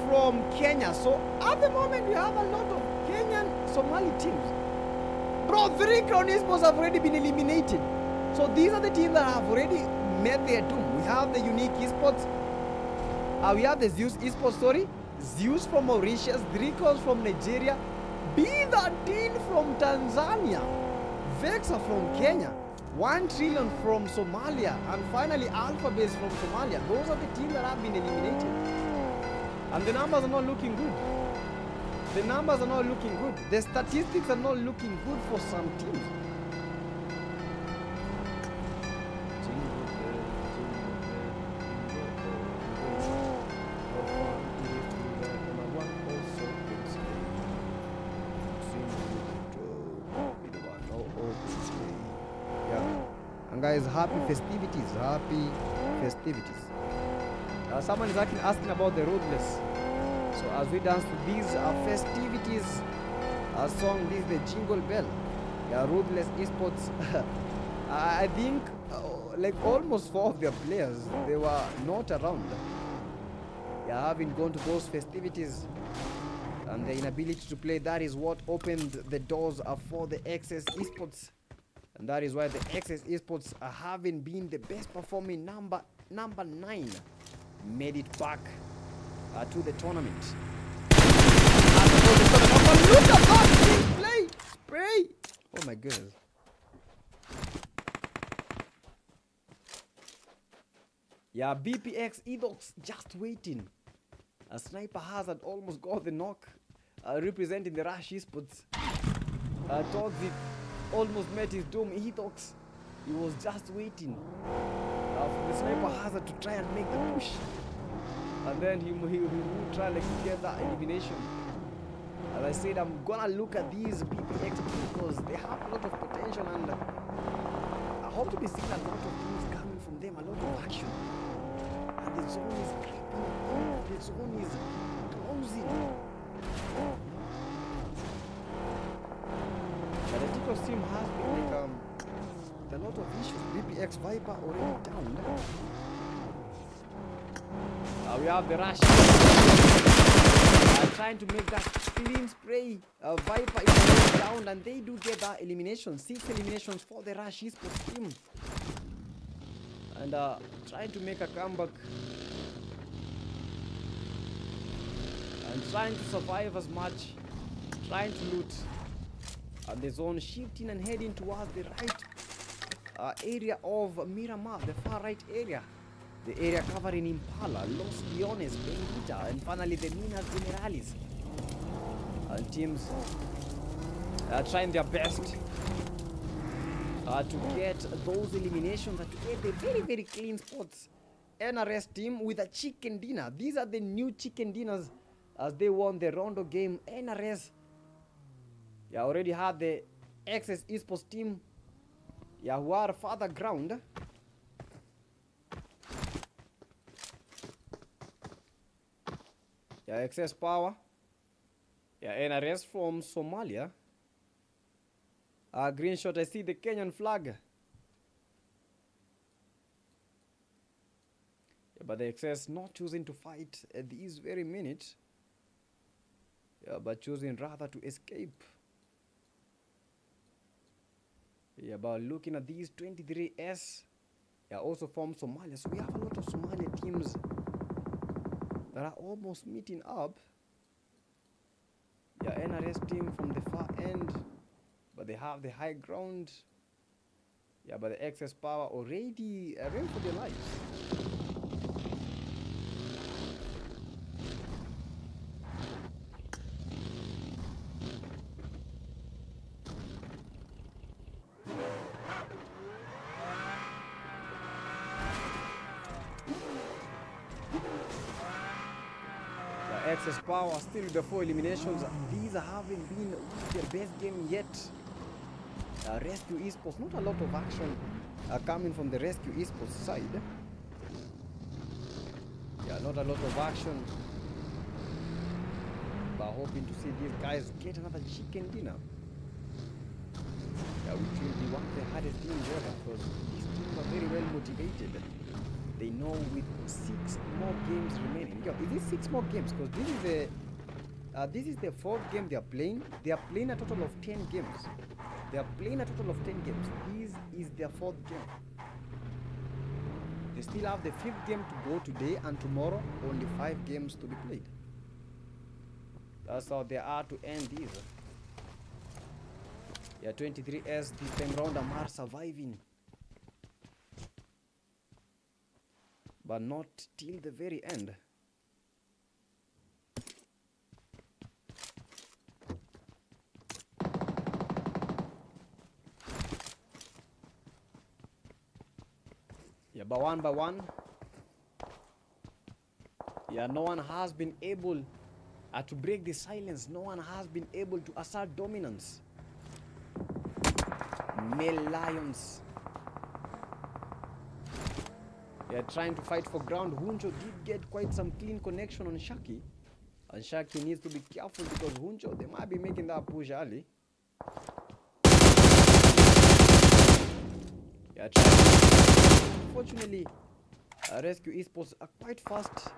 B: from Kenya. So at the moment we have a lot of Kenyan Somali teams. Bro, 3 Crown Esports have already been eliminated. So these are the teams that have already met their doom. We have the Unique Esports. We have the Zeus Esports, sorry. Zeus from Mauritius. Dricos from Nigeria. B13 from Tanzania. Vexa from Kenya. 1 Trillion from Somalia. And finally Alphabase from Somalia. Those are the teams that have been eliminated. And the numbers are not looking good. The numbers are not looking good. The statistics are not looking good for some teams. Guys, happy festivities. Someone is asking about the Roadless. So as we dance to these festivities song, this is the Jingle Bell. Roadless Esports. I think like almost 4 of their players, they were not around. Having gone to those festivities and the inability to play, that is what opened the doors for the XS Esports. And that is why the XS Esports, having been the best performing number 9, made it back to the tournament. Look at that play! Spray! Oh my goodness. BPX Edox just waiting. A Sniper Hazard almost got the knock, representing the Rush Esports. Toxic almost met his doom. Edox, he was just waiting for the Sniper Hazard to try and make the push, and then he would try like to get that elimination. As I said, I'm gonna look at these BPX because they have a lot of potential, and I hope to be seeing a lot of things coming from them, a lot of action. And the zone is creeping up, the zone is closing. But the Tito's team has been like a lot of issues. BPX Viper already down. We have the Rush trying to make that clean spray. Viper is already down, and they do get that elimination. 6 eliminations for the Rush Esports team. And trying to make a comeback. And trying to survive as much. Trying to loot. And the zone shifting and heading towards the right area of Miramar, the far right area. The area covering Impala, Los Leones, Benguita, and finally the Minas Generales. And teams are trying their best to get those eliminations and to get the very, very clean spots. NRS team with a chicken dinner. These are the new chicken dinners as they won the Rondo game. NRS already had the XS Esports team who are further ground. XS Power. NRS from Somalia. Green shot, I see the Kenyan flag. But the XS not choosing to fight at this very minute. But choosing rather to escape. But looking at these 23S, also from Somalia. So we have a lot of Somalia teams that are almost meeting up. NRS team from the far end, but they have the high ground. But the XS Power already ran for their lives. XS Power still with the 4 eliminations. These haven't been their best game yet. Rescue Esports, not a lot of action coming from the Rescue Esports side. Yeah, not a lot of action. But hoping to see these guys get another chicken dinner. Yeah, which will be one of the hardest things ever, because these teams are very well motivated. They know with 6 more games remaining. Yeah, it is 6 more games, because this is the 4th game they are playing. They are playing a total of 10 games. They are playing a total of 10 games. This is their 4th game. They still have the 5th game to go today, and tomorrow only 5 games to be played. That's how they are to end this. Yeah, 23S this time round are surviving. But not till the very end. Yeah, but one by one. Yeah, no one has been able to break the silence. No one has been able to assert dominance. Male Lions. They are trying to fight for ground. Huncho did get quite some clean connection on Shaki. And Shaki needs to be careful because Huncho, they might be making that push early. Yeah, unfortunately, Rescue Esports are quite fast.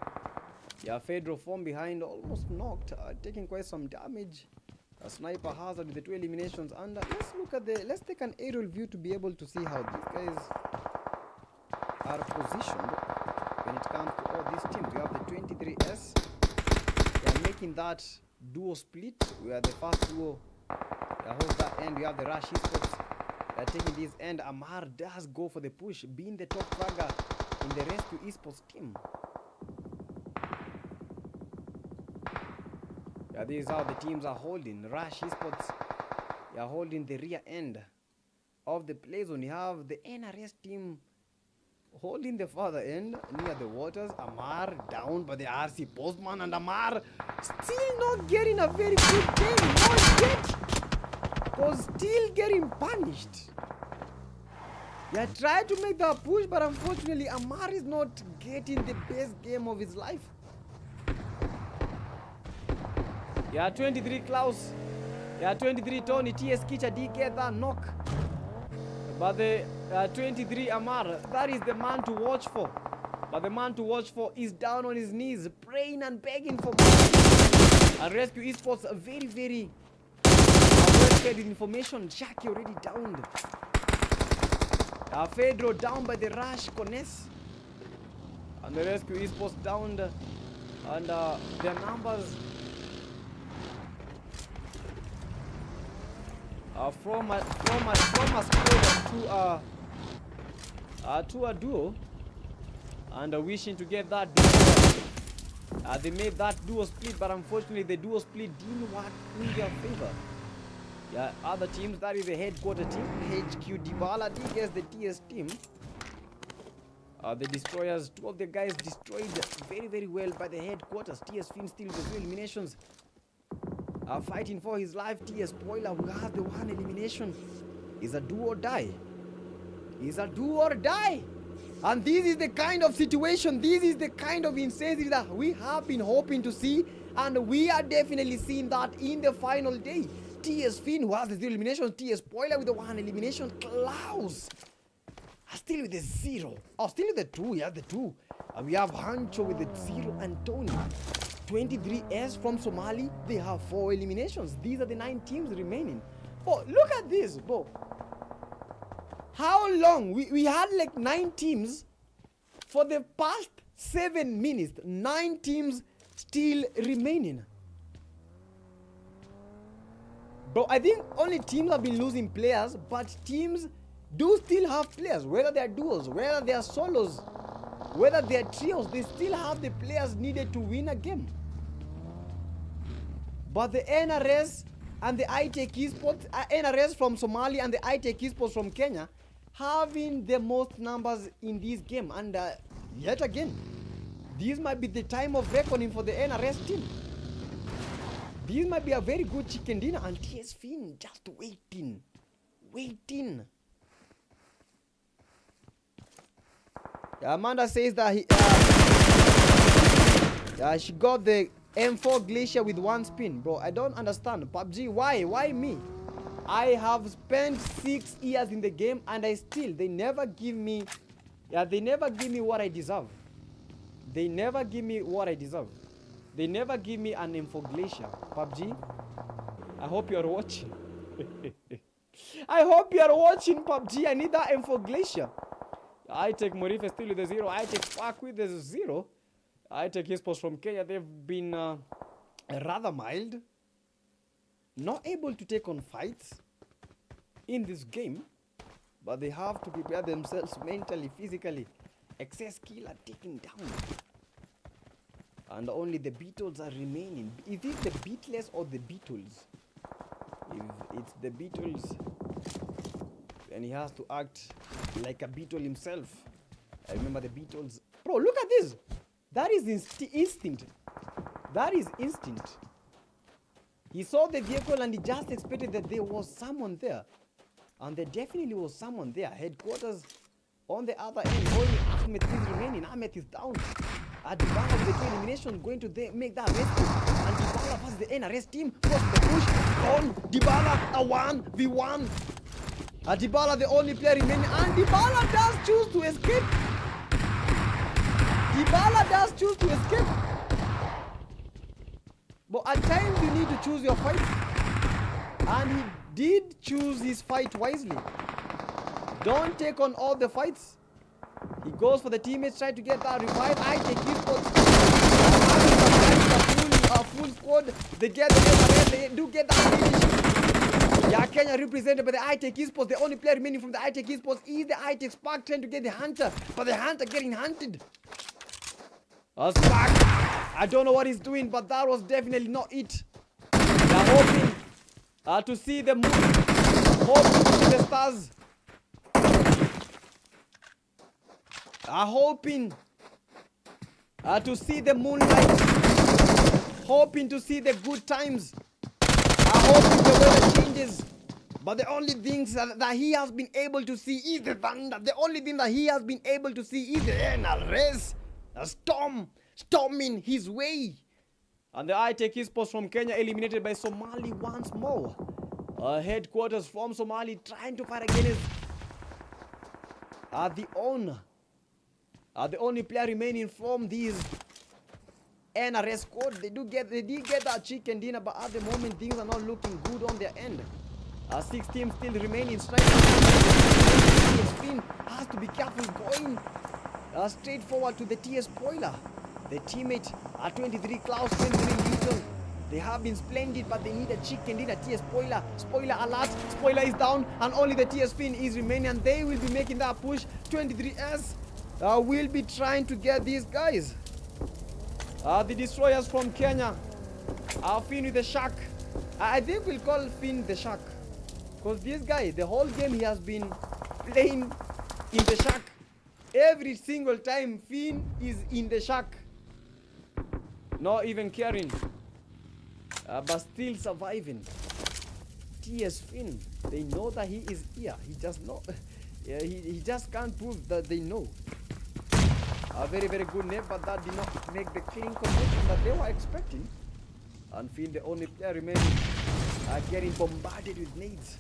B: Yeah, Fedro from behind, almost knocked, taking quite some damage. A sniper hazard with the 2 eliminations. And let's take an aerial view to be able to see how these guys are positioned when it comes to all these teams. We have the 23S. They are making that duo split. We are the first duo that holds that end. We have the Rush Esports. They are taking this end. Amar does go for the push, being the top fragger in the Rescue Esports team. Yeah, this is how the teams are holding. Rush Esports, they are holding the rear end of the play zone. You have the NRS team holding the further end near the waters. Amar down by the RC Postman, and Amar still not getting a very good game. Not yet. Because still getting punished. Yeah, try to make that push, but unfortunately Amar is not getting the best game of his life. Yeah, 23 Klaus. Yeah, 23 Tony. TS Kicha did get that knock. But the 23 Amar, that is the man to watch for. But the man to watch for is down on his knees, praying and begging for more. And Rescue Esports, very, very well-fed information. Shaki already downed. Fedro down by the Rush Cones. And the Rescue Esports downed. And their numbers from a squad to a duo, and wishing to get that duo. They made that duo split, but unfortunately the duo split didn't work in their favor. Yeah, other teams, that is the headquarter team, HQ Dybala against the TS team. The destroyers, 2 of the guys destroyed very, very well by the headquarters. TS Finn still with 2 eliminations. Fighting for his life. TS Spoiler, who has the 1 elimination, is a do or die. Is a do or die. And this is the kind of situation, this is the kind of insanity that we have been hoping to see, and we are definitely seeing that in the final day. TS Finn, who has the 0 eliminations. TS Spoiler with the 1 elimination. Klaus still with the 0. Oh, still with the 2. Yeah, the 2. We have Hancho with the 0 and Tony. 23S from Somali, they have 4 eliminations. These are the 9 teams remaining. Oh, look at this, bro. How long? We had like 9 teams for the past 7 minutes. 9 teams still remaining. Bro, I think only teams have been losing players, but teams do still have players. Whether they are duos, whether they are solos, whether they are trios, they still have the players needed to win a game. But the NRS and the iTech Esports, NRS from Somalia and the iTech Esports from Kenya, having the most numbers in this game. And yet again, this might be the time of reckoning for the NRS team. This might be a very good chicken dinner, and TS Finn just waiting waiting. Amanda says that she got the M4 Glacier with one spin. Bro, I don't understand. PUBG, why? Why me? I have spent 6 years in the game and they never give me what I deserve. They never give me what I deserve. They never give me an M4 Glacier. PUBG, I hope you are watching. I hope you are watching, PUBG. I need that M4 Glacier. I take Morife still with a 0. I take Park with a 0. I take his post from Kenya. They've been rather mild. Not able to take on fights in this game. But they have to prepare themselves mentally, physically. Excess kill are taken down. And only the Beatles are remaining. Is it the Beatless or the Beatles? If it's the Beatles, then he has to act like a Beatle himself. I remember the Beatles. Bro, look at this. That is instinct. That is instinct. He saw the vehicle and he just expected that there was someone there. And there definitely was someone there. Headquarters on the other end. Only Ahmed is remaining. Ahmed is down. Dybala with the 2 elimination going to make that rescue. And Dybala versus the NRS team. Goes to the push on Dybala. A 1v1. Dybala the only player remaining. And Dybala does choose to escape. Dybala does choose to escape. But at times you need to choose your fight. And he did choose his fight wisely. Don't take on all the fights. He goes for the teammates, try to get that revive. I take his spot. Full squad. They get the SRS. They do get that finish. Yeah, Kenya represented by the I-Tech Esports. The only player remaining from the I-Tech Esports is the I-Tech Spark trying to get the Hunter. But the Hunter getting hunted. Spark. I don't know what he's doing, but that was definitely not it. They're hoping to see the moon. Hoping to see the stars. Hoping to see the moonlight. Hoping to see the good times. Hoping the weather changes. But the only things that he has been able to see is the thunder. The only thing that he has been able to see is the NRS. A storming his way. And the I-Tech Esports from Kenya eliminated by Somali once more. Headquarters from Somali trying to fight against the only player remaining from these NRS squad. They did get that chicken dinner, but at the moment things are not looking good on their end. 6 teams still remaining. Finn has to be careful going straight forward to the TS spoiler. The teammate at 23 Klaus, 23 Newton. They have been splendid, but they need a chicken dinner. TS spoiler. Spoiler alert. Spoiler is down, and only the TS Finn is remaining, and they will be making that push. 23S will be trying to get these guys. The destroyers from Kenya. Finn with the shark. I think we'll call Finn the shark. Because this guy, the whole game he has been playing in the shark. Every single time Finn is in the shark. Not even caring. But still surviving. TS Finn. They know that he is here. He just not. He just can't prove that they know. A very, very good net, but that did not make the clean connection that they were expecting. And Finn, the only player remaining, getting bombarded with nades.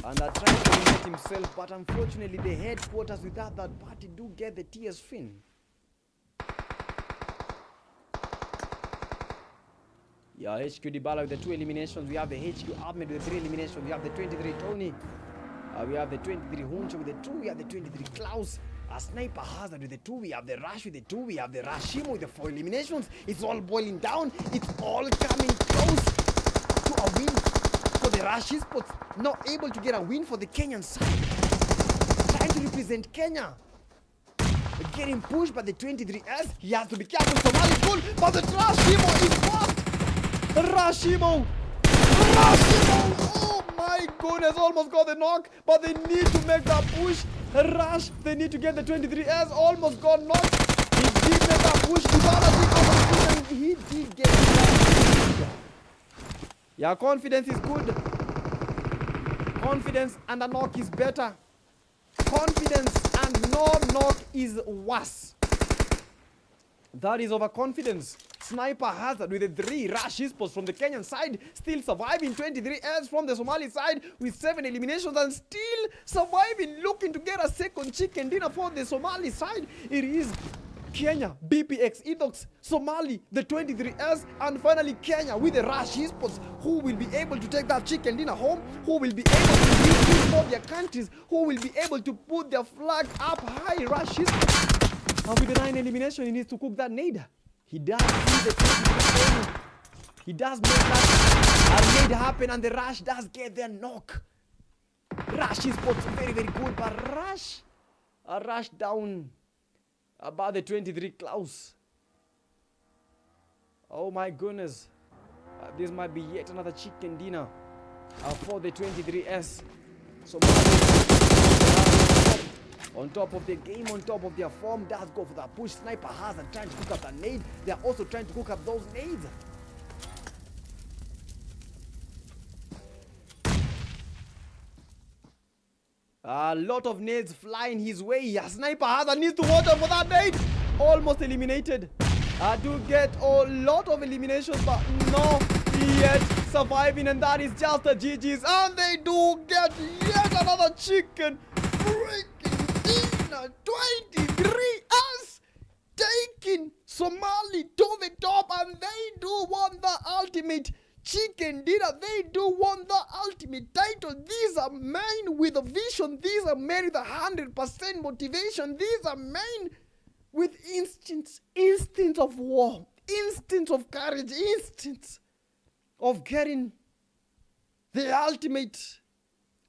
B: And trying to eliminate himself, but unfortunately the headquarters without that party do get the TS Finn. Yeah, HQ Dybala with the 2 eliminations. We have the HQ Ahmed with the 3 eliminations. We have the 23 Tony. We have the 23 Huncho with the 2. We have the 23 Klaus. A Sniper Hazard with the 2. We have the Rush with the 2. We have the Rashimo with the 4 eliminations. It's all boiling down. It's all coming close to a win. So the Rush Esports not able to get a win for the Kenyan side. Trying to represent Kenya. Getting pushed by the 23S. He has to be careful. Somali goal, but the Rashimo is fast. Rashimo! Oh my goodness, almost got the knock, but they need to make that push. Rush, they need to get the 23S, almost got knocked. He did make that push. He did get it. Yeah, confidence is good. Confidence and a knock is better. Confidence and no knock is worse. That is overconfidence. Sniper Hazard with the 3 rush esports from the Kenyan side, still surviving. 23 S from the Somali side with 7 eliminations and still surviving, looking to get a second chicken dinner for the Somali side. It is Kenya, BPX, Ethox, Somali, the 23S, and finally Kenya with the rush esports, who will be able to take that chicken dinner home, who will be able to win for their countries, who will be able to put their flag up high. Rush esports. And with the 9 elimination, he needs to cook that nade. He does do the 23. He does make that nade happen, and the rush does get their knock. Rush esports very, very good, but rush down about the 23 Klaus. Oh my goodness. This might be yet another chicken dinner for the 23S. So on top of the game, on top of their form, does go for that push. Sniper Hazard trying to cook up that nade. They are also trying to cook up those nades. A lot of nades flying his way. Sniper Hazard needs to watch out for that nade. Almost eliminated. I do get a lot of eliminations, but no yet surviving, and that is just the GG's. And they do get yet another chicken freaking dinner. 23 us taking Somali to the top, and they do want the ultimate chicken dinner. They do want the ultimate title. These are men with a vision. These are men with 100% motivation. These are men with instincts of war, instincts of courage, instincts of getting the ultimate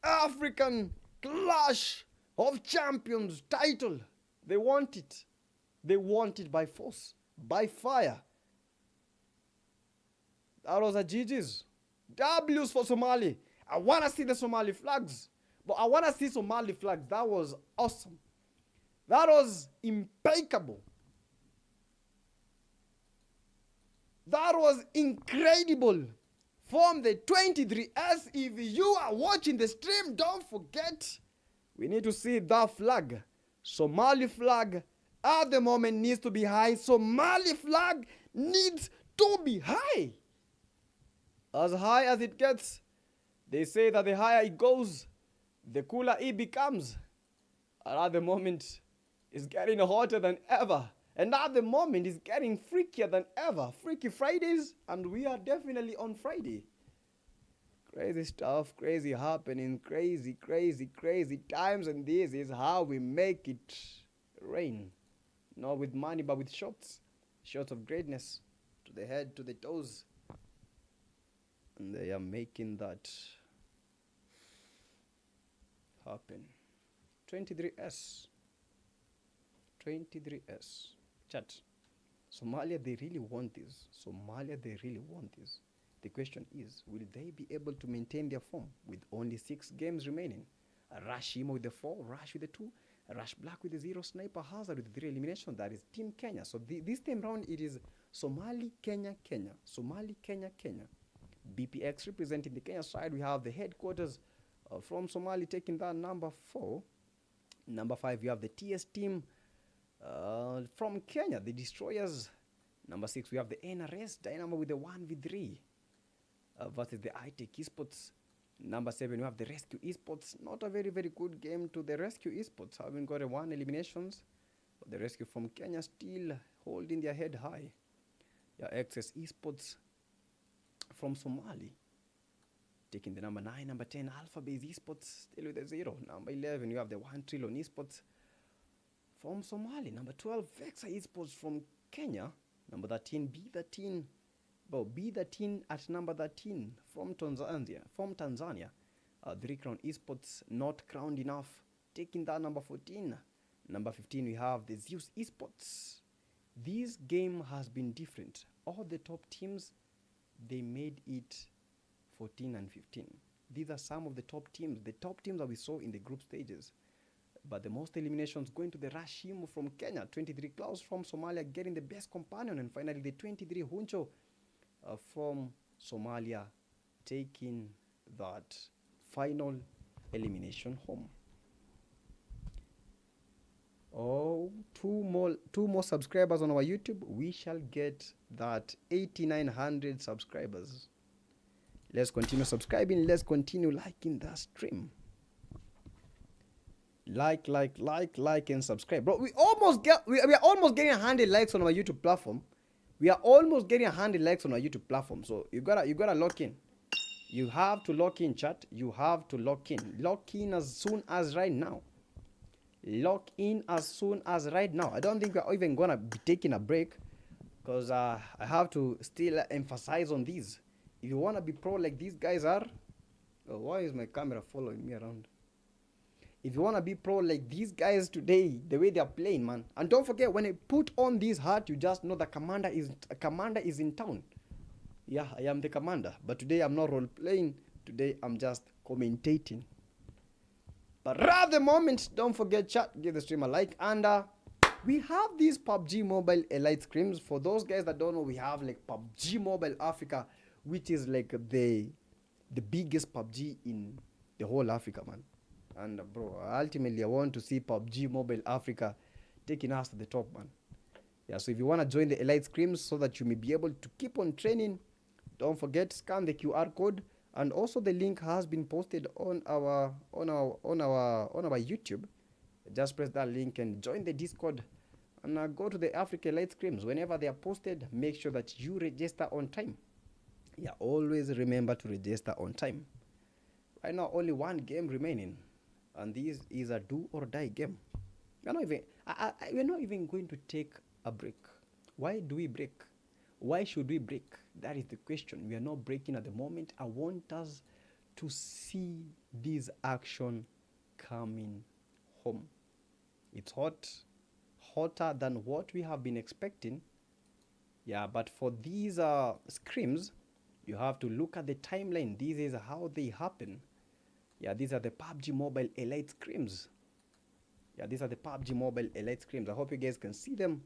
B: African Clash of Champions title. They want it. They want it by force, by fire. That was a GG's. W's for Somali. I want to see the Somali flags. But I want to see Somali flags. That was awesome. That was impeccable. That was incredible. From the 23S, if you are watching the stream, don't forget, we need to see that flag. Somali flag at the moment needs to be high. Somali flag needs to be high. As high as it gets. They say that the higher it goes, the cooler it becomes. And at the moment, it's getting hotter than ever. And at the moment, it's getting freakier than ever. Freaky Fridays, and we are definitely on Friday. Crazy stuff, crazy happening, crazy times, and this is how we make it rain. Not with money, but with shots. Shots of greatness. To the head, to the toes. And they are making that happen. 23S. 23S. Chat. Somalia, they really want this. Somalia, they really want this. The question is, will they be able to maintain their form with only 6 games remaining? A Rush Imo with the 4, Rush with the 2, a Rush Black with the 0, Sniper Hazard with 3 elimination. That is Team Kenya. So this time round, it is Somali, Kenya, Kenya. Somali, Kenya, Kenya. BPX representing the Kenya side. We have the headquarters from Somali taking that number 4. Number 5, we have the TS team from Kenya, the Destroyers. Number 6, we have the NRS Dynamo with the 1v3 versus the iTech Esports. Number 7, we have the Rescue Esports. Not a very, very good game to the Rescue Esports. Having got a 1 eliminations. But the Rescue from Kenya still holding their head high. Yeah, XS Esports from Somali taking the number 9. Number 10, Alpha Base Esports still with a 0. Number 11, you have the 1 Trillion Esports from Somali. Number 12, Vexa Esports from Kenya. Number 13, B13 at number 13 from Tanzania. 3 Crown Esports not crowned enough, taking that number 14. Number 15, we have the Zeus Esports. This game has been different. All the top teams, they made it 14 and 15. These are some of the top teams that we saw in the group stages. But the most eliminations going to the Rashimo from Kenya, 23 Klaus from Somalia getting the best companion, and finally the 23 Huncho from Somalia taking that final elimination home. Oh, two more subscribers on our YouTube. We shall get that 8,900 subscribers. Let's continue subscribing. Let's continue liking the stream. Like, and subscribe, bro. We are almost getting 100 likes on our YouTube platform. We are almost getting 100 likes on our YouTube platform. So you gotta lock in. You have to lock in, chat. You have to lock in. Lock in as soon as right now. Lock in as soon as right now. I don't think we're even gonna be taking a break, because I have to still emphasize on these. If you wanna be pro like these guys are, oh, why is my camera following me around? If you wanna be pro like these guys today, the way they are playing, man. And don't forget, when I put on this hat, you just know the commander is in town. Yeah, I am the commander, but today I'm not role playing. Today I'm just commentating. But right at the moment, don't forget, chat, give the stream a like, and we have these PUBG Mobile Elite Scrims. For those guys that don't know, we have like PUBG Mobile Africa, which is like the biggest PUBG in the whole Africa, man. And bro, ultimately I want to see PUBG Mobile Africa taking us to the top, man. Yeah, so if you want to join the Elite Scrims so that you may be able to keep on training, don't forget, scan the QR code. And also the link has been posted on our YouTube. Just press that link and join the Discord, and go to the Africa Elite Scrims. Whenever they are posted, make sure that you register on time. Yeah, always remember to register on time. Right now, only one game remaining, and this is a do or die game. We're not even going to take a break. Why do we break? Why should we break? That is the question. We are not breaking at the moment. I want us to see this action coming home. It's hot, hotter than what we have been expecting. Yeah, but for these scrims, you have to look at the timeline. This is how they happen. Yeah, these are the PUBG Mobile Elite Scrims. Yeah, these are the PUBG Mobile Elite Scrims. I hope you guys can see them.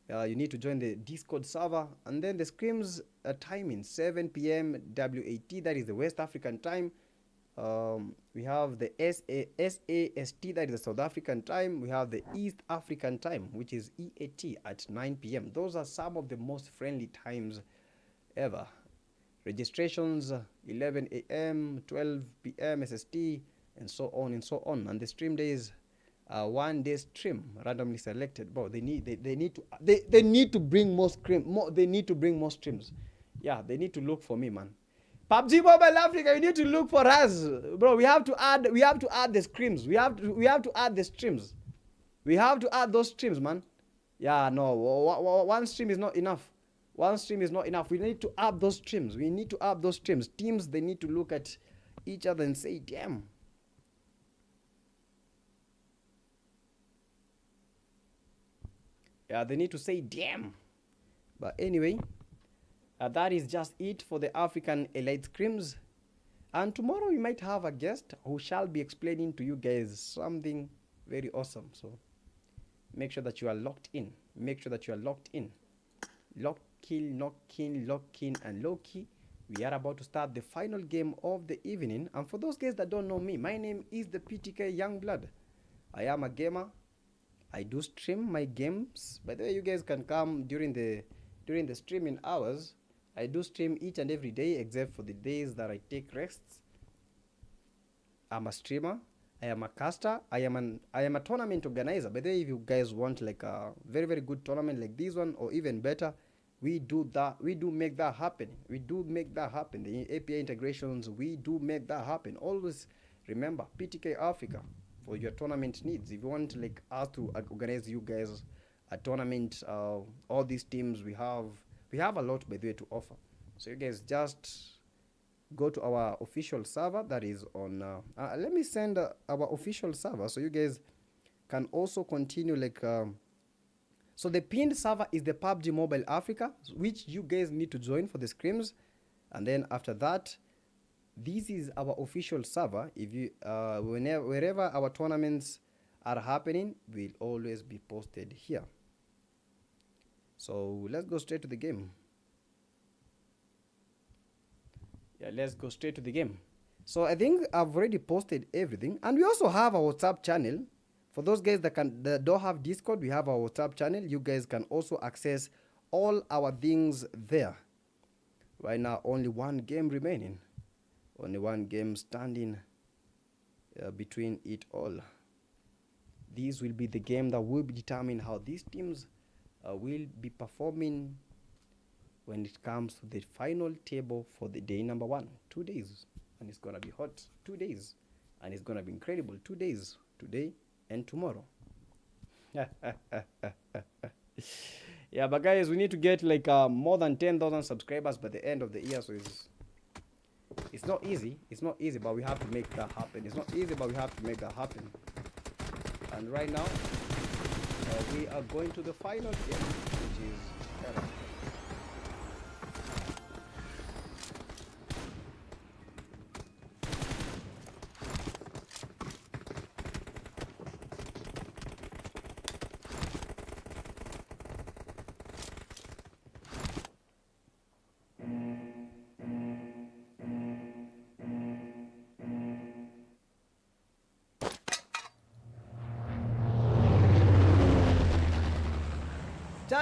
B: You need to join the Discord server, and then the scrims timing 7 p.m. WAT, that is the West African time. We have the SAST, that is the South African time. We have the East African time, which is EAT at 9 p.m. Those are some of the most friendly times ever. Registrations 11 a.m., 12 p.m. SST, and so on and so on. And the stream days, 1 day stream randomly selected. Bro, they need to bring more they need to bring more streams. Yeah, they need to look for me, man. PUBG Mobile Africa, you need to look for us, bro. We have to add the scrims. We have to add the streams. We have to add those streams, man. Yeah, no, one stream is not enough. One stream is not enough. We need to add those streams. We need to add those streams. Teams, they need to look at each other and say, damn. Yeah, they need to say damn. But anyway, that is just it for the African Elite Scrims. And tomorrow we might have a guest who shall be explaining to you guys something very awesome. So make sure that you are locked in. Make sure that you are locked in. Lock, kill, knock, in, lock in, and low key. We are about to start the final game of the evening. And for those guys that don't know me, my name is the PTK Youngblood. I am a gamer. I do stream my games. By the way, you guys can come during the streaming hours. I do stream each and every day except for the days that I take rests. I'm a streamer. I am a caster. I am a tournament organizer. By the way, if you guys want like a very, very good tournament like this one or even better, we do that. We do make that happen. We do make that happen. The API integrations, we do make that happen. Always remember PTK Africa for your tournament needs. If you want like us to organize you guys a tournament, all these teams we have a lot by the way to offer. So you guys just go to our official server that is on let me send our official server so you guys can also continue like so the pinned server is the PUBG Mobile Africa, which you guys need to join for the scrims. And then after that, this is our official server. If you wherever our tournaments are happening, will always be posted here. So let's go straight to the game. Yeah, let's go straight to the game. So I think I've already posted everything, and we also have a WhatsApp channel. For those guys that don't have Discord, we have our WhatsApp channel. You guys can also access all our things there. Right now, only one game remaining, only one game standing between it all. This will be the game that will determine how these teams will be performing when it comes to the final table for the day number 1. 2 days, and it's gonna be hot. 2 days, and it's gonna be incredible. 2 days, today and tomorrow. Yeah, but guys, we need to get like more than 10,000 subscribers by the end of the year. So it's not easy. It's not easy, but we have to make that happen. It's not easy, but we have to make that happen. And right now, we are going to the final game, which is Erangel.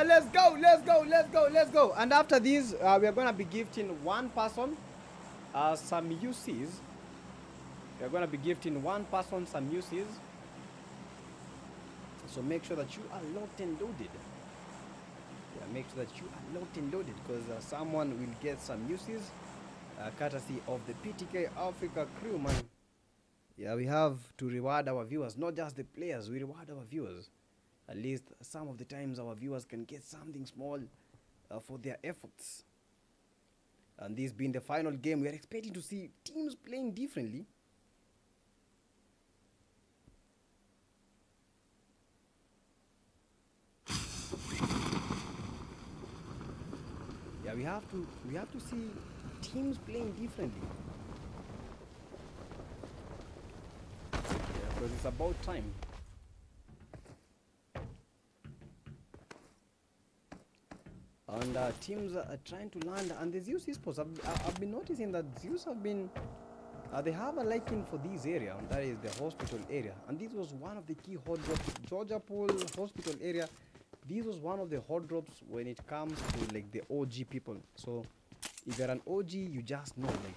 B: Let's go, let's go, let's go, let's go. And after this, we are going to be gifting one person some UCs. We are going to be gifting one person some UCs. So make sure that you are locked and loaded. Yeah, make sure that you are locked and loaded, because someone will get some UCs courtesy of the PTK Africa crew, man. Yeah, we have to reward our viewers, not just the players. We reward our viewers. At least some of the times our viewers can get something small for their efforts. And this being the final game, we are expecting to see teams playing differently. Yeah, we have to see teams playing differently. Yeah, because it's about time. And teams are trying to land, and the Zeus esports, I've been noticing that Zeus have been, they have a liking for this area, and that is the hospital area. And this was one of the key hot drops, Georgia Pool hospital area. This was one of the hot drops when it comes to like the OG people. So if you're an OG, you just know like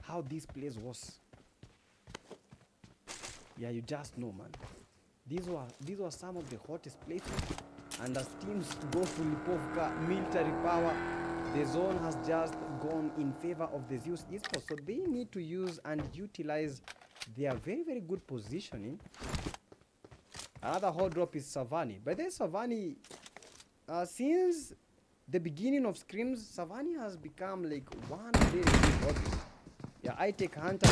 B: how this place was. Yeah, you just know, man. These were some of the hottest places. And as teams go for Lipovka military power, the zone has just gone in favor of the Zeus esports. So they need to use and utilize their very, very good positioning. Another hot drop is Savani. By the way, Savani, since the beginning of scrims, Savani has become like one very big object. Yeah, I take Hunter.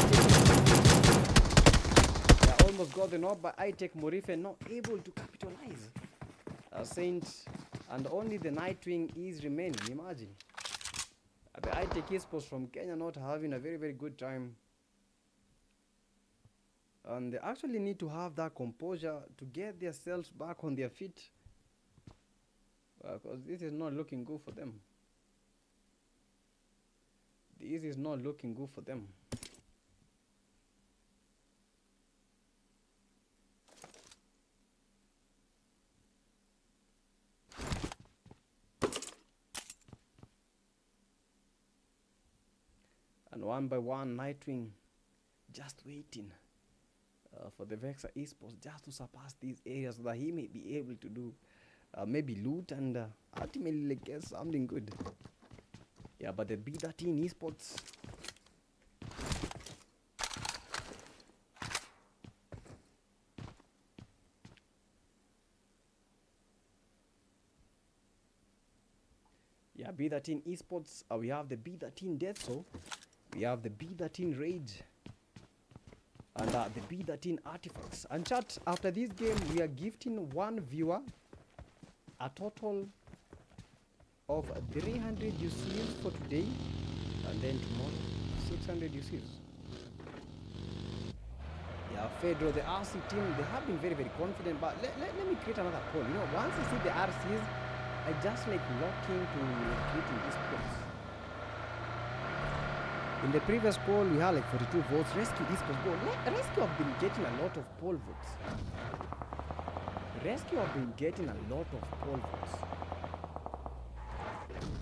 B: Yeah, almost got the knob, but I take Morife, not able to capitalize. Saint, and only the Nightwing is remaining. Imagine the ITK esports from Kenya not having a very, very good time, and they actually need to have that composure to get themselves back on their feet, because this is not looking good for them. This is not looking good for them. And one by one, Nightwing just waiting for the Vexer esports just to surpass these areas so that he may be able to do maybe loot and ultimately like, get something good. Yeah, but the B13 esports, yeah, B13 esports, we have the B13 Death Soul. We have the B13 Rage and the B13 Artifacts. And chat, after this game, we are gifting one viewer a total of 300 UCs for today, and then tomorrow 600 UCs. Yeah, Fedro, the RC team, they have been very, very confident, but let me create another poll. You know, once I see the RCs, I just like locking to creating this poll. In the previous poll, we had like 42 votes. Rescue Esports poll. Rescue have been getting a lot of poll votes. Rescue have been getting a lot of poll votes.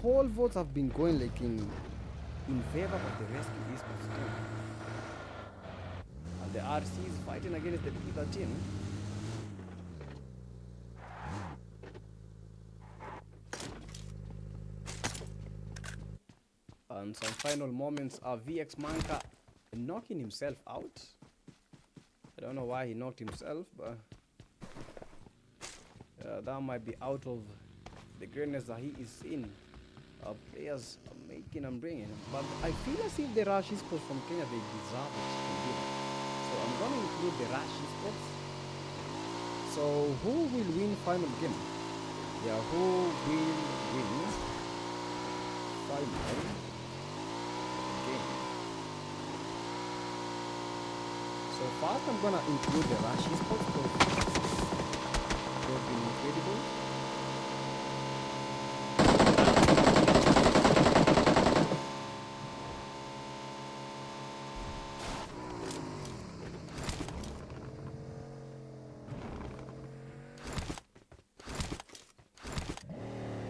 B: Poll votes have been going like in favor of the Rescue Esports team. And the RC is fighting against the Beta team. And some final moments are VX Manka knocking himself out. I don't know why he knocked himself, but that might be out of the greatness that he is in. Players are making and bringing. But I feel as if the Rush Esports from Kenya, they deserve it to win. So I'm going to include the Rush Esports. So who will win final game? Yeah, who will win final game? So first I'm gonna include the Rush Esports because they've been incredible.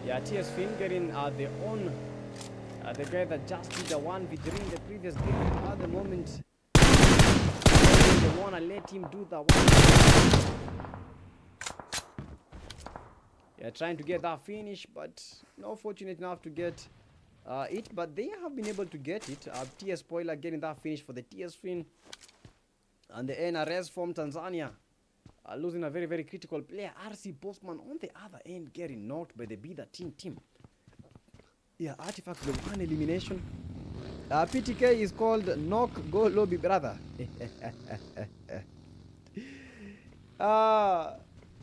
B: Yeah, TS Finn getting their own, the guy that just did the 1v3 in the previous game. At the moment, they wanna let him do the one. Yeah, trying to get that finish, but not fortunate enough to get it. But they have been able to get it. TS Spoiler getting that finish for the TS Finn. And the NRS from Tanzania losing a very, very critical player. RC Postman on the other end getting knocked by the Beta team. Yeah, Artifact the one elimination. PTK is called Knock Go Lobby Brother.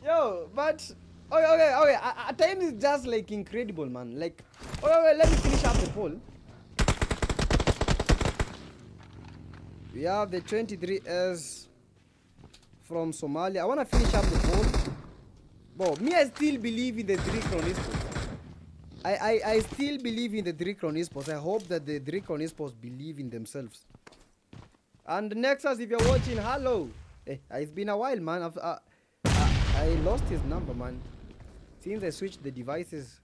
B: Yo, but okay. At times it's just like incredible, man. Like, okay, let me finish up the poll. We have the 23S from Somalia. I want to finish up the poll. But me, I still believe in the 3 Chronispots. I still believe in the 3 Chronispots. I hope that the 3 Chronispots believe in themselves. And Nexus, if you're watching, hello. It's been a while, man. I lost his number, man. Since I switched the devices,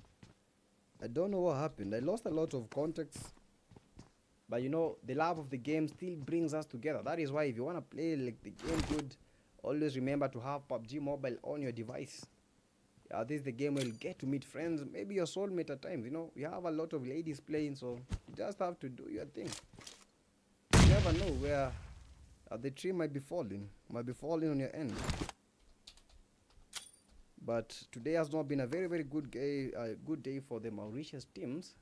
B: I don't know what happened. I lost a lot of contacts. But you know, the love of the game still brings us together. That is why if you want to play like the game good, always remember to have PUBG Mobile on your device. This is the game where you get to meet friends, maybe your soulmate at times. You know, you have a lot of ladies playing, so you just have to do your thing. You never know where the tree might be falling on your end. But today has not been a very, very good day for the Mauritius teams.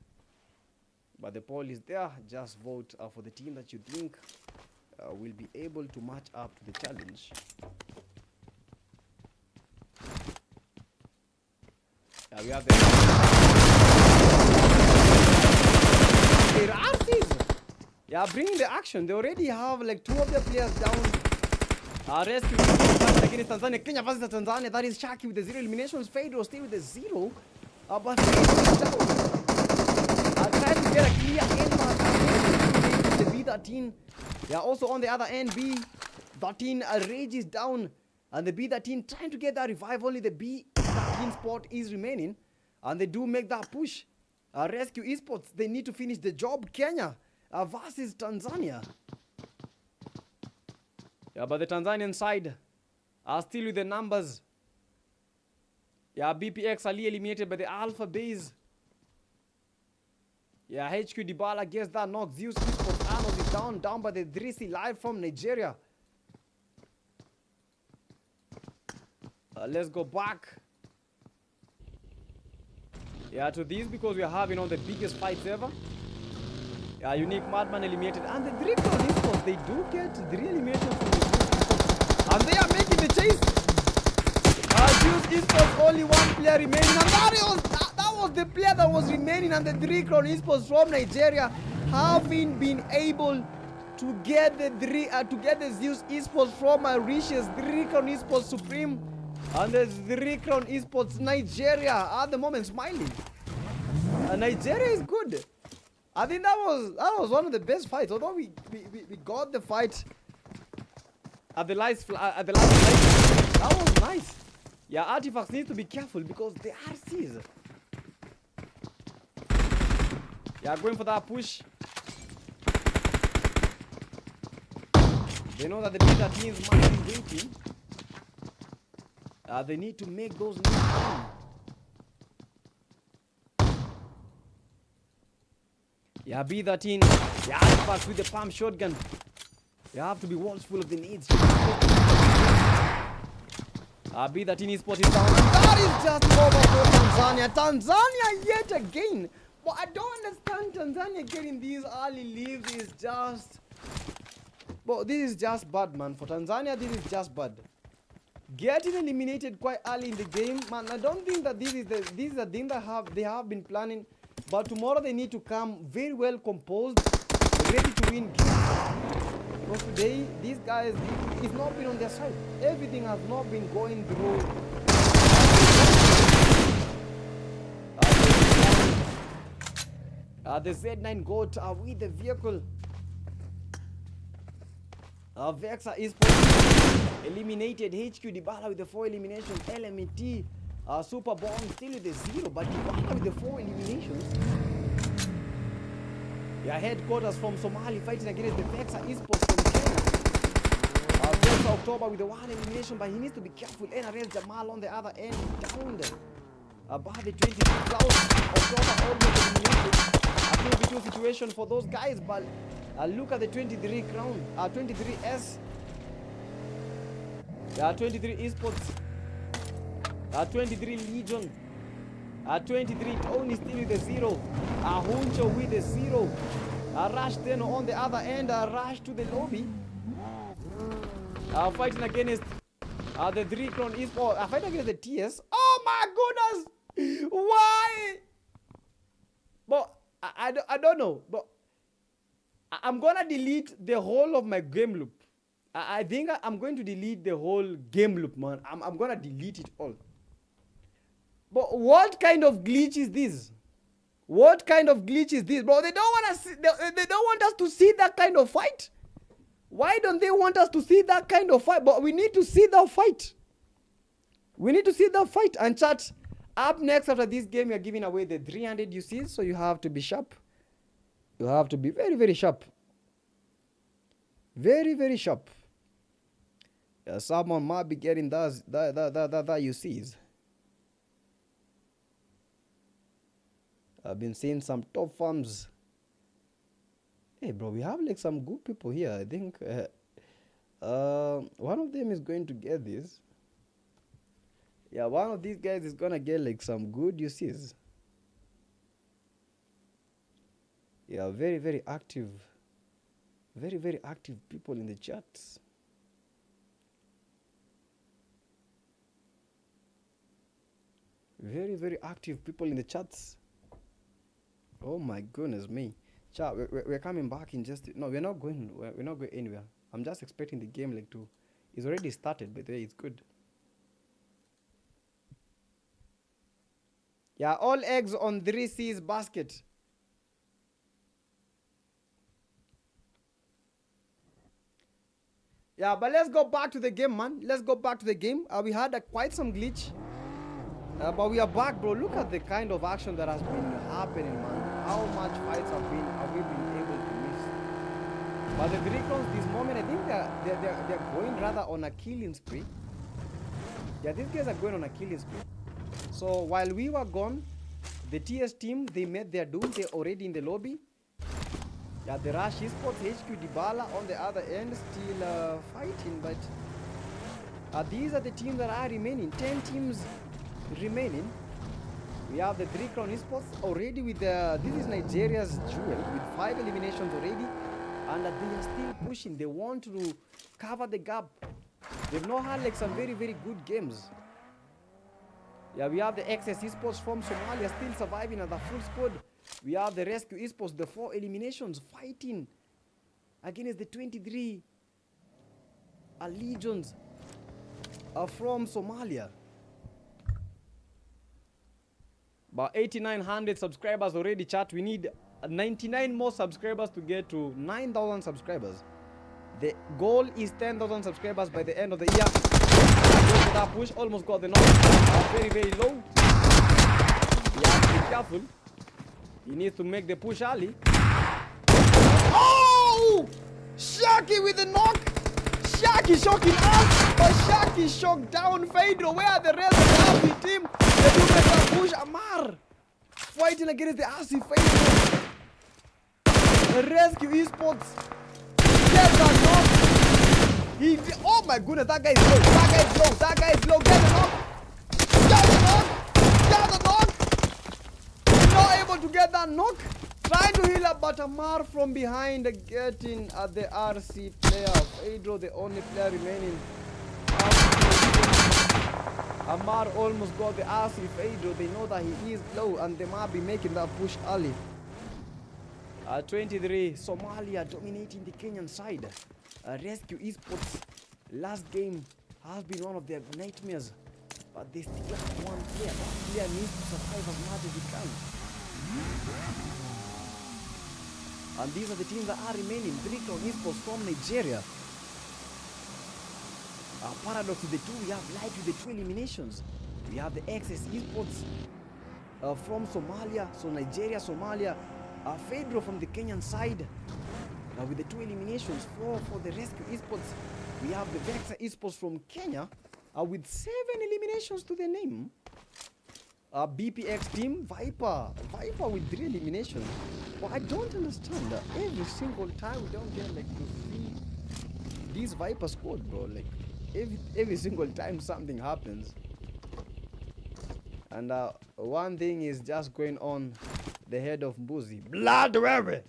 B: But the poll is there. Just vote for the team that you think will be able to match up to the challenge. We have the RCs. Yeah, bringing the action. They already have like 2 of their players down. Rescue against Tanzania. Kenya versus Tanzania. That is Shaki with the 0 eliminations. Fado still with the 0. But Fado is down. Trying to get a clear end mark the B13. Yeah, also on the other end, B13 Rage is down. And the B13 trying to get that revive. Only the B13 spot is remaining. And they do make that push. Rescue Esports, they need to finish the job. Kenya versus Tanzania. Yeah, but the Tanzanian side are still with the numbers. Yeah, BPX Ali eliminated by the Alpha Base. Yeah, HQ Dybala gets that knock. Zeus Esports Arnold is down by the 3C live from Nigeria. Let's go back. Yeah, to this because we are having all the biggest fights ever. Yeah, Unique Madman eliminated. And the 3 Esports, they do get 3 eliminations from the Zeus Esports. And they are making the chase. Zeus Esports, only 1 player remaining. And that was the player that was remaining. And the 3 Esports from Nigeria having been able to get the Zeus Esports from Mauritius. 3 Esports Supreme. And there's 3 Esports Nigeria at the moment smiling. Nigeria is good. I think that was one of the best fights. Although we got the fight at the last fight, that was nice. Yeah, Artifacts need to be careful because they are RCs. Yeah, going for that push. They know that the beta teams might be waiting. They need to make those moves. Yeah, B13. Yeah, Artifacts with the pump shotgun. You have to be watchful of the needs. B13 Esports is down. That is just over for Tanzania. Tanzania yet again. But I don't understand Tanzania getting these early leaves is just... But this is just bad, man. For Tanzania, this is just bad. Getting eliminated quite early in the game, man. I don't think that this is the thing that they have been planning. But tomorrow they need to come very well composed, ready to win games. Because today, these guys, it's not been on their side. Everything has not been going through. The Z9 GOAT with the vehicle. Vexa is eliminated. HQ Dybala with the 4 eliminations. LMT Super Bomb still with the 0, but Dybala with the 4 eliminations. Yeah, headquarters from Somali fighting against the Vexa Esports from Kenya. Vexa October with the 1 elimination, but he needs to be careful. NRS Jamal on the other end, down there. Above the 20 clouds. October almost eliminated. A 2v2 situation for those guys, but look at the 23 crown, 23S. 23 Esports. 23 Legion. 23 Tony still with the 0. Huncho with the 0. Rush then on the other end. Rush to the lobby. Fighting against the 3 crown Esports. Fighting against the TS. Oh my goodness! Why? But I don't know. But I'm gonna delete the whole of my game loop. I think I'm going to delete the whole game loop, man. I'm gonna delete it all. But what kind of glitch is this? What kind of glitch is this, bro? They don't want us. They don't want us to see that kind of fight. Why don't they want us to see that kind of fight? But we need to see that fight. We need to see that fight. And chat, up next after this game, you're giving away the 300 UCs, so you have to be sharp. You have to be very, very sharp. Very, very sharp. Yeah, someone might be getting that UCs. I've been seeing some top farms. Hey, bro, we have like some good people here. I think one of them is going to get this. Yeah, one of these guys is gonna get like some good UCs. Yeah, very, very active. Very, very active people in the chats. Very, very active people in the chats. Oh my goodness me. Chat, we're coming back in just... No, we're not going anywhere. I'm just expecting the game like to... It's already started, by the way. It's good. Yeah, all eggs on 3C's basket. Yeah, but let's go back to the game, man. Let's go back to the game. We had quite some glitch. But we are back, bro. Look at the kind of action that has been happening, man. How much fights have we been able to miss? But the Dracons, this moment, I think they're going rather on a killing spree. Yeah, these guys are going on a killing spree. So while we were gone, the TS team, they met their doom. They're already in the lobby. Yeah, the Rush Esports, HQ Dybala on the other end, still fighting. But these are the teams that are remaining. 10 teams remaining. We have the 3 Crown Esports already with the... This is Nigeria's jewel with 5 eliminations already. And they are still pushing. They want to cover the gap. They've not had like some very, very good games. Yeah, we have the XS Esports from Somalia still surviving at the full squad. We have the Rescue Esports, the 4 eliminations, fighting against the 23 legions from Somalia. About 8,900 subscribers already, chat. We need 99 more subscribers to get to 9,000 subscribers. The goal is 10,000 subscribers by the end of the year. Go for that push, almost got the knock. Very, very low. He has to be careful. He needs to make the push early. Oh! Shaki with the knock! Shaki shocking us! But Shaki shocked down Phaedro. Where are the rest of the RC team? They do better push. Amar fighting against the RC Phaedro. The rescue esports. Get that knock! Oh my goodness, that guy is low. That guy is low. That guy is low. Get the knock! Get the knock! Get the knock! Not able to get that knock. Trying to heal up, but Amar from behind getting at the RC player. Phaedro, the only player remaining. Amar almost got the RC Phaedro. They know that he is low and they might be making that push early. 23, Somalia dominating the Kenyan side. Rescue esports last game has been one of their nightmares, but they still have one player. That player needs to survive as much as he can. And these are the teams that are remaining. 3 Crown Esports from Nigeria. Paradox with the 2. We have Light with the 2 eliminations. We have the XS Esports from Somalia. So Nigeria, Somalia. Phaedro from the Kenyan side. With the 2 eliminations. 4 for the Rescue Esports. We have the Vexer Esports from Kenya. With 7 eliminations to their name. BPX team, Viper with 3 eliminations. But I don't understand that every single time we don't get like to see this Viper squad, bro. Like every single time something happens. And one thing is just going on the head of Mbuzi. Blood wherever.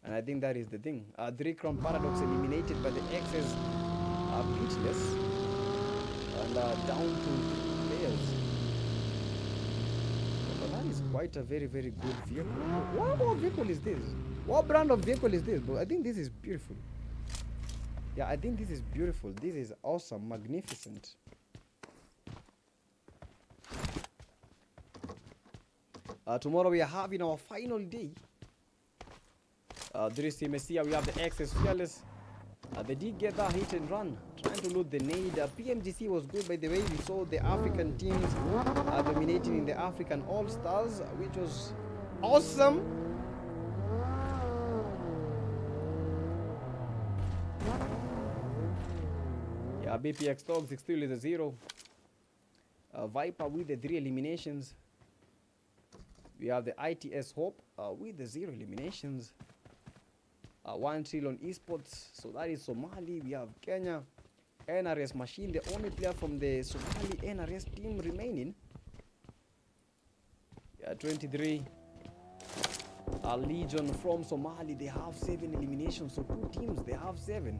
B: And I think that is the thing. 3 Crown Paradox eliminated by the X's are beachless. And down to players. That is quite a very, very good vehicle. What vehicle is this? What brand of vehicle is this, bro? I think this is beautiful. Yeah, I think this is beautiful. This is awesome, magnificent. Tomorrow we are having our final day. There is Messia. We have the XS Fearless. They did get that hit and run, trying to loot the nade. PMGC was good, by the way. We saw the African teams dominating in the African All-Stars, which was awesome. Yeah, BPX Dogs still is a 0. Viper with the 3 eliminations. We have the ITS Hope with the 0 eliminations. 1 Trillion Esports, so that is Somali. We have Kenya. NRS Machine, the only player from the Somali NRS team remaining. 23. Legion from Somali, they have 7 eliminations, so 2 teams, they have 7.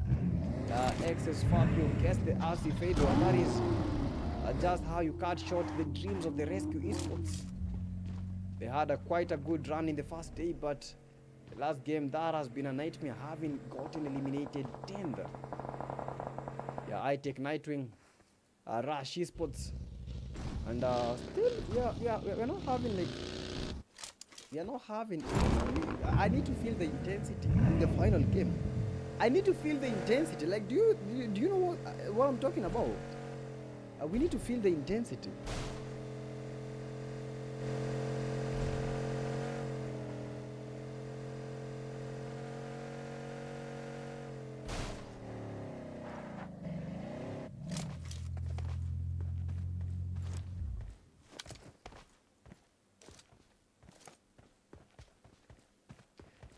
B: XS Fabio gets the RC Phaedro, and that is just how you cut short the dreams of the Rescue Esports. They had quite a good run in the first day, but the last game, that has been a nightmare, having gotten eliminated 10th. Yeah, I take Nightwing, Rush Esports, and still, we're not having like, we are not having. I need to feel the intensity in the final game. I need to feel the intensity. Like, do you know what I'm talking about? We need to feel the intensity.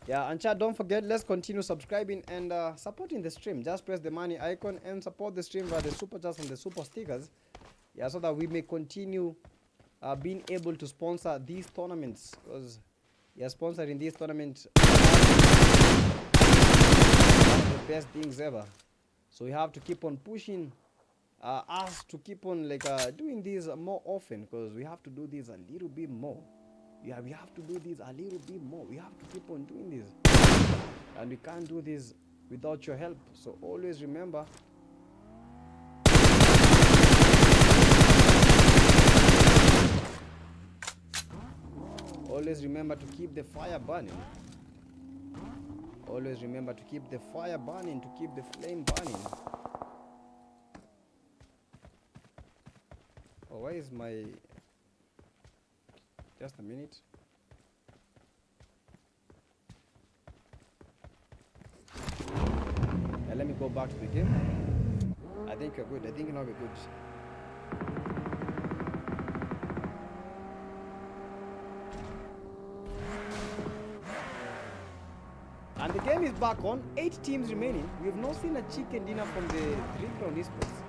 B: Yeah, and chat, don't forget, let's continue subscribing and supporting the stream. Just press the money icon and support the stream via the super chats and the super stickers. Yeah, so that we may continue being able to sponsor these tournaments, because sponsoring these tournaments are the best things ever. So we have to keep on pushing us to keep on like doing these more often, because we have to do this a little bit more. Yeah, we have to do this a little bit more. We have to keep on doing this. And we can't do this without your help. So always remember, Always remember to keep the fire burning. Always remember to keep the fire burning, to keep the flame burning. Oh, why is my... Just a minute. Let me go back to the game. I think you're good. I think now we're good. And the game is back on. 8 teams remaining. We have not seen a chicken dinner from the 3-crown esports.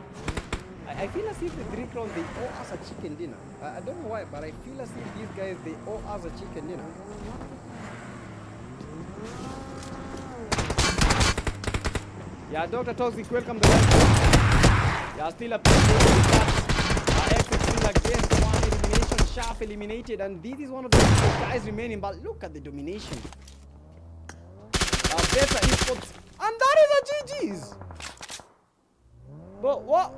B: I feel as if the 3-crown, they owe us a chicken dinner. I don't know why, but I feel as if these guys, they owe us a chicken dinner. Yeah, Dr. Toxic, welcome to the Yeah, still a X is still against one elimination. Sharp eliminated, and this is one of the guys remaining. But look at the domination. Better esports, and that is a GG's. But what?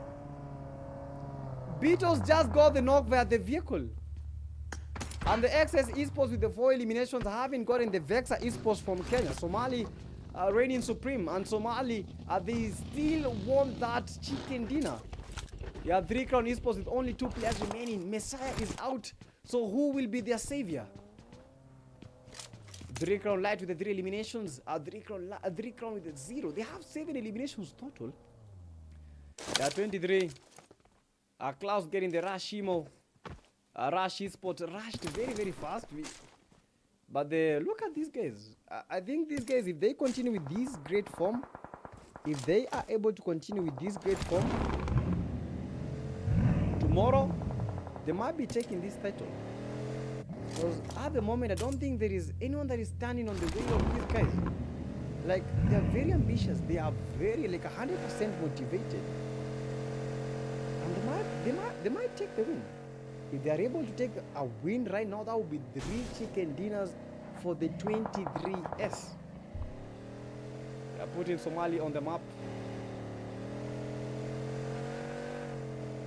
B: Beatles just got the knock via the vehicle. And the XS esports with the 4 eliminations haven't gotten the Vexa esports from Kenya. Somali reigning supreme, and Somali they still want that chicken dinner. Yeah, 3-crown esports with only 2 players remaining. Messiah is out, so who will be their savior? 3-crown light with the 3 eliminations. 3-crown with the 0. They have 7 eliminations total. Yeah, 23. Klaus getting the rush emo. Rush esports rushed very, very fast. But look at these guys. I think these guys, if they continue with this great form, if they are able to continue with this great form, tomorrow they might be taking this title. Because at the moment, I don't think there is anyone that is standing on the way of these guys. Like, they are very ambitious. They are very, like, 100% motivated. And they might take the win. If they are able to take a win right now, that would be 3 chicken dinners for the 23S. They are putting Somali on the map.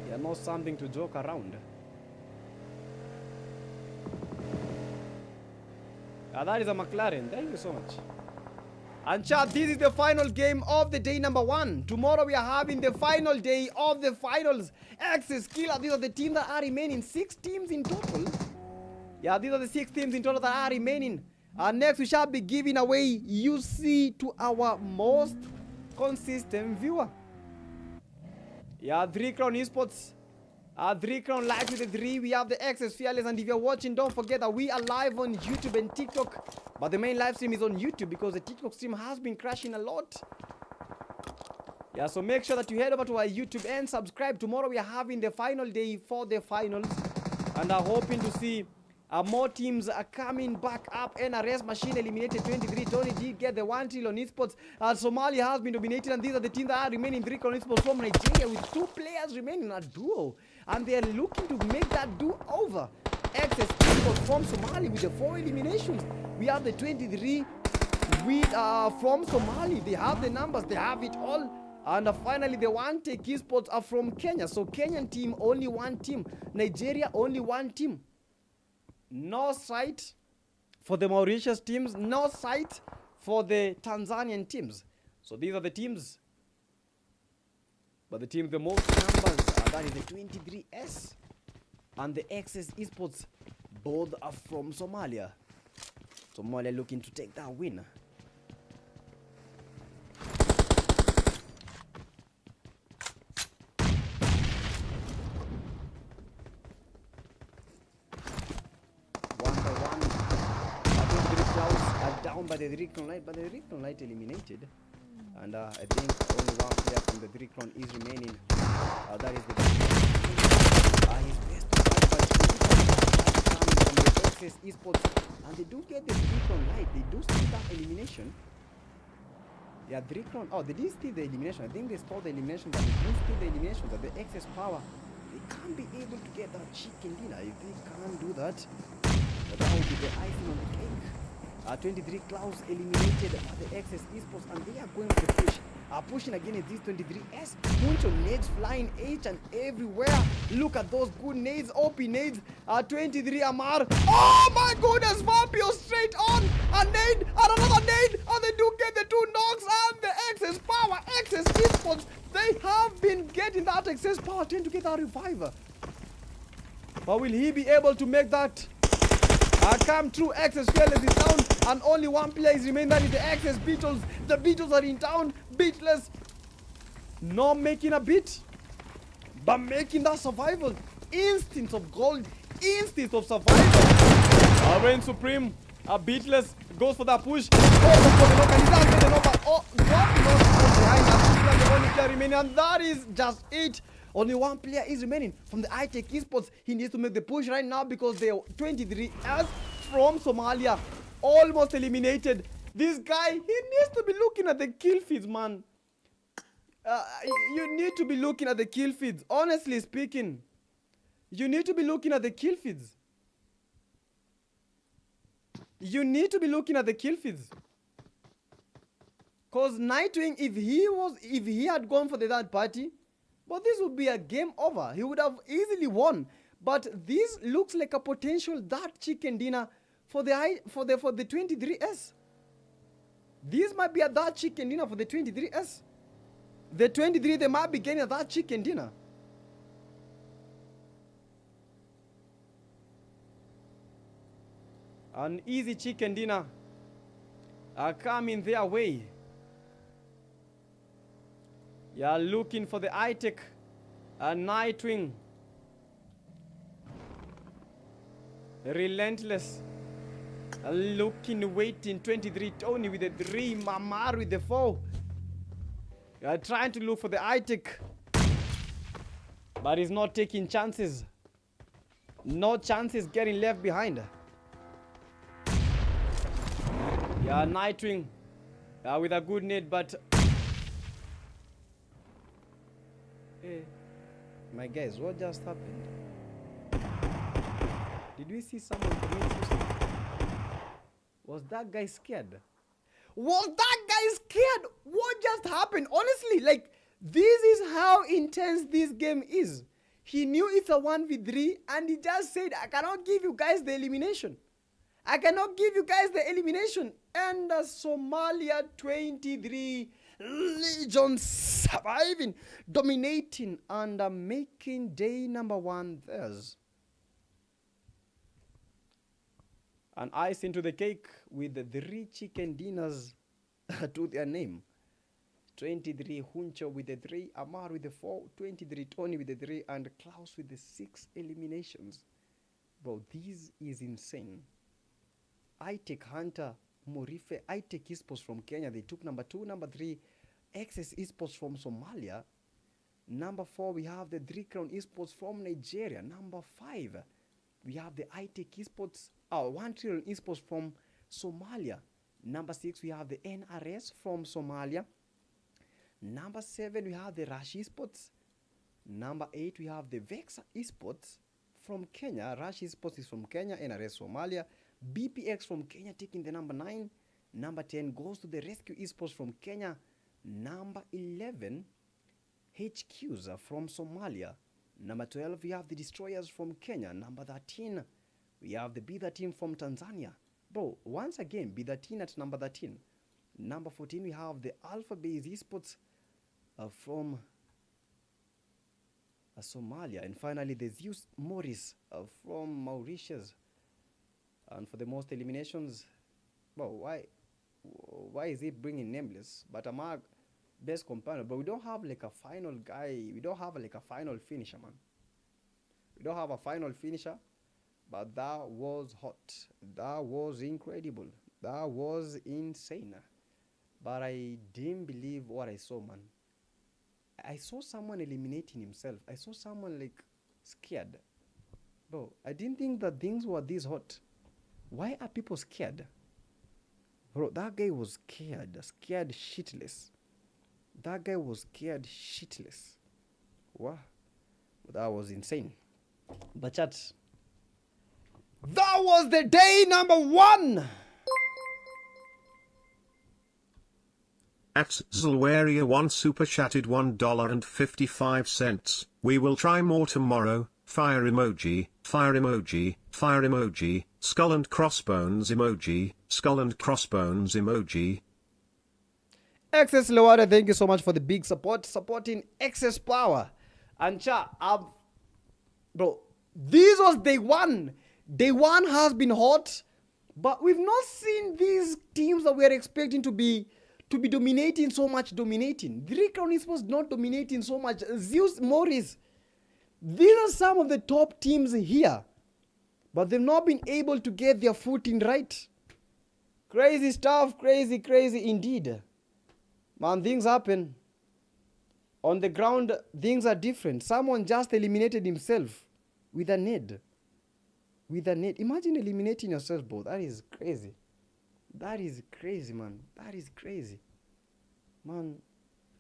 B: They are not something to joke around. That is a McLaren. Thank you so much. And chat, this is the final game of the day number 1. Tomorrow we are having the final day of the finals. Access Killer. These are the teams that are remaining. 6 teams in total. Yeah, these are the 6 teams in total that are remaining. And next we shall be giving away UC to our most consistent viewer. Yeah, 3-crown esports. 3-crown live with the 3. We have the Access Fearless, and if you're watching, don't forget that we are live on YouTube and TikTok. But the main live stream is on YouTube because the TikTok stream has been crashing a lot. Yeah, so make sure that you head over to our YouTube and subscribe. Tomorrow we are having the final day for the finals, and are hoping to see more teams are coming back up. NRS Machine eliminated 23. Tony did get the 1 trill on esports. Somalia has been dominated, and these are the teams that are remaining. 3-crown esports from Nigeria with 2 players remaining, a duo, and they are looking to make that duo over. Access esports from Somalia with the 4 eliminations. We have the 23 with from Somalia. They have the numbers, they have it all. And finally, the 1 take esports are from Kenya. So Kenyan team, only 1 team. Nigeria, only 1 team. No sight for the Mauritius teams, no sight for the Tanzanian teams. So these are the teams. But the team with the most numbers, that is the 23S and the XS esports. Both are from Somalia. Somalia looking to take that win. By the 3-crown light, but the 3-crown light eliminated, and I think only 1 player from the 3-crown is remaining. That is the his best from the Access esports, and they do get the 3-crown light. They do steal that elimination. Yeah, 3-crown. Oh, they did steal the elimination. I think they stole the elimination, but they do steal the elimination. That the Access power, they can't be able to get that chicken dinner. If they can't do that, that would be the icing on the cake. 23 Klaus eliminated the XS Esports, and they are going for the push. Pushing again at this 23S. Bunch of nades flying each and everywhere. Look at those good nades, OP nades. 23 Amar. Oh my goodness, Vampio straight on. A nade and another nade. And they do get the 2 knocks and the XS power. XS Esports, they have been getting that XS power, trying to get that reviver. But will he be able to make that come true? XS Fearless is down, and only one player is remaining. That is the XS Beatles. The Beatles are in town. Beatless. Not making a beat, but making that survival. Instincts of gold. Instincts of survival. Reign Supreme. Beatless goes for that push. Oh, dropping behind us. The only player remaining, and that is just it. Only one player is remaining from the iTech Esports. He needs to make the push right now because they are 23S from Somalia. Almost eliminated. This guy, he needs to be looking at the kill feeds, man. You need to be looking at the kill feeds. Honestly speaking, you need to be looking at the kill feeds. You need to be looking at the kill feeds. Cause Nightwing, if he had gone for the third party, but this would be a game over. He would have easily won. But this looks like a potential that chicken dinner for the 23S. This might be a that chicken dinner for the 23S. The 23, they might be getting a that chicken dinner. An easy chicken dinner coming their way. You are looking for the iTech Nightwing. Relentless. Looking, waiting. 23 Tony with the 3. Miramar with the 4. You are trying to look for the iTech, but he's not taking chances. No chances getting left behind. Yeah, Nightwing with a good net, but hey, my guys, what just happened? Did we see someone commit suicide? Was that guy scared? Was that guy scared? What just happened? Honestly, like, this is how intense this game is. He knew it's a 1v3 and he just said, I cannot give you guys the elimination. I cannot give you guys the elimination. And Somalia 23 Legion surviving, dominating, and making day number 1 theirs. And ice into the cake with the 3 chicken dinners to their name. 23 Huncho with the 3, Amar with the 4, 23 Tony with the 3, and Klaus with the 6 eliminations. Bro, this is insane. iTech Hunter, Morife, iTech Esports from Kenya, they took number 2. Number 3, XS Esports from Somalia. Number 4, we have the 3 Crown Esports from Nigeria. Number 5, we have the iTech Esports, 1 Trillion Esports from Somalia. Number 6, we have the NRS from Somalia. Number 7, we have the Rush Esports. Number 8, we have the Vexa Esports from Kenya. Rush Esports is from Kenya, NRS Somalia. BPX from Kenya taking the number 9. Number 10 goes to the Rescue Esports from Kenya. Number 11, HQs from Somalia. Number 12, we have the Destroyers from Kenya. Number 13, we have the B13 from Tanzania. Bro, once again, B13 at number 13. Number 14, we have the Alpha Base Esports from Somalia. And finally, the Zeus Morris from Mauritius. And for the most eliminations, well, why is he bringing nameless? But Amag, best companion. But we don't have like a final guy. We don't have like a final finisher, man. We don't have a final finisher. But that was hot. That was incredible. That was insane. But I didn't believe what I saw, man. I saw someone eliminating himself. I saw someone like scared. Bro, I didn't think that things were this hot. Why are people scared? Bro, that guy was scared. Scared shitless. That guy was scared shitless. Wow. That was insane. But chat, that was the day number 1
C: At Zilwaria1 super chatted $1.55. We will try more tomorrow. Fire emoji, fire emoji, fire emoji, skull and crossbones emoji, skull and crossbones emoji.
B: Excess Lawada, thank you so much for the big support, supporting Excess Power. And bro, this was day one. Day one has been hot, but we've not seen these teams that we are expecting to be dominating so much. The Crown was not dominating so much. Zeus, Morris, these are some of the top teams here, but they've not been able to get their footing right. Crazy stuff, crazy indeed. Man, things happen. On the ground, things are different. Someone just eliminated himself with a nade. Imagine eliminating yourself, bro. That is crazy. That is crazy, man. That is crazy. Man,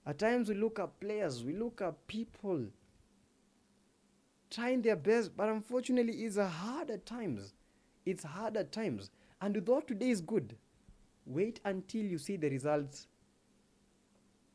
B: at times we look at players, we look at people trying their best, but unfortunately it's hard at times. It's hard at times. And though today is good, wait until you see the results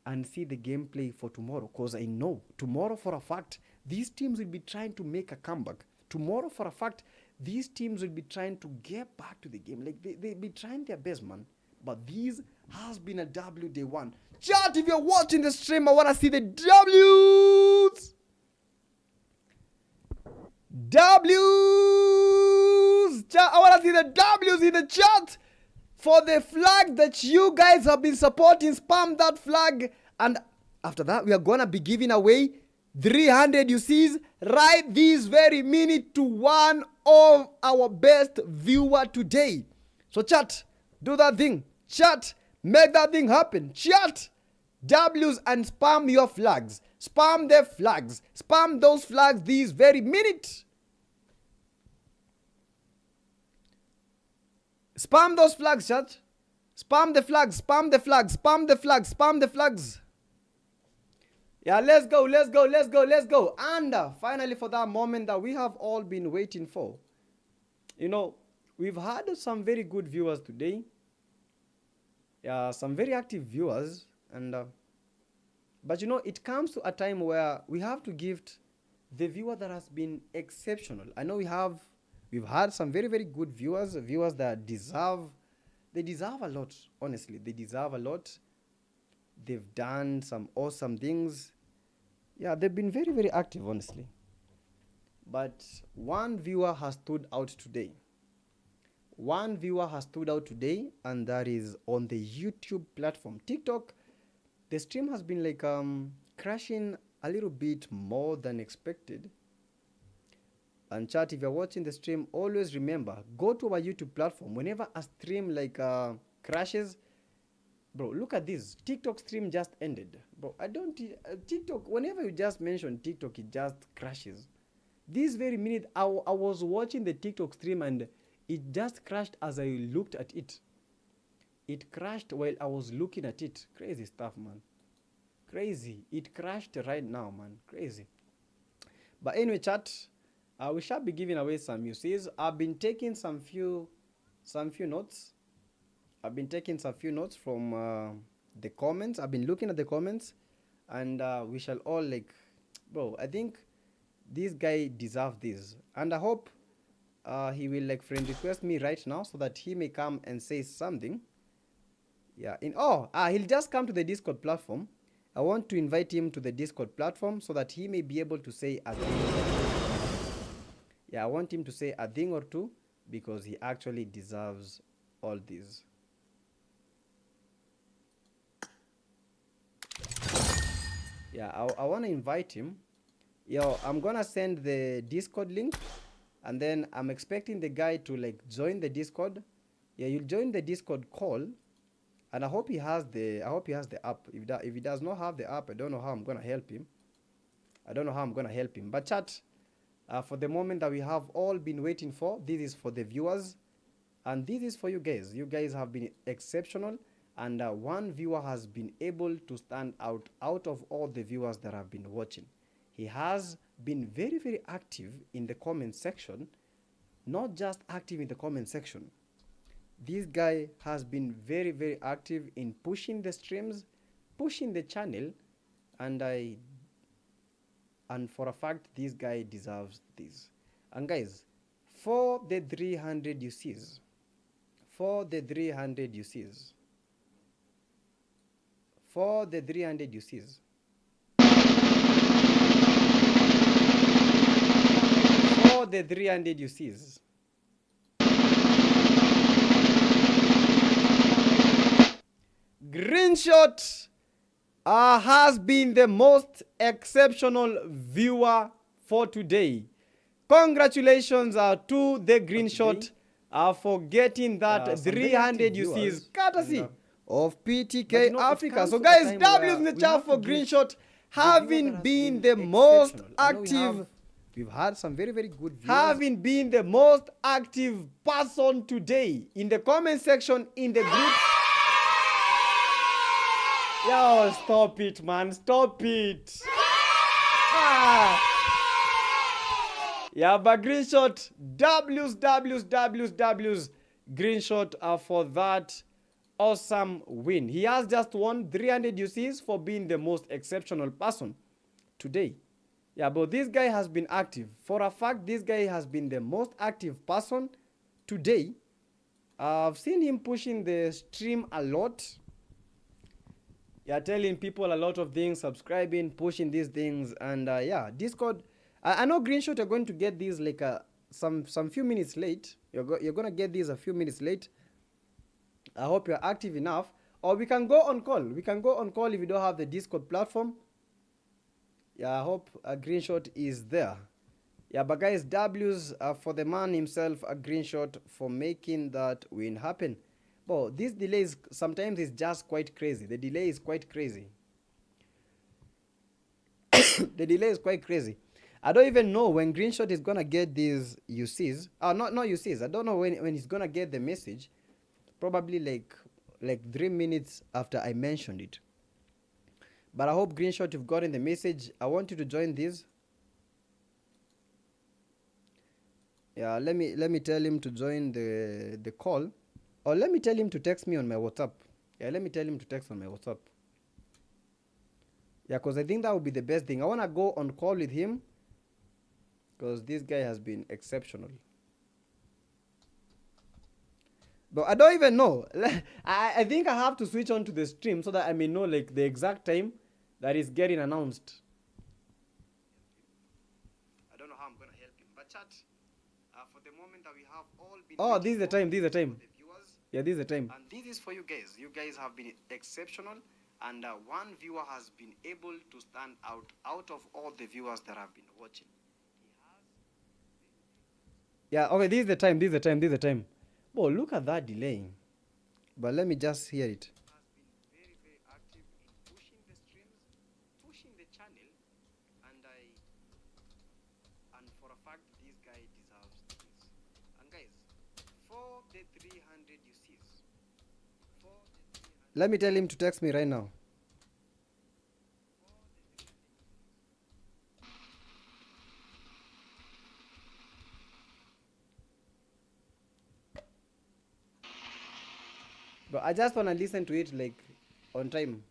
B: and see the gameplay for tomorrow. Because I know tomorrow for a fact, these teams will be trying to make a comeback. Tomorrow for a fact, these teams will be trying to get back to the game. Like they'll be trying their best, man. But this has been a W day one. Chat, if you're watching the stream, I want to see the W's. Chat, I want to see the W's in the chat. For the flag that you guys have been supporting, spam that flag. And after that, we are going to be giving away 300 UCs right this very minute to one of our best viewer today. So chat, do that thing. Chat, make that thing happen. Chat, W's and spam your flags. Spam the flags. Spam those flags this very minute. Spam those flags, chat. Spam the flags, spam the flags, spam the flags, spam the flags. Yeah, let's go. And finally, for that moment that we have all been waiting for. You know, we've had some very good viewers today. Yeah, some very active viewers. And but you know, it comes to a time where we have to give the viewer that has been exceptional. I know we've had some very good viewers that deserve a lot. Honestly, they deserve a lot. They've done some awesome things. Yeah, they've been very active, honestly. But one viewer has stood out today. And that is on the YouTube platform. TikTok, the stream has been like crashing a little bit more than expected. And chat, if you're watching the stream, always remember, go to our YouTube platform. Whenever a stream like crashes, bro, look at this. TikTok stream just ended. Bro, TikTok, whenever you just mention TikTok, it just crashes. This very minute, I was watching the TikTok stream and it just crashed as I looked at it. It crashed while I was looking at it. Crazy stuff, man. Crazy. It crashed right now, man. Crazy. But anyway, chat, we shall be giving away some UCs. I've been taking some few notes. I've been taking some few notes from the comments. I've been looking at the comments, and we shall all bro, I think this guy deserves this, and I hope he will friend request me right now so that he may come and say something. Yeah, he'll just come to the Discord platform. I want to invite him to the Discord platform so that he may be able to say a thing. Yeah, I want him to say a thing or two because he actually deserves all these. Yeah, I want to invite him. Yo, I'm gonna send the Discord link, and then I'm expecting the guy to join the Discord. Yeah, you'll join the Discord call, and I hope he has the app. If he does not have the app, I don't know how I'm gonna help him. But chat, for the moment that we have all been waiting for, this is for the viewers, and this is for you guys. You guys have been exceptional. And one viewer has been able to stand out of all the viewers that have been watching. He has been very active in the comment section. Not just active in the comment section. This guy has been very active in pushing the streams, pushing the channel, and for a fact this guy deserves this. And guys, for the 300 UCs, for the 300 UCs, for the 300 UCs, for the 300 UCs, Greenshot has been the most exceptional viewer for today. Congratulations to the Greenshot for getting that 300 UCs courtesy of PTK Africa. So guys, W's in the chat for Greenshot having been the most active. We've had some very, very good viewers. Having been the most active person today in the comment section, in the group. Yo, stop it, man. Stop it. Yeah, but Greenshot, W's, Greenshot for that awesome win. He has just won 300 UCs for being the most exceptional person today. Yeah, but this guy has been active. For a fact, this guy has been the most active person today. I've seen him pushing the stream a lot. Yeah, telling people a lot of things, subscribing, pushing these things, and yeah, Discord. I know Greenshot are going to get these like some few minutes late. You're gonna get these a few minutes late. I hope you're active enough, or we can go on call. We can go on call if you don't have the Discord platform. Yeah, I hope a Greenshot is there. Yeah, but guys, W's for the man himself, a Greenshot for making that win happen. But these delays sometimes is just quite crazy. The delay is quite crazy. The delay is quite crazy. I don't even know when Greenshot is gonna get these UCs. Not UCs. I don't know when he's gonna get the message. Probably like 3 minutes after I mentioned it. But I hope Greenshot you've gotten the message. I want you to join this. Yeah, let me tell him to join the call. Or let me tell him to text me on my WhatsApp. Yeah, let me tell him to text on my WhatsApp. Yeah, because I think that would be the best thing. I want to go on call with him because this guy has been exceptional. But I don't even know. I think I have to switch on to the stream so that I may know like the exact time that is getting announced. I don't know how I'm going to help him. But chat, for the moment that we have all been... Oh, this is the time. This is the time. Yeah, this is the time. And this is for you guys. You guys have been exceptional. And one viewer has been able to stand out of all the viewers that have been watching. Yeah, okay, this is the time. This is the time. This is the time. Oh, look at that delay. But let me just hear it. Has been very, very active in pushing the streams, pushing the channel. And for a fact, this guy deserves this. And guys, for the 300 UCs, let me tell him to text me right now. But I just want to listen to it like on time.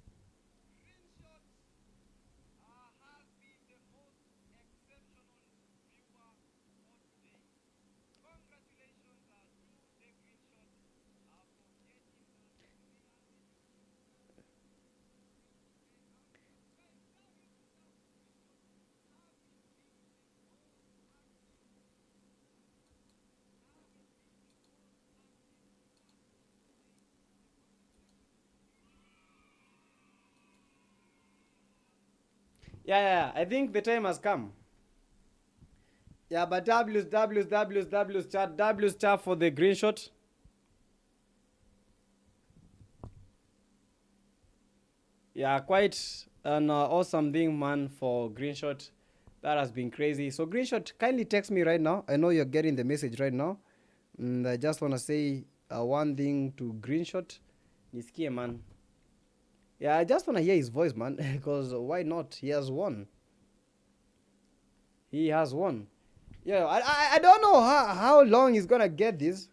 B: Yeah, I think the time has come. Yeah, but W's chat for the Greenshot. Yeah, quite an awesome thing, man, for Greenshot. That has been crazy. So Greenshot, kindly text me right now. I know you're getting the message right now. And I just want to say one thing to Greenshot. Nisikie, man. Yeah, I just want to hear his voice, man, because why not? He has won. He has won. Yeah, I don't know how long he's going to get this,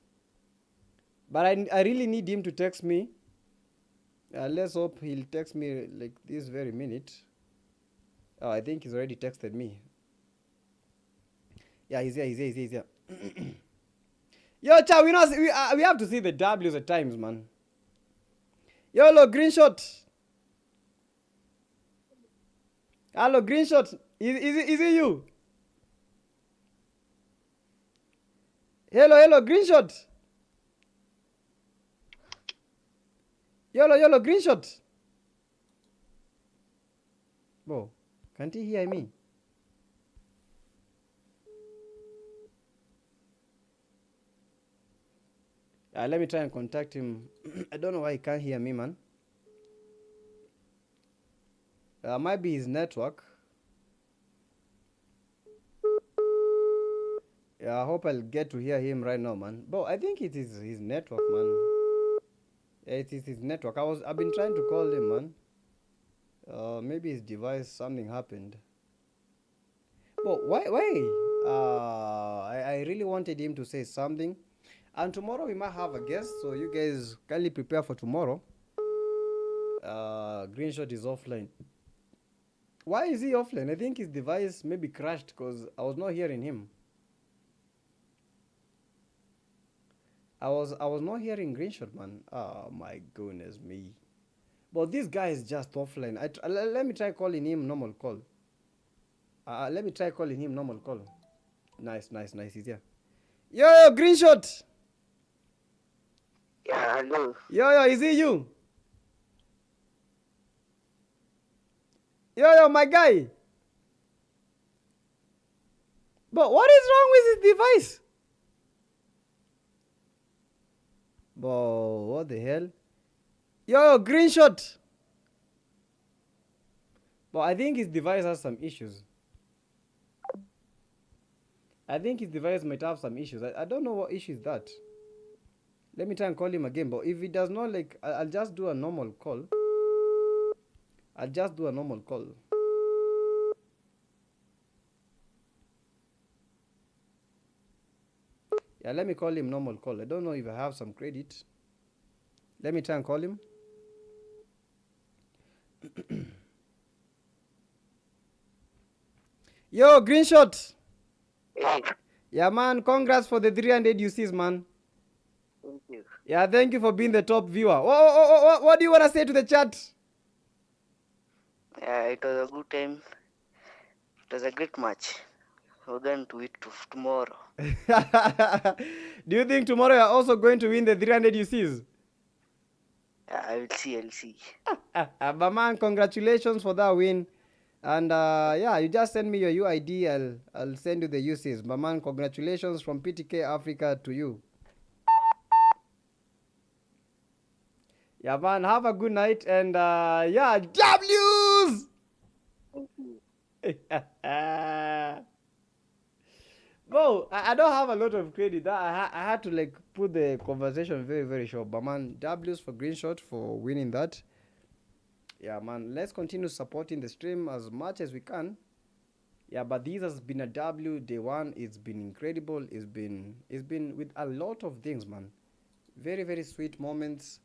B: but I really need him to text me Let's hope he'll text me like this very minute. Oh, I think he's already texted me. Yeah, he's here. Yo, Chow, we have to see the W's at times, man. Yo, hello, green shot. Hello, green shot. Is it you? Hello, green shot. Yolo, green shot. Bro, can't he hear me? Let me try and contact him. I don't know why he can't hear me, man. Might be his network. Yeah, I hope I'll get to hear him right now, man. Bro, I think it is his network, man. Yeah, it is his network. I've been trying to call him, man. Maybe his device, something happened. But why? I really wanted him to say something. And tomorrow we might have a guest, so you guys kindly prepare for tomorrow. Greenshot is offline. Why is he offline? I think his device maybe crashed because I was not hearing him. I was not hearing Greenshot, man. Oh my goodness me. But this guy is just offline. Let me try calling him normal call. Let me try calling him normal call. Nice. He's here. Yo, Greenshot.
G: Yeah, hello.
B: Yo, is it you? Yo, my guy. But what is wrong with his device? But what the hell? Yo, Greenshot. But I think his device has some issues. I think his device might have some issues. I don't know what issue is that. Let me try and call him again. But if he does not, like, I'll just do a normal call. Yeah, let me call him normal call. I don't know if I have some credit. Let me try and call him. Yo, Greenshot.
G: Hey,
B: Yeah, man. Congrats for the 300 UCs, man.
G: thank you.
B: Yeah, thank you for being the top viewer. What do you want to say to the chat?
G: Yeah, it was a good time. It was a great match. We're going to it tomorrow.
B: Do you think tomorrow you're also going to win the 300 UCs?
G: Yeah, I'll see.
B: But man, congratulations for that win. And yeah, you just send me your UID. I'll send you the UCs. But man, congratulations from PTK Africa to you. Yeah, man, have a good night. And yeah, W's!
G: Thank you.
B: Bro, I don't have a lot of credit. I had to like put the conversation very, very short. But man, W's for Greenshot for winning that. Yeah, man, let's continue supporting the stream as much as we can. Yeah, but this has been a W day one. It's been incredible. It's been with a lot of things, man. Very, very sweet moments.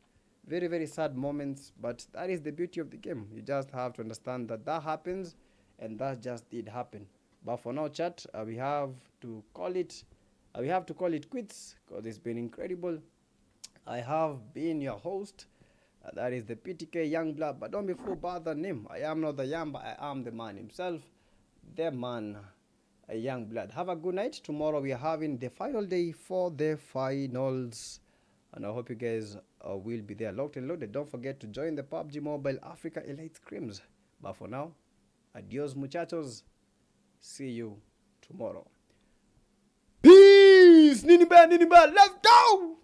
B: Very, very sad moments. But that is the beauty of the game. You just have to understand that happens, and that just did happen. But for now, chat, we have to call it. We have to call it quits because it's been incredible. I have been your host. That is the PTK Youngblood. But don't be fooled by the name. I am not the young, but I am the man himself. The man, a Youngblood. Have a good night. Tomorrow we are having the final day for the finals. And I hope you guys will be there locked and loaded. Don't forget to join the PUBG Mobile Africa Elite Scrims. But for now, adios muchachos. See you tomorrow. Peace! Nini ba, let's go!